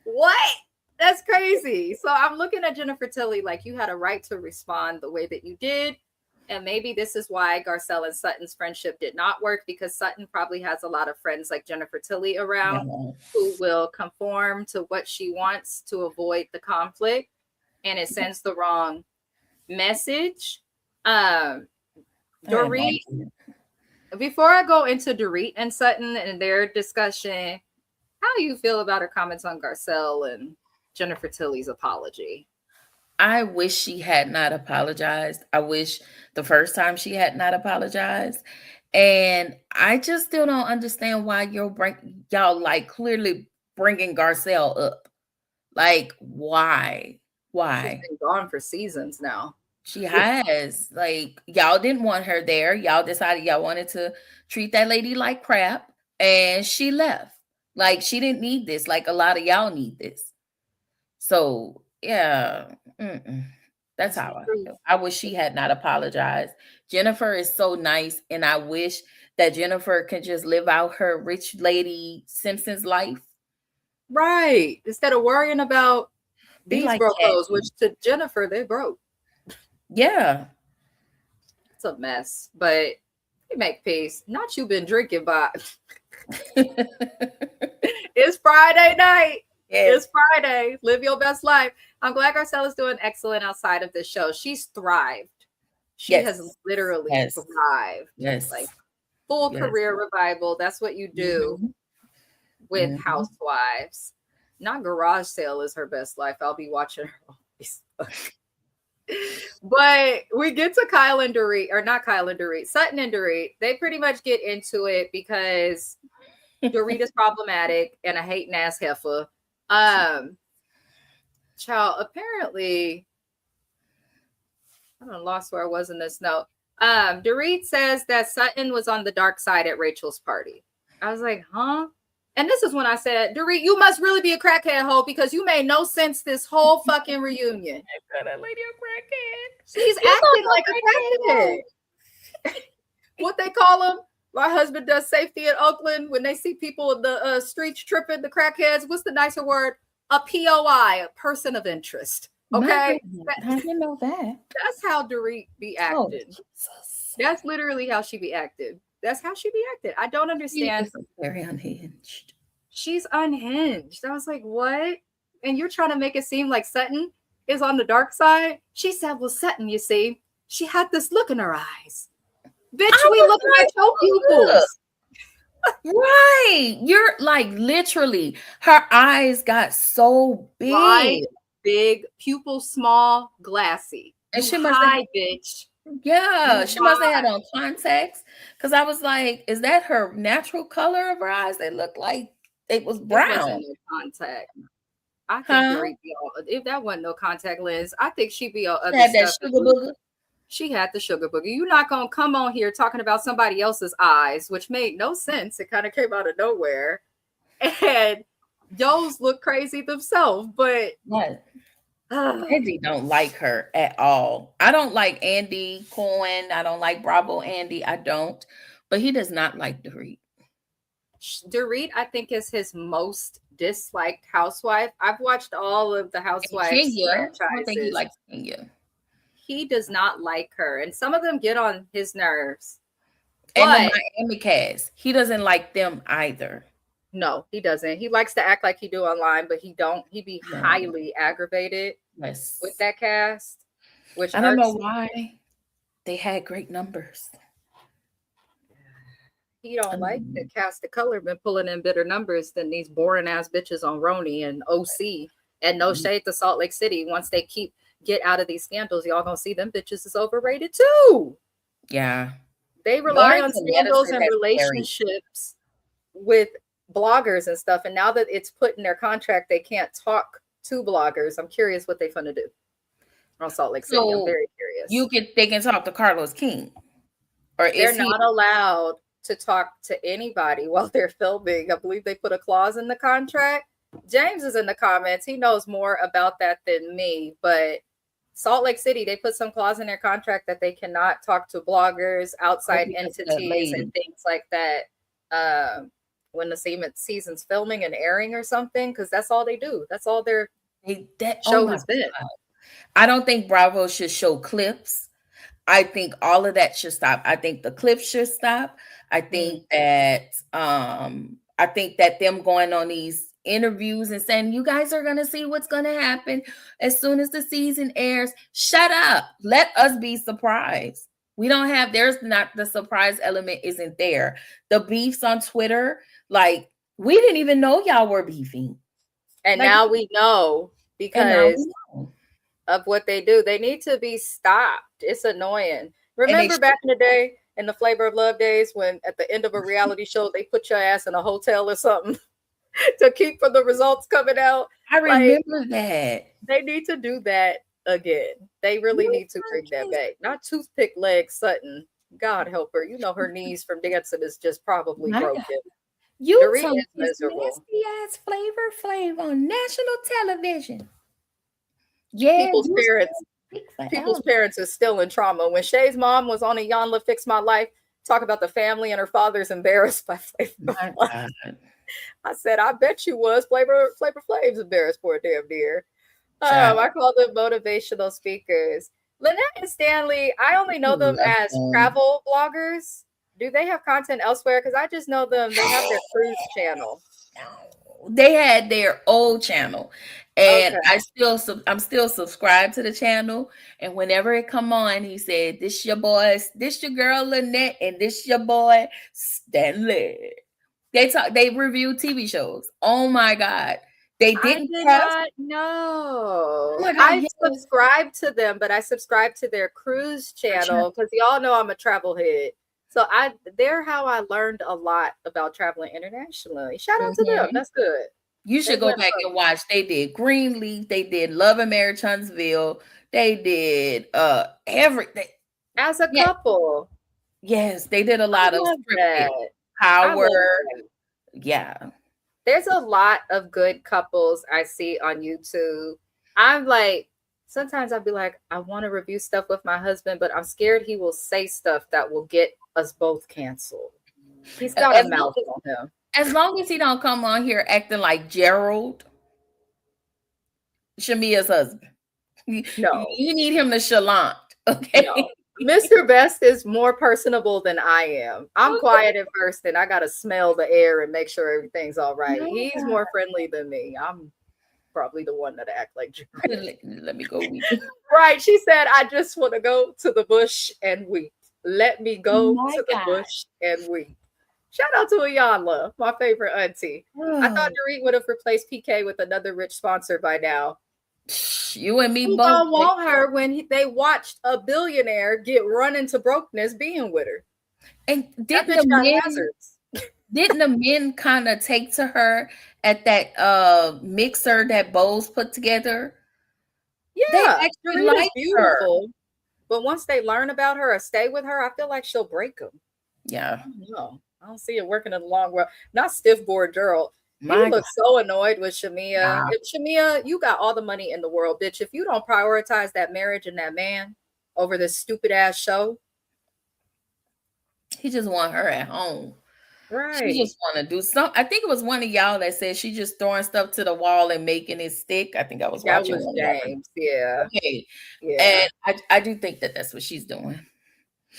what? That's crazy. So I'm looking at Jennifer Tilly like you had a right to respond the way that you did. And maybe this is why Garcelle and Sutton's friendship did not work, because Sutton probably has a lot of friends like Jennifer Tilly around who will conform to what she wants to avoid the conflict. And it sends the wrong message. Dorit, before I go into Dorit and Sutton and their discussion, how do you feel about her comments on Garcelle and Jennifer Tilly's apology? I wish she had not apologized. I wish the first time she had not apologized. And I just still don't understand why y'all like clearly bringing Garcelle up. Like, why? Why? She's been gone for seasons now. She has. Like, y'all didn't want her there. Y'all decided y'all wanted to treat that lady like crap, and she left. Like, she didn't need this. Like, a lot of y'all need this. So, yeah. That's how I feel. I wish she had not apologized. Jennifer is so nice, and I wish that Jennifer can just live out her rich lady Simpsons life. Right. Instead of worrying about these like broke hoes, which to Jennifer, they broke. Yeah. It's a mess, but we make peace. Not you been drinking, but it's Friday night. Yes. It's Friday. Live your best life. I'm glad Garcella's doing excellent outside of this show. She's thrived. She has literally thrived. Yes. Like full career revival. That's what you do with Housewives. Not Garage Sale is her best life. I'll be watching her always. But we get to Kyle and Dorit, or not Kyle and Dorit, Sutton and Dorit. They pretty much get into it because Dorit is problematic and a hating ass heifer. Child, apparently, I don't lost where I was in this note. Dorit says that Sutton was on the dark side at Rachel's party. I was like, huh? And this is when I said, Dorit, you must really be a crackhead hoe because you made no sense this whole fucking reunion. That lady a crackhead. She's acting like a crackhead. What they call them? My husband does safety in Oakland when they see people in the streets tripping, the crackheads. What's the nicer word? A POI, a person of interest. Okay? I didn't know that. That's how Dorit be acting. That's literally how she be acting. That's how she be acting. I don't understand. She's very unhinged. She's unhinged. I was like, what? And you're trying to make it seem like Sutton is on the dark side? She said, well, Sutton, you see, she had this look in her eyes. Bitch, we look like your pupils. Right. You're like literally, her eyes got so big. Wide, big, pupil small, glassy. And she must have, bitch. Yeah, she must have had on contacts. Because I was like, is that her natural color of her eyes? They look like it was brown. It wasn't no contact. I think if that wasn't no contact lens, I think she'd be on other had stuff. That sugar booger. She had the sugar boogie. You're not gonna come on here talking about somebody else's eyes, which made no sense. It kind of came out of nowhere, and those look crazy themselves. But Andy don't like her at all. I don't like Andy Cohen. I don't like Bravo Andy. I don't. But he does not like Dorit. Dorit, I think, is his most disliked housewife. I've watched all of the Housewives franchises. I don't think he likes Kenya. He does not like her, and some of them get on his nerves. And the Miami cast, he doesn't like them either. No, he doesn't. He likes to act like he do online, but he don't. He be highly aggravated with that cast. Which I don't know why. They had great numbers. He don't like the cast of color been pulling in better numbers than these boring ass bitches on Roni and OC. And no shade to Salt Lake City. Once they get out of these scandals, y'all gonna see them bitches is overrated too. Yeah. They rely on scandals and relationships with bloggers and stuff. And now that it's put in their contract, they can't talk to bloggers. I'm curious what they're gonna do on Salt Lake City. I'm very curious. They can talk to Carlos King. Or they're not allowed to talk to anybody while they're filming. I believe they put a clause in the contract. James is in the comments. He knows more about that than me, but Salt Lake City, they put some clause in their contract that they cannot talk to bloggers, outside entities, and things like that when the season's filming and airing or something, because that's all they do. That's all their show has been. I don't think Bravo should show clips. I think all of that should stop. I think the clips should stop. I think that them going on these interviews and saying you guys are going to see what's going to happen as soon as the season airs. Shut up. Let us be surprised. There's not the surprise element isn't there. The beefs on Twitter, like we didn't even know y'all were beefing. And now we know because of what they do. They need to be stopped. It's annoying. Remember back in the day in the Flavor of Love days when at the end of a reality show, they put your ass in a hotel or something to keep for the results coming out. I remember that. They need to do that again. They really need to bring that back. Not toothpick leg Sutton. God help her. You know her knees from dancing is just probably broken. You Dorit told is this miserable. nasty ass Flavor Flav on national television. Yeah, People's parents is still in trauma. When Shay's mom was on a Yanla Fix My Life, talk about the family and her father's embarrassed by Flavor Flav. I said, I bet you was. Flavor Flav's embarrassed for a damn dear. I call them motivational speakers. Lynette and Stanley, I only know them as travel bloggers. Do they have content elsewhere? Because I just know them. They have their cruise channel. They had their old channel, and I'm still subscribed to the channel. And whenever it come on, he said, "This your boys, this your girl Lynette, and this your boy Stanley." They review TV shows. Oh my God. They didn't not know. I subscribed to them, but I subscribed to their cruise channel because y'all know I'm a travel head. So they're how I learned a lot about traveling internationally. Shout out to them. That's good. You should go back and watch. They did Greenleaf. They did Love and Marriage Huntsville. They did everything. As a couple. Yes, they did a lot of scripted. Howard. Yeah. There's a lot of good couples I see on YouTube. I'm like, sometimes I'll be like, I want to review stuff with my husband, but I'm scared he will say stuff that will get us both canceled. He's got a mouth on him. As long as he don't come on here acting like Gerald, Shamia's husband. No. You need him to chalant, okay? No. Mr. Best is more personable than I am. I'm quiet at first, and I got to smell the air and make sure everything's all right. He's more friendly than me. I'm probably the one that act like Gerald. Let me go weep. Right. She said, I just want to go to the bush and weep. Let me go to the bush and weep. Shout out to Ayanla, my favorite auntie. I thought Dorit would have replaced PK with another rich sponsor by now. You and me both. Don't want her when they watched a billionaire get run into brokenness being with her. And didn't the men kind of take to her at that mixer that Bose put together? Yeah, they actually like beautiful. Her. But once they learn about her or stay with her, I feel like she'll break them. Yeah. I don't see it working in the long run. Not stiff board Gerald. He looks so annoyed with Shamia. If Shamia, you got all the money in the world, bitch. If you don't prioritize that marriage and that man over this stupid ass show. He just want her at home. Right. She just want to do something. I think it was one of y'all that said she just throwing stuff to the wall and making it stick. I think I was watching. That was James. Yeah. Okay. Yeah. And I do think that that's what she's doing.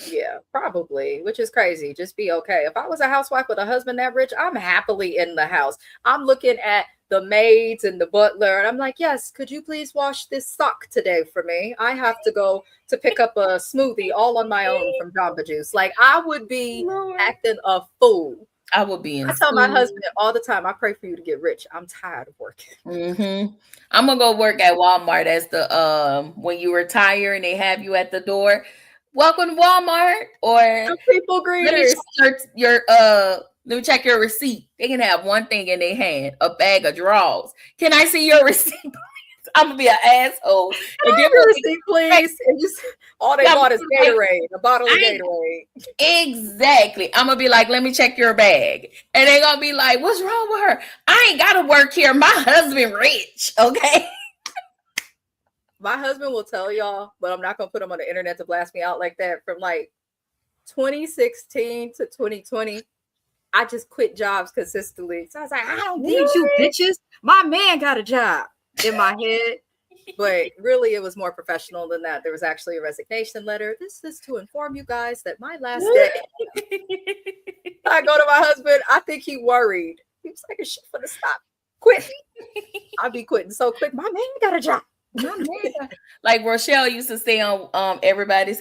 Yeah, probably, which is crazy. Just be okay. If I was a housewife with a husband that rich, I'm happily in the house. I'm looking at the maids and the butler, and I'm like, yes, could you please wash this sock today for me? I have to go to pick up a smoothie all on my own from Jamba Juice. Like, I would be acting a fool. I would be in I tell my husband all the time, I pray for you to get rich. I'm tired of working. Mm-hmm. I'm gonna go work at Walmart as the when you retire and they have you at the door. Welcome to Walmart, or people greeters. Let me check your receipt. They can have one thing in their hand, a bag of drawers. Can I see your receipt, please? I'm gonna be an asshole. And give your receipt, please. And just all they bought is Gatorade, a bottle of Gatorade. Exactly. I'm gonna be like, let me check your bag, and they're gonna be like, what's wrong with her? I ain't gotta work here. My husband rich, okay. My husband will tell y'all, but I'm not going to put him on the internet to blast me out like that. From like 2016 to 2020, I just quit jobs consistently. So I was like, I don't need you bitches. My man got a job in my head. But really, it was more professional than that. There was actually a resignation letter. This is to inform you guys that my last day. I go to my husband. I think he worried. He was like, is she going to stop quitting? I'll be quitting so quick. My man got a job. Like Rochelle used to say on Everybody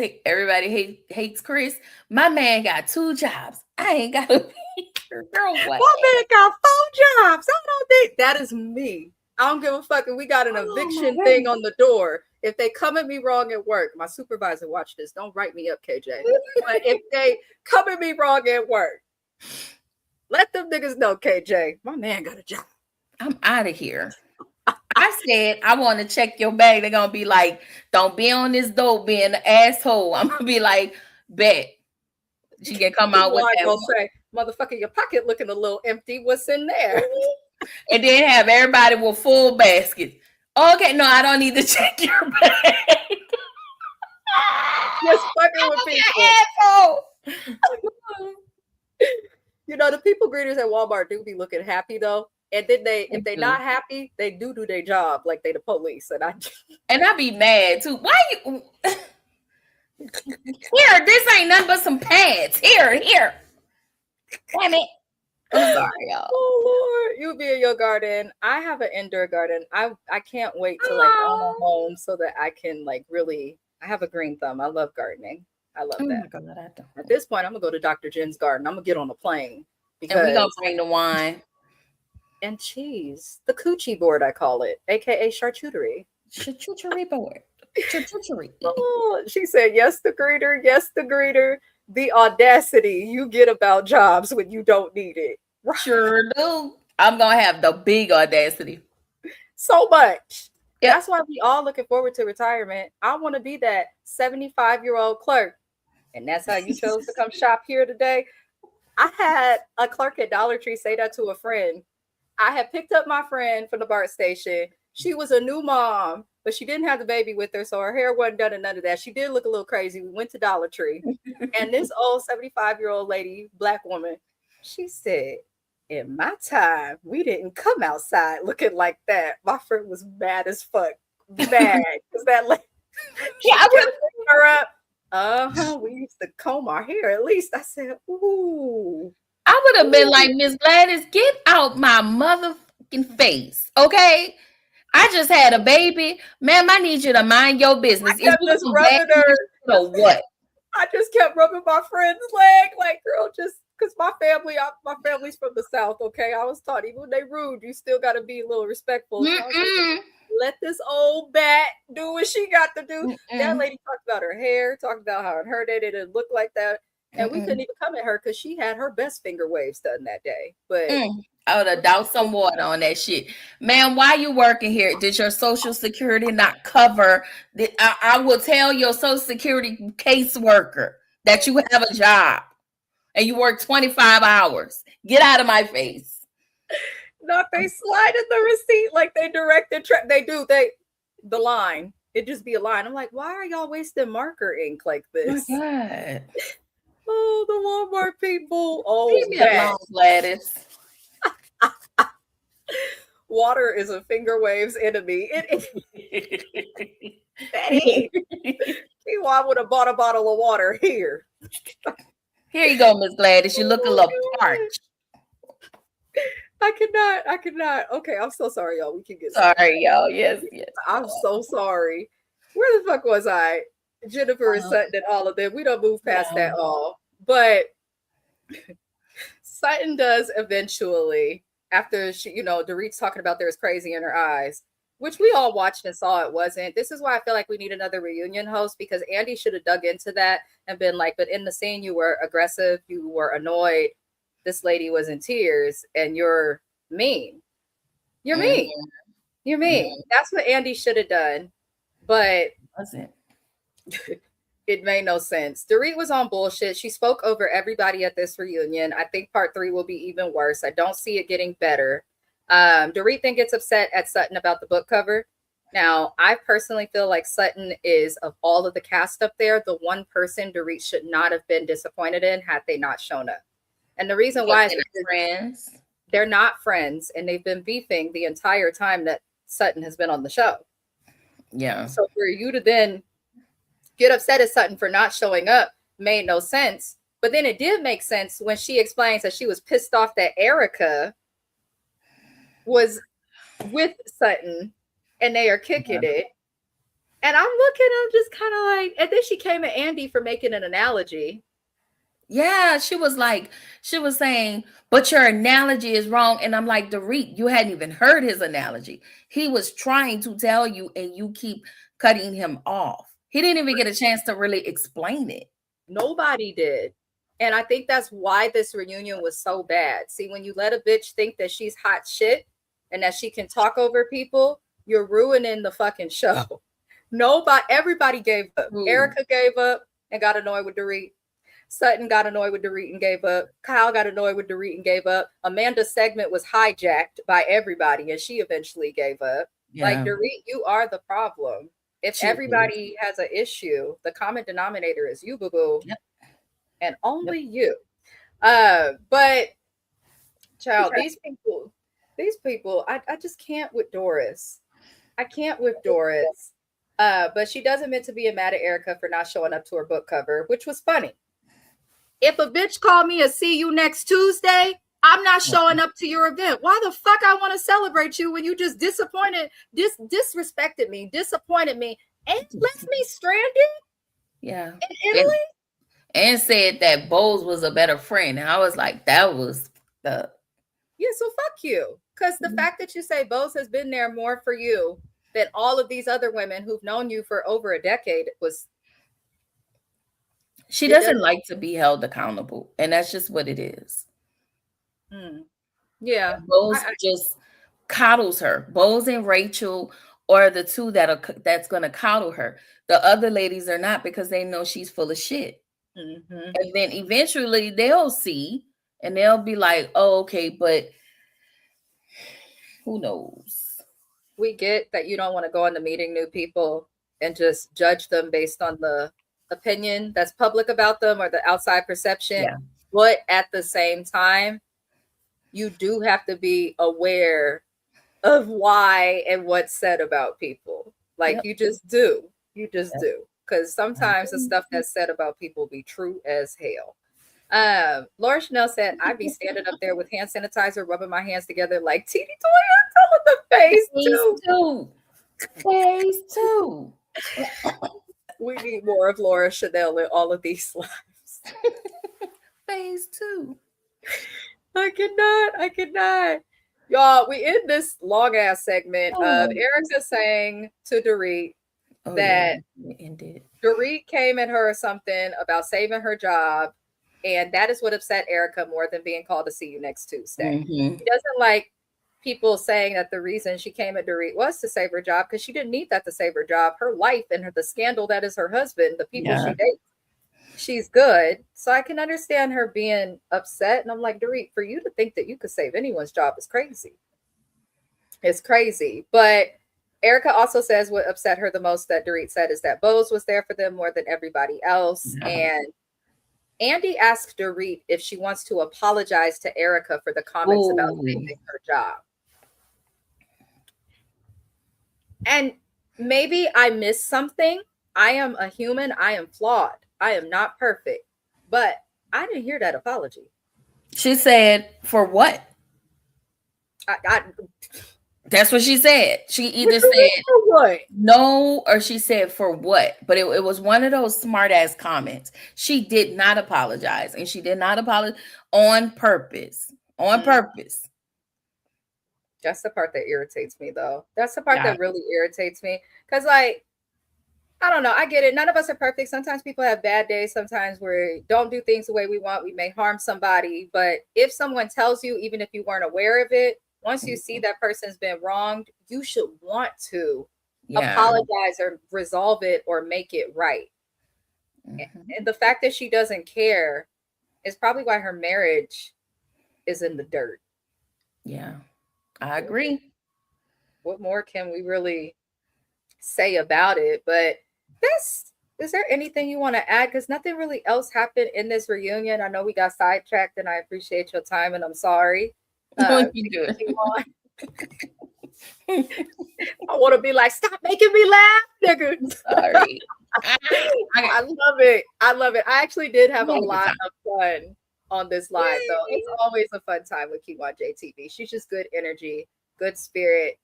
Hates Chris. My man got 2 jobs. I ain't got a girl. My man got 4 jobs. I don't think that is me. I don't give a fuck. And we got an eviction thing on the door. If they come at me wrong at work, my supervisor watch this. Don't write me up, KJ. But if they come at me wrong at work, let them niggas know, KJ. My man got a job. I'm out of here. I said, I want to check your bag. They're going to be like, don't be on this dope being an asshole. I'm going to be like, bet. She can come out with that. Gonna say, motherfucker, your pocket looking a little empty. What's in there? And then have everybody with full baskets. Okay, no, I don't need to check your bag. Just fucking with people. Asshole. You know, the people greeters at Walmart do be looking happy though. And then if they not happy, they do their job like they the police. And I be mad too. Why you here? This ain't nothing but some pads. Here. Damn it. I'm sorry, y'all. Oh Lord, you be in your garden. I have an indoor garden. I can't wait to like own a home so that I can like really. I have a green thumb. I love gardening. I love that. God, I don't. At this point, I'm gonna go to Dr. Jen's garden. I'm gonna get on a plane because we gonna bring the wine and cheese. The coochie board, I call it, aka charcuterie. Charcuterie board. Charcuterie. Oh, she said, "Yes, the greeter. Yes, the greeter." The audacity you get about jobs when you don't need it. Sure do. I'm gonna have the big audacity. So much. Yep. That's why we all looking forward to retirement. I want to be that 75-year-old clerk. And that's how you chose to come shop here today. I had a clerk at Dollar Tree say that to a friend. I had picked up my friend from the BART station. She was a new mom, but she didn't have the baby with her, so her hair wasn't done and none of that. She did look a little crazy. We went to Dollar Tree, and this old 75-year-old lady, Black woman, she said, "In my time, we didn't come outside looking like that." My friend was mad as fuck. Mad. Because that lady, I would have picked her up. We used to comb our hair at least. I said, ooh. I would have been like, Miss Gladys, get out my motherfucking face, okay? I just had a baby. Ma'am, I need you to mind your business. I just rubbing her. So what? I just kept rubbing my friend's leg. Like, girl, just because my family's from the South, okay? I was taught, even when they rude, you still got to be a little respectful. So let this old bat do what she got to do. That lady talked about her hair, talked about how her day didn't look like that. And we couldn't even come at her because she had her best finger waves done that day. But I would have doused some water on that shit. Man, why you working here? Did your Social Security not cover? I will tell your Social Security caseworker that you have a job and you work 25 hours. Get out of my face. No, they slide in the receipt like they directed. They do. The line. It just be a line. I'm like, why are y'all wasting marker ink like this? Oh my God. Oh, the Walmart people. Oh, leave me alone, Gladys. Water is a finger waves enemy. Betty, I would have bought a bottle of water here. Here you go, Miss Gladys. You look a little parched. I cannot. Okay, I'm so sorry, y'all. We can get sorry, y'all. Yes. I'm so sorry. Where the fuck was I? Jennifer and Sutton and all of them. We don't move past that all. But Sutton does eventually, after she, Dorit's talking about there's crazy in her eyes, which we all watched and saw it wasn't. This is why I feel like we need another reunion host, because Andy should have dug into that and been like, but in the scene you were aggressive, you were annoyed, this lady was in tears, and you're mean. You're mean. You're mean. That's what Andy should have done. But wasn't. It made no sense. Dorit was on bullshit. She spoke over everybody at this reunion. I think part 3 will be even worse. I don't see it getting better. Dorit then gets upset at Sutton about the book cover. Now, I personally feel like Sutton is, of all of the cast up there, the one person Dorit should not have been disappointed in had they not shown up. And the reason why is because they're not friends, and they've been beefing the entire time that Sutton has been on the show. Yeah. So for you to then get upset at Sutton for not showing up made no sense. But then it did make sense when she explains that she was pissed off that Erica was with Sutton and they are kicking it. And I'm just kind of like, and then she came at Andy for making an analogy. Yeah, she was saying, but your analogy is wrong. And I'm like, Dorit, you hadn't even heard his analogy. He was trying to tell you and you keep cutting him off. He didn't even get a chance to really explain it. Nobody did. And I think that's why this reunion was so bad. See, when you let a bitch think that she's hot shit and that she can talk over people, you're ruining the fucking show. Everybody gave up. Ooh. Erica gave up and got annoyed with Dorit. Sutton got annoyed with Dorit and gave up. Kyle got annoyed with Dorit and gave up. Amanda's segment was hijacked by everybody and she eventually gave up. Yeah. Like, Dorit, you are the problem. If everybody has an issue, the common denominator is you, boo-boo. Yep. And only you. But, child, these people, I just can't with Doris. I can't with Doris. But she doesn't meant to be mad at Erica for not showing up to her book cover, which was funny. If a bitch called me a see you next Tuesday, I'm not showing up to your event. Why the fuck I want to celebrate you when you just disrespected me, disappointed me, and left me stranded? Yeah. In Italy? And said that Bose was a better friend. And I was like, that was the... Yeah, so fuck you. Because the fact that you say Bose has been there more for you than all of these other women who've known you for over a decade was... She doesn't like to be held accountable. And that's just what it is. Yeah. Bose just coddles her. Bose and Rachel are the two that's going to coddle her. The other ladies are not because they know she's full of shit. Mm-hmm. And then eventually they'll see and they'll be like, oh, okay, but who knows? We get that you don't want to go into meeting new people and just judge them based on the opinion that's public about them or the outside perception. Yeah. But at the same time, you do have to be aware of why and what's said about people. Like, you just do. You just do. Because sometimes the stuff that's said about people be true as hell. Laura Chanel said, I'd be standing up there with hand sanitizer, rubbing my hands together like Titi Toya, telling the phase two. We need more of Laura Chanel in all of these lives. Phase 2. I cannot. Y'all, we end this long ass segment of Erica saying to Dorit that Dorit came at her or something about saving her job. And that is what upset Erica more than being called to see you next Tuesday. Mm-hmm. She doesn't like people saying that the reason she came at Dorit was to save her job because she didn't need that to save her job. Her life and the scandal that is her husband, the people she dates, she's good. So I can understand her being upset. And I'm like, Dorit, for you to think that you could save anyone's job is crazy. It's crazy. But Erica also says what upset her the most that Dorit said is that Bose was there for them more than everybody else. Yeah. And Andy asked Dorit if she wants to apologize to Erica for the comments about saving her job. And maybe I missed something. I am a human. I am flawed. I am not perfect. But I didn't hear that apology. She said, for what? That's what she said. She either said for what? No, or she said for what. But it was one of those smart ass comments. She did not apologize. And she did not apologize on purpose. On purpose. That's the part that irritates me, though. That's the part that really irritates me. Because, like, I don't know. I get it. None of us are perfect. Sometimes people have bad days. Sometimes we don't do things the way we want. We may harm somebody. But if someone tells you, even if you weren't aware of it, once you see that person's been wronged, you should want to apologize or resolve it or make it right. Mm-hmm. And the fact that she doesn't care is probably why her marriage is in the dirt. Yeah. I agree. What more can we really say about it? But is there anything you want to add? Because nothing really else happened in this reunion. I know we got sidetracked and I appreciate your time and I'm sorry. You do it. I want to be like, stop making me laugh, nigga. Sorry. I love it. I love it. I actually did have a lot of fun on this live, though. It's always a fun time with Kiwan JTV. She's just good energy, good spirit,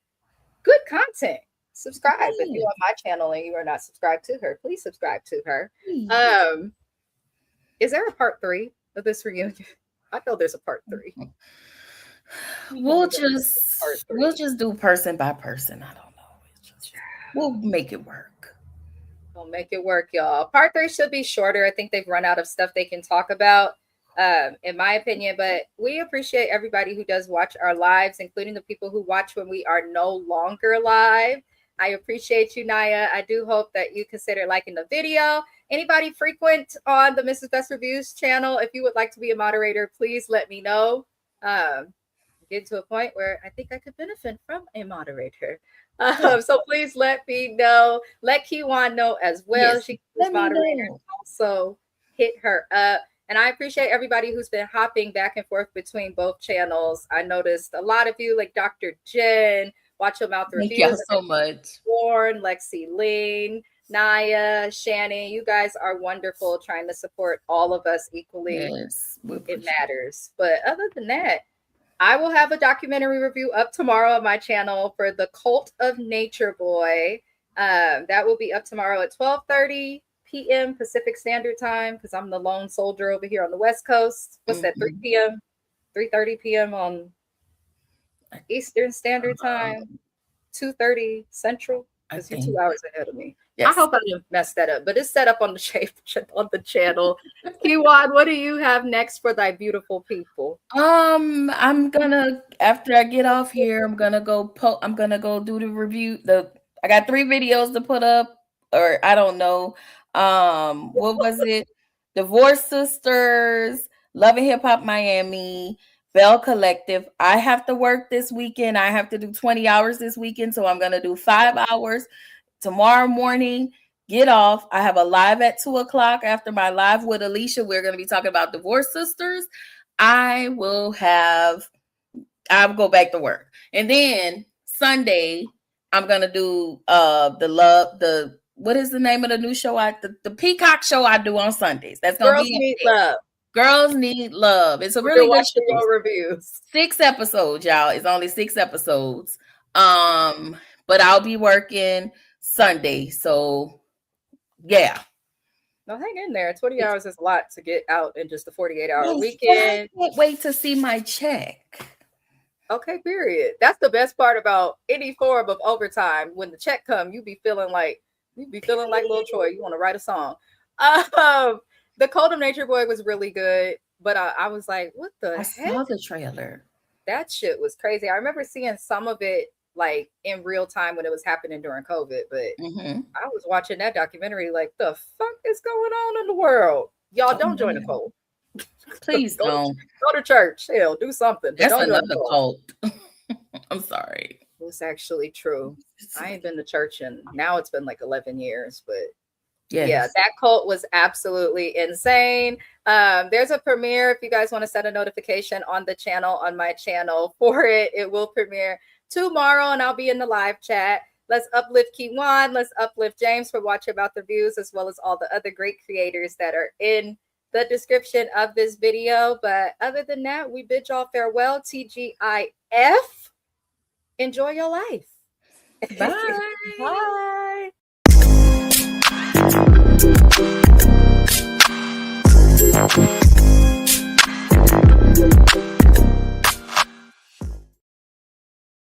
good content. Subscribe if you're on my channel and you are not subscribed to her. Please subscribe to her. Is there a part 3 of this reunion? I know there's a part 3. We'll just do person by person. I don't know. We'll make it work. We'll make it work, y'all. Part 3 should be shorter. I think they've run out of stuff they can talk about. in my opinion. But we appreciate everybody who does watch our lives, including the people who watch when we are no longer live. I appreciate you, Naya. I do hope that you consider liking the video. Anybody frequent on the Mrs. Best Reviews channel, if you would like to be a moderator, please let me know. Get to a point where I think I could benefit from a moderator. So please let me know. Let Kiwan know as well. Yes, she is moderator. Also hit her up. And I appreciate everybody who's been hopping back and forth between both channels. I noticed a lot of you, like Dr. Jen, Watch Your Mouth Reviews. Thank y'all so much. Warren, Lexi Lean, Naya, Shannon, you guys are wonderful, trying to support all of us equally. Yes, it matters. But other than that, I will have a documentary review up tomorrow on my channel for The Cult of Nature Boy. That will be up tomorrow at 12:30 p.m. Pacific Standard Time, because I'm the lone soldier over here on the West Coast. What's that, 3 p.m.? 3:30 p.m. on Eastern Standard Time, 2:30 Central, because you're 2 hours ahead of me. Yes. I hope I didn't mess that up, but it's set up on the channel. Kiwan, what do you have next for thy beautiful people? I'm gonna, after I get off here, I'm gonna go do the review. I got 3 videos to put up, or I don't know. What was it? Divorce Sisters, Love and Hip Hop Miami, Bell Collective. I have to work this weekend. I have to do 20 hours this weekend, so I'm gonna do 5 hours tomorrow morning. Get off. I have a live at 2:00 after my live with Alicia. We're going to be talking about Divorce Sisters. I'll go back to work. And then Sunday, I'm going to do what is the name of the new show? The Peacock show I do on Sundays. That's going to be Need Love. Girls Need Love. It's a really good show. Your reviews. 6 episodes, y'all. It's only 6 episodes. But I'll be working Sunday. So yeah. No, hang in there. 20 hours is a lot to get out in just a 48-hour weekend. I can't wait to see my check. Okay, period. That's the best part about any form of overtime. When the check comes, you be feeling like Lil Troy. You want to write a song. The Cult of Nature Boy was really good, but I was like, what the heck? I saw the trailer. That shit was crazy. I remember seeing some of it like in real time when it was happening during COVID, but I was watching that documentary like, the fuck is going on in the world? Y'all don't join a cult. Please don't. Go to church. Hell, do something. That's another cult. I'm sorry. It's actually true. I ain't been to church and now it's been like 11 years, but yeah, that cult was absolutely insane. There's a premiere. If you guys want to set a notification on the channel, on my channel for it, it will premiere tomorrow and I'll be in the live chat. Let's uplift Kiwan. Let's uplift James for watching about the views, as well as all the other great creators that are in the description of this video. But other than that, we bid y'all farewell. TGIF. Enjoy your life. Bye. Bye.